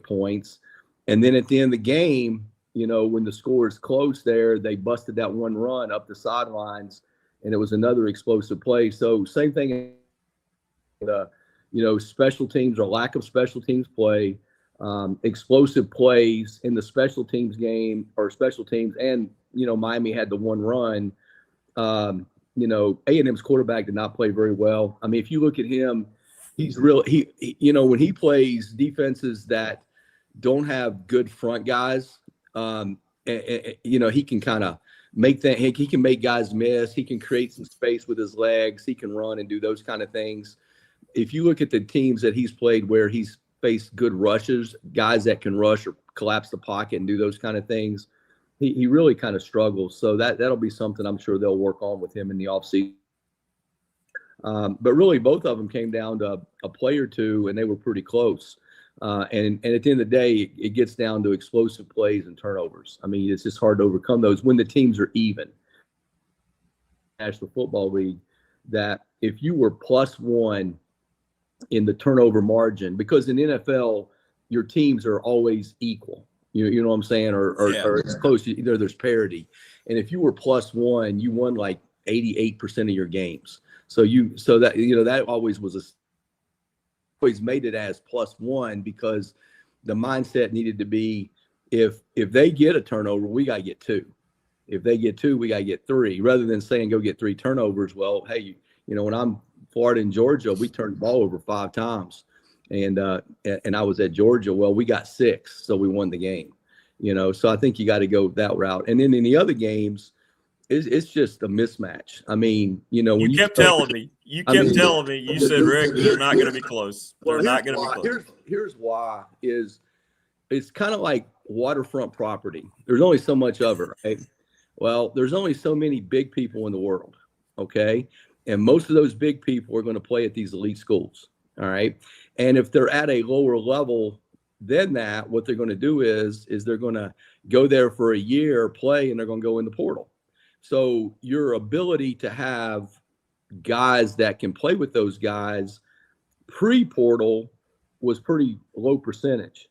points. And then at the end of the game, when the score is close there, they busted that one run up the sidelines and it was another explosive play. So same thing, special teams or lack of special teams play, explosive plays in the special teams game or special teams. And, Miami had the one run. A&M's quarterback did not play very well. I mean, if you look at him, he's when he plays defenses that don't have good front guys, he can kind of make that. He can make guys miss. He can create some space with his legs. He can run and do those kind of things. If you look at the teams that he's played where he's faced good rushers, guys that can rush or collapse the pocket and do those kind of things, he really kind of struggles. So that'll be something I'm sure they'll work on with him in the offseason. But really, both of them came down to a play or two, and they were pretty close. And at the end of the day, it gets down to explosive plays and turnovers. I mean, it's just hard to overcome those when the teams are even. National Football League, that if you were +1 in the turnover margin, because in NFL, your teams are always equal. You know what I'm saying? Or it's close. Either there's parity. And if you were +1, you won like 88% of your games. So that always always made it as +1, because the mindset needed to be, if they get a turnover, we got to get 2. If they get 2, we got to get 3, rather than saying go get 3 turnovers. Well, hey, when I'm Florida and Georgia, we turned the ball over 5 times. And I was at Georgia. Well, we got 6, so we won the game. So I think you got to go that route. And then in the other games, it's just a mismatch. I mean, when you kept telling me, you said, Rick, they're not going to be close. They're not going to be close. Here's why is it's kind of like waterfront property. There's only so much of it, right? Well, there's only so many big people in the world, okay? And most of those big people are going to play at these elite schools, all right? And if they're at a lower level than that, what they're going to do is they're going to go there for a year, play, and they're going to go in the portal. So your ability to have guys that can play with those guys pre-portal was pretty low percentage.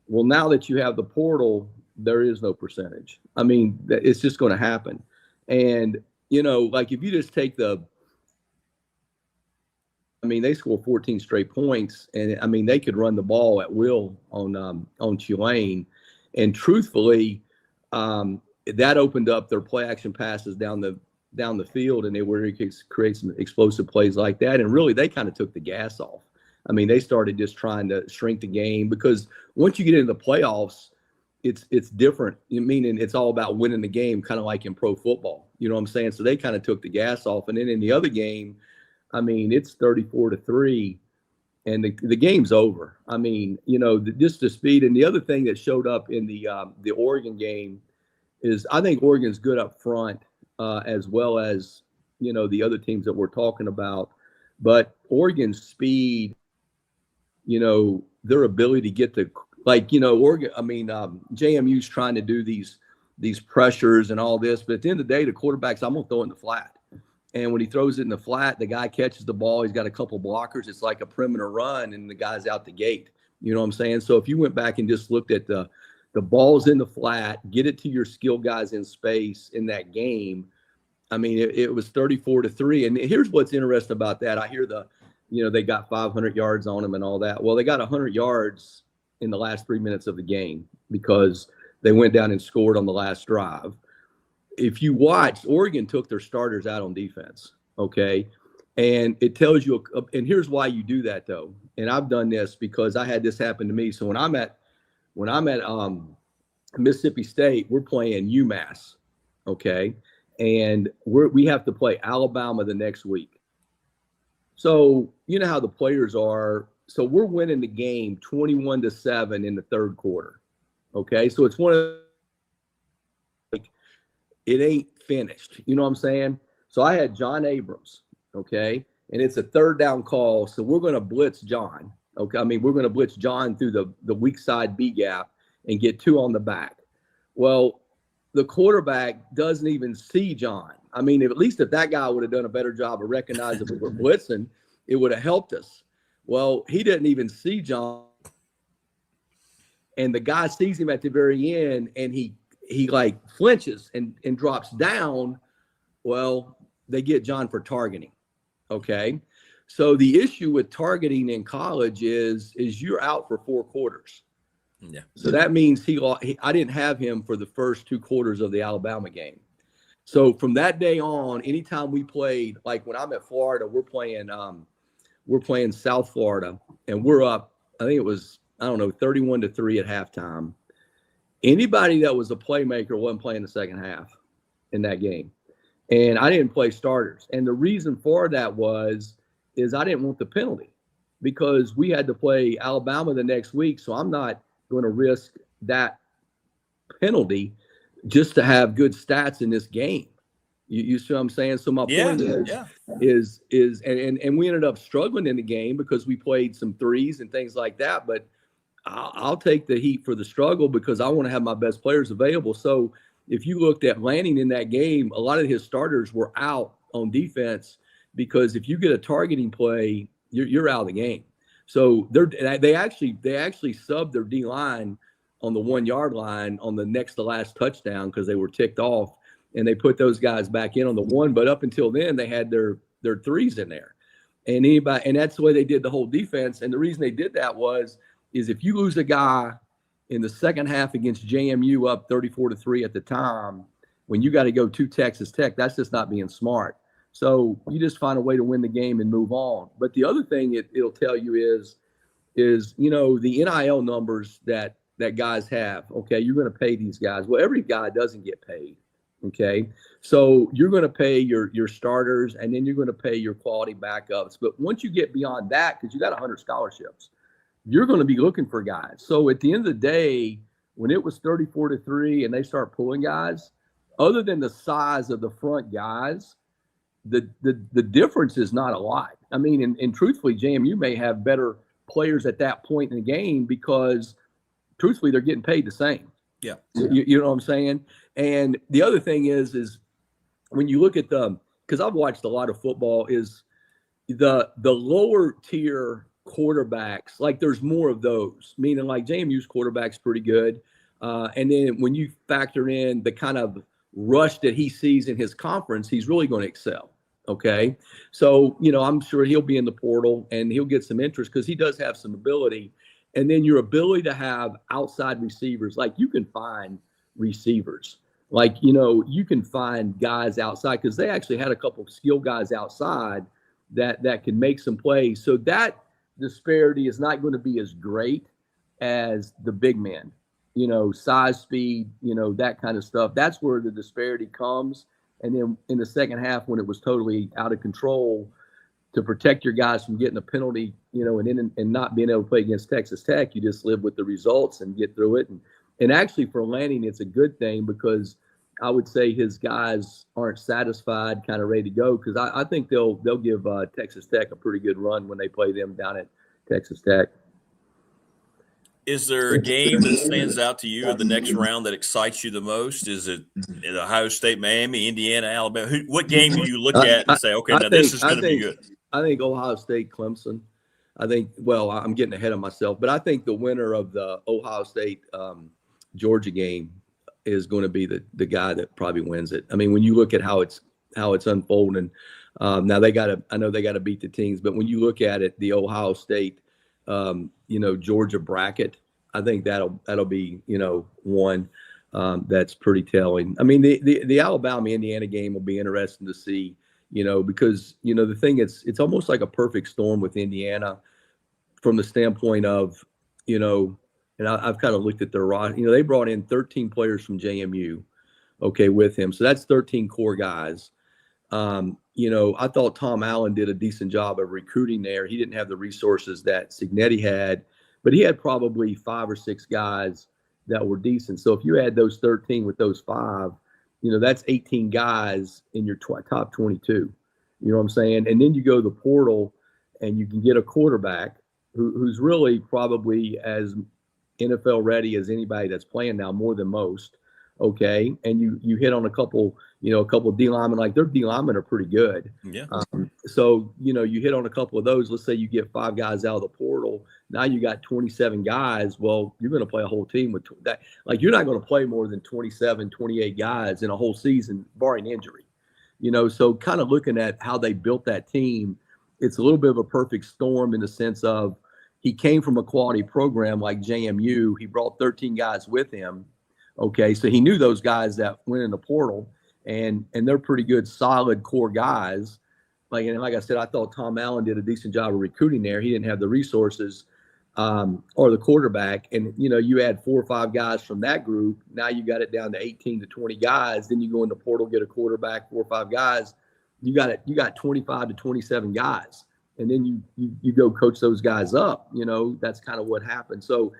Well, now that you have the portal, there is no percentage. I mean, it's just going to happen. And, like if you just take they score 14 straight points, and they could run the ball at will on Tulane. And truthfully, that opened up their play action passes down the field, and they were able to create some explosive plays like that. And really, they kind of took the gas off. I mean, they started just trying to shrink the game, because once you get into the playoffs, it's different. Meaning it's all about winning the game, kind of like in pro football. You know what I'm saying? So they kind of took the gas off. And then in the other game, it's 34-3, and the game's over. Just the speed. And the other thing that showed up in the Oregon game is I think Oregon's good up front, as well as, the other teams that we're talking about. But Oregon's speed, their ability to get to, Oregon, JMU's trying to do these pressures and all this. But at the end of the day, the quarterback's, I'm going to throw it in the flat. And when he throws it in the flat, the guy catches the ball. He's got a couple blockers. It's like a perimeter run, and the guy's out the gate. You know what I'm saying? So if you went back and just looked at the ball's in the flat, get it to your skill guys in space in that game, it was 34-3. And here's what's interesting about that. I hear they got 500 yards on them and all that. Well, they got 100 yards in the last 3 minutes of the game because they went down and scored on the last drive. If you watch, Oregon took their starters out on defense, okay? And it tells you, and here's why you do that, though. And I've done this because I had this happen to me. So when I'm at Mississippi State, we're playing UMass, okay? And we have to play Alabama the next week. So you know how the players are. So we're winning the game 21-7 in the third quarter, okay? So it's one of it ain't finished. You know what I'm saying? So I had John Abrams, okay? And it's a third down call. So we're going to blitz John, okay? We're going to blitz John through the weak side B gap and get 2 on the back. Well, the quarterback doesn't even see John. At least if that guy would have done a better job of recognizing we were blitzing, it would have helped us. Well, he didn't even see John. And the guy sees him at the very end, and he like flinches and drops down. Well, they get John for targeting. Okay. So the issue with targeting in college is you're out for 4 quarters. Yeah. So that means I didn't have him for the first 2 quarters of the Alabama game. So from that day on, anytime we played, like when I'm at Florida, we're playing South Florida, and we're up, I think it was, 31-3 at halftime. Anybody that was a playmaker wasn't playing the second half in that game. And I didn't play starters. And the reason for that is I didn't want the penalty, because we had to play Alabama the next week. So I'm not going to risk that penalty just to have good stats in this game. You see what I'm saying? So my point is and we ended up struggling in the game because we played some threes and things like that. But I'll take the heat for the struggle because I want to have my best players available. So if you looked at Lanning in that game, a lot of his starters were out on defense, because if you get a targeting play, you're out of the game. So they actually subbed their D-line on the 1 yard line on the next to last touchdown because they were ticked off, and they put those guys back in on the 1. But up until then, they had their threes in there, and that's the way they did the whole defense. And the reason they did that is if you lose a guy in the second half against JMU up 34-3 at the time, when you got to go to Texas Tech, that's just not being smart. So you just find a way to win the game and move on. But the other thing it'll tell you is the NIL numbers that guys have. Okay, you're going to pay these guys. Well, every guy doesn't get paid. Okay, so you're going to pay your starters, and then you're going to pay your quality backups. But once you get beyond that, because you got 100 scholarships, you're going to be looking for guys. So at the end of the day, when it was 34-3 and they start pulling guys, other than the size of the front guys, the difference is not a lot. I mean, and truthfully, JMU may have better players at that point in the game because, truthfully, they're getting paid the same. Yeah. You know what I'm saying? And the other thing is when you look at because I've watched a lot of football, is the lower tier quarterbacks, like there's more of those, meaning like JMU's quarterback's pretty good. And then when you factor in the kind of rush that he sees in his conference, he's really going to excel. Okay. So, I'm sure he'll be in the portal and he'll get some interest because he does have some ability. And then your ability to have outside receivers, like you can find receivers, like, you can find guys outside, because they actually had a couple of skill guys outside that can make some plays. So that disparity is not going to be as great as the big men, size, speed, that kind of stuff. That's where the disparity comes. And then in the second half, when it was totally out of control, to protect your guys from getting a penalty, and not being able to play against Texas Tech, you just live with the results and get through it. And actually for Lanning, it's a good thing, because I would say his guys aren't satisfied, kind of ready to go, because I think they'll give Texas Tech a pretty good run when they play them down at Texas Tech. Is there a game that stands out to you in the next round that excites you the most? Is it Ohio State, Miami, Indiana, Alabama? What game do you look at and say, okay, this is going to be good? I think Ohio State, Clemson. I'm getting ahead of myself, but I think the winner of the Ohio State Georgia game is going to be the guy that probably wins it. I mean, when you look at how it's unfolding, now I know they got to beat the teams, but when you look at it, the Ohio State, Georgia bracket, I think that'll be, one that's pretty telling. I mean, the Alabama Indiana game will be interesting to see, because, the thing it's almost like a perfect storm with Indiana from the standpoint of, and I've kind of looked at their roster. They brought in 13 players from JMU, okay, with him. So that's 13 core guys. I thought Tom Allen did a decent job of recruiting there. He didn't have the resources that Signetti had, but he had probably 5 or 6 guys that were decent. So if you add those 13 with those 5, that's 18 guys in your top 22. You know what I'm saying? And then you go to the portal and you can get a quarterback who's really probably as NFL ready as anybody that's playing now, more than most. Okay. And you hit on a couple D linemen, like their D linemen are pretty good. Yeah. So, you hit on a couple of those. Let's say you get 5 guys out of the portal. Now you got 27 guys. Well, you're going to play a whole team with that. Like, you're not going to play more than 27, 28 guys in a whole season, barring injury. So kind of looking at how they built that team, it's a little bit of a perfect storm in the sense of he came from a quality program like JMU. He brought 13 guys with him. Okay, so he knew those guys that went in the portal, and they're pretty good, solid core guys. Like I said, I thought Tom Allen did a decent job of recruiting there. He didn't have the resources or the quarterback. And, you add 4 or 5 guys from that group. Now you got it down to 18 to 20 guys. Then you go in the portal, get a quarterback, 4 or 5 guys. You got 25 to 27 guys. And then you go coach those guys up. That's kind of what happened. So,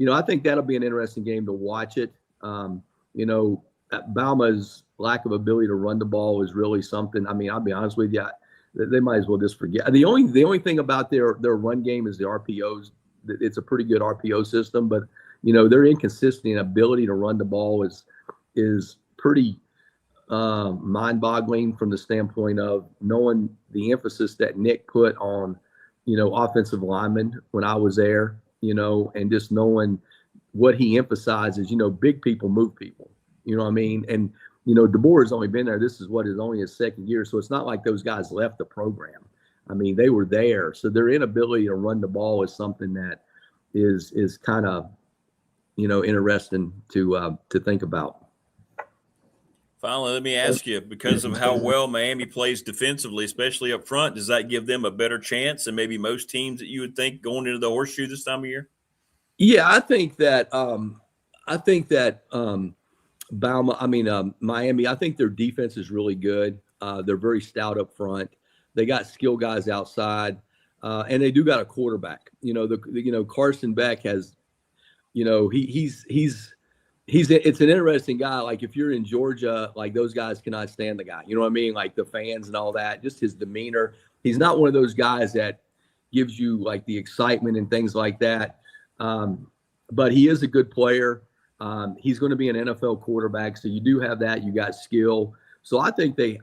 I think that'll be an interesting game to watch it. Bauma's lack of ability to run the ball is really something. I mean, I'll be honest with you. They might as well just forget. The only thing about their run game is the RPOs. It's a pretty good RPO system, but their inconsistency and ability to run the ball is pretty mind-boggling from the standpoint of knowing the emphasis that Nick put on offensive linemen when I was there, and just knowing what he emphasizes. Big people move people. You know what I mean? And DeBoer has only been there. This is only his second year. So it's not like those guys left the program. I mean, they were there. So their inability to run the ball is something that is kind of, interesting to think about. Finally, let me ask you, because of how well Miami plays defensively, especially up front, does that give them a better chance than maybe most teams that you would think going into the horseshoe this time of year? Yeah, I think that Miami, I think their defense is really good. They're very stout up front. They got skill guys outside, and they do got a quarterback. Carson Beck has, it's an interesting guy. Like if you're in Georgia, like those guys cannot stand the guy. You know what I mean? Like the fans and all that, just his demeanor. He's not one of those guys that gives you like the excitement and things like that. But he is a good player. He's going to be an NFL quarterback, so you do have that. You got skill, so I think you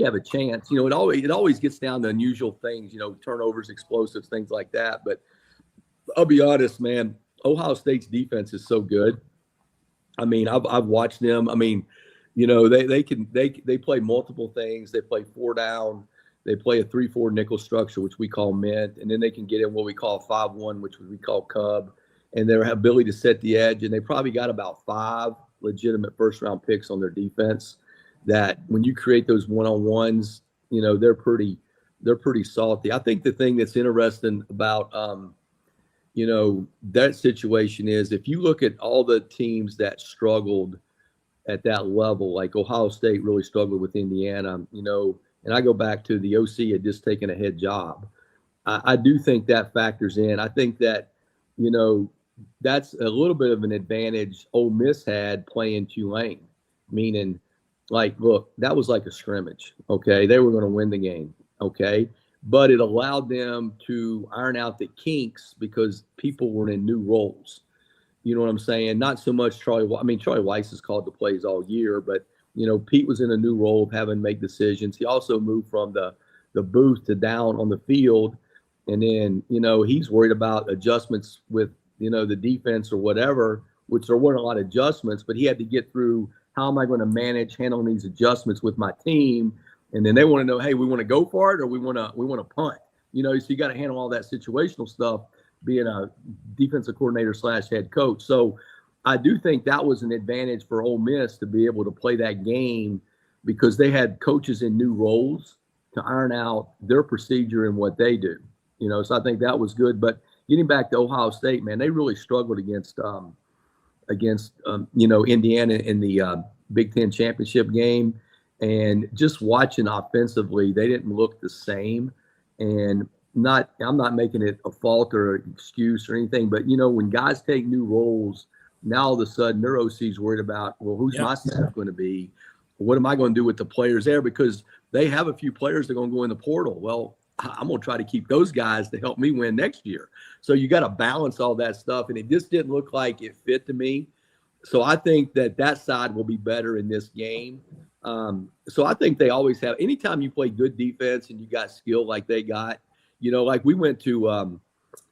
have a chance. It always gets down to unusual things, turnovers, explosives, things like that. But I'll be honest, man, Ohio State's defense is so good. I mean, I've watched them. I mean, they play multiple things. They play 4 down. They play a 3-4 nickel structure, which we call mint, and then they can get in what we call 5-1, which we call cub. And their ability to set the edge, and they probably got about 5 legitimate first-round picks on their defense. That when you create those one-on-ones, they're pretty salty. I think the thing that's interesting about that situation is if you look at all the teams that struggled at that level, like Ohio State really struggled with Indiana, and I go back to the OC had just taken a head job. I do think that factors in. I think that that's a little bit of an advantage Ole Miss had playing Tulane, meaning like, look, that was like a scrimmage. Okay. They were going to win the game. Okay. But it allowed them to iron out the kinks because people were in new roles. You know what I'm saying? Not so much Charlie Weiss has called the plays all year, but Pete was in a new role of having to make decisions. He also moved from the booth to down on the field. And then, he's worried about adjustments with, the defense or whatever, which there weren't a lot of adjustments, but he had to get through how am I going to manage handling these adjustments with my team. And then they want to know, hey, we want to go for it or we want to punt, so you got to handle all that situational stuff being a defensive coordinator / head coach. So I do think that was an advantage for Ole Miss to be able to play that game because they had coaches in new roles to iron out their procedure and what they do, so I think that was good. But getting back to Ohio State, man, they really struggled against Indiana in the Big Ten championship game. And just watching offensively, they didn't look the same. And I'm not making it a fault or an excuse or anything, but when guys take new roles, now all of a sudden their OC's worried about, well, who's my staff going to be? What am I going to do with the players there? Because they have a few players that are going to go in the portal. Well, I'm going to try to keep those guys to help me win next year. So you got to balance all that stuff. And it just didn't look like it fit to me. So I think that side will be better in this game. So I think they always have, anytime you play good defense and you got skill like they got, like we went to,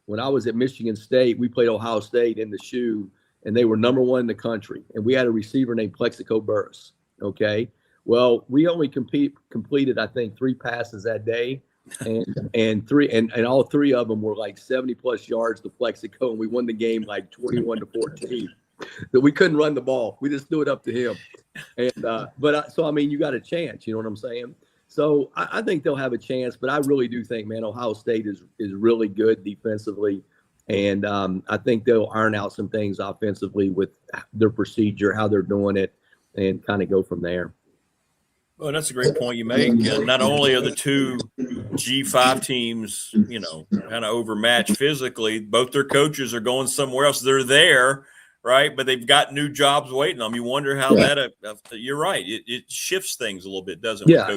when I was at Michigan State, we played Ohio State in the shoe and they were number 1 in the country. And we had a receiver named Plexico Burris. Okay. Well, we only completed, I think, 3 passes that day, and all 3 of them were like 70+ yards to Plexico, and we won the game like 21-14. That we couldn't run the ball. We just threw it up to him. And so I mean, you got a chance. You know what I'm saying? So I think they'll have a chance, but I really do think, man, Ohio State is really good defensively, and I think they'll iron out some things offensively with their procedure, how they're doing it, and kind of go from there. Well, that's a great point you make. Not only are the 2 G5 teams, kind of overmatched physically, both their coaches are going somewhere else. They're there, right? But they've got new jobs waiting on them. You wonder how you're right. It shifts things a little bit, doesn't it? Yeah,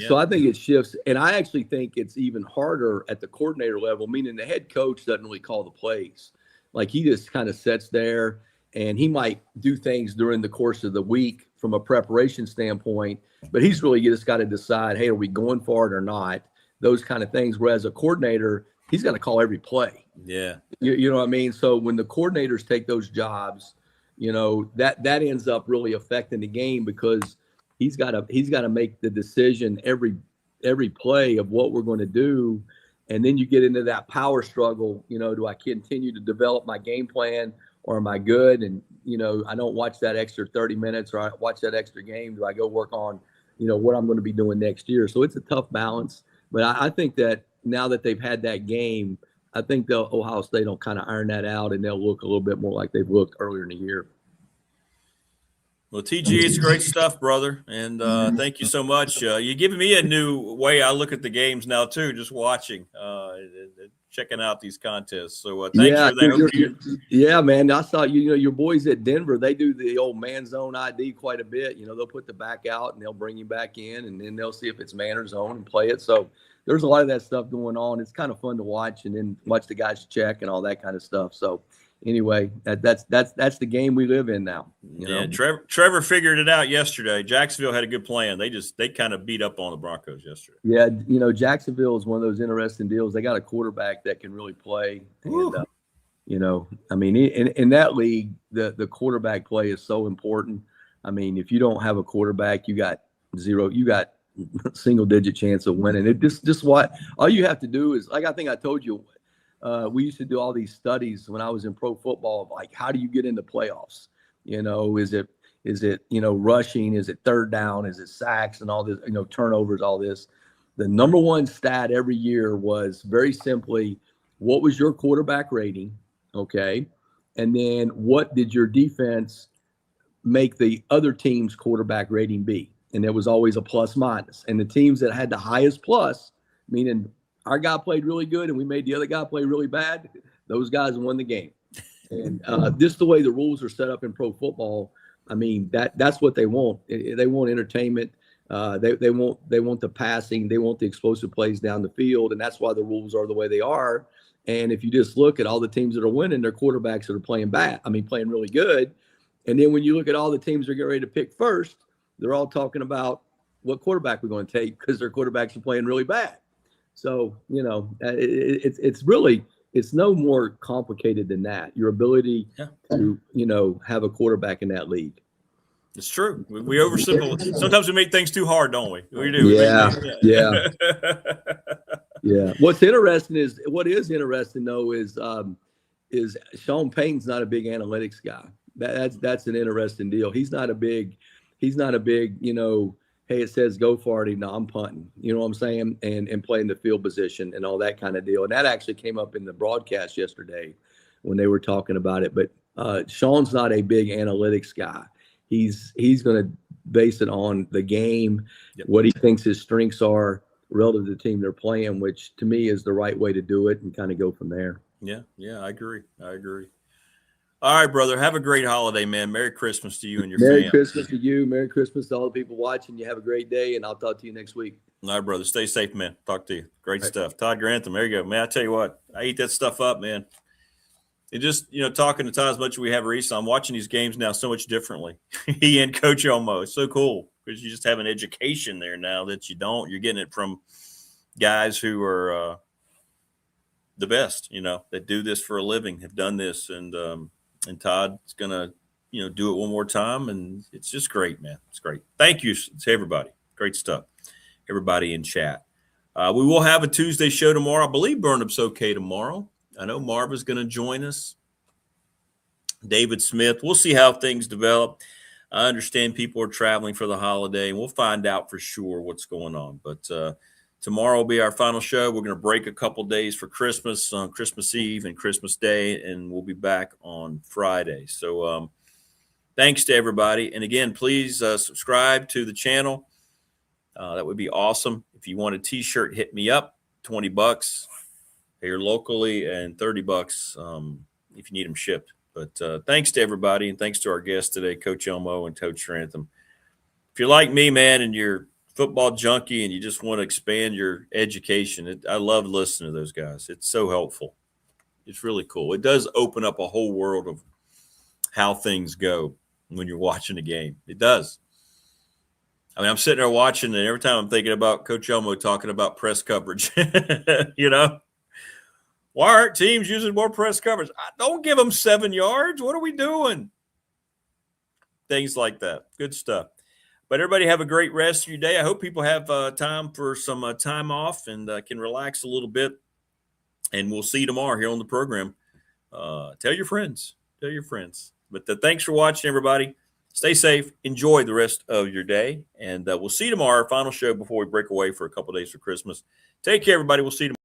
so I think it shifts. And I actually think it's even harder at the coordinator level, meaning the head coach doesn't really call the plays. Like, he just kind of sits there, and he might do things during the course of the week from a preparation standpoint, but he's really just got to decide, hey, are we going for it or not? Those kind of things. Whereas a coordinator, he's got to call every play. Yeah. You know what I mean? So when the coordinators take those jobs, that ends up really affecting the game, because he's got to make the decision every play of what we're going to do. And then you get into that power struggle. Do I continue to develop my game plan, or am I good? And, I don't watch that extra 30 minutes, or I watch that extra game. Do I go work on, what I'm going to be doing next year? So it's a tough balance. But I think that now that they've had that game, I think Ohio State will kind of iron that out, and they'll look a little bit more like they've looked earlier in the year. Well, TG, it's great stuff, brother, and thank you so much. You're giving me a new way I look at the games now, too, just watching, checking out these contests. So thanks for that. Yeah, man. I saw your boys at Denver, they do the old man zone ID quite a bit. They'll put the back out, and they'll bring you back in, and then they'll see if it's man or zone and play it. So there's a lot of that stuff going on. It's kind of fun to watch, and then watch the guys check and all that kind of stuff. So anyway, that's the game we live in now. Yeah, Trevor figured it out yesterday. Jacksonville had a good plan. They kind of beat up on the Broncos yesterday. Yeah, Jacksonville is one of those interesting deals. They got a quarterback that can really play. And, I mean, in that league, the quarterback play is so important. I mean, if you don't have a quarterback, you got single-digit chance of winning. It just what all you have to do is, like I think I told you, we used to do all these studies when I was in pro football of, like, how do you get into playoffs? Is it rushing? Is it third down? Is it sacks and all this, turnovers, all this? The number one stat every year was very simply, what was your quarterback rating? Okay. And then what did your defense make the other team's quarterback rating be? And there was always a plus minus. And the teams that had the highest plus, meaning our guy played really good and we made the other guy play really bad, those guys won the game. And just the way the rules are set up in pro football, I mean, that's what they want. They want entertainment. They want the passing. They want the explosive plays down the field. And that's why the rules are the way they are. And if you just look at all the teams that are winning, their quarterbacks that are playing playing really good. And then when you look at all the teams that are getting ready to pick first, they're all talking about what quarterback we're going to take because their quarterbacks are playing really bad. So, it's no more complicated than that. Your ability to, have a quarterback in that league. It's true. We oversimplify. Sometimes we make things too hard, don't we? We do. Yeah. What is interesting though is Sean Payton's not a big analytics guy. That's an interesting deal. He's not a big, hey, it says go for it. No, I'm punting. You know what I'm saying? And playing the field position and all that kind of deal. And that actually came up in the broadcast yesterday when they were talking about it. But Sean's not a big analytics guy. He's going to base it on the game, what he thinks his strengths are relative to the team they're playing, which to me is the right way to do it and kind of go from there. Yeah, I agree. All right, brother. Have a great holiday, man. Merry Christmas to you and your family. Merry Christmas to you. Merry Christmas to all the people watching. You have a great day, and I'll talk to you next week. All right, brother. Stay safe, man. Talk to you. Great stuff. Todd Grantham. There you go, man. I tell you what, I eat that stuff up, man. It just, talking to Todd as much as we have recently, I'm watching these games now so much differently. He and Coach Elmo. It's so cool because you just have an education there now that you don't. You're getting it from guys who are the best, that do this for a living, have done this, and Todd's going to do it one more time. And it's just great, man. It's great. Thank you to everybody. Great stuff. Everybody in chat. We will have a Tuesday show tomorrow. I believe Burnup's okay tomorrow. I know Marva's going to join us. David Smith. We'll see how things develop. I understand people are traveling for the holiday, and we'll find out for sure what's going on. But tomorrow will be our final show. We're going to break a couple days for Christmas, on Christmas Eve and Christmas Day, and we'll be back on Friday. So thanks to everybody. And again, please subscribe to the channel. That would be awesome. If you want a T-shirt, hit me up. $20 here locally, and $30 if you need them shipped. But thanks to everybody, and thanks to our guests today, Coach Elmo and Coach Grantham. If you're like me, man, and you're football junkie and you just want to expand your education, I love listening to those guys. It's so helpful. It's really cool. It does open up a whole world of how things go when you're watching a game. It does. I mean, I'm sitting there watching, and every time I'm thinking about Coach Elmo talking about press coverage, Why aren't teams using more press coverage? Don't give them 7 yards. What are we doing? Things like that. Good stuff. But everybody have a great rest of your day. I hope people have time for some time off and can relax a little bit. And we'll see you tomorrow here on the program. Tell your friends. Tell your friends. But thanks for watching, everybody. Stay safe. Enjoy the rest of your day. And we'll see you tomorrow, our final show before we break away for a couple days for Christmas. Take care, everybody. We'll see you tomorrow.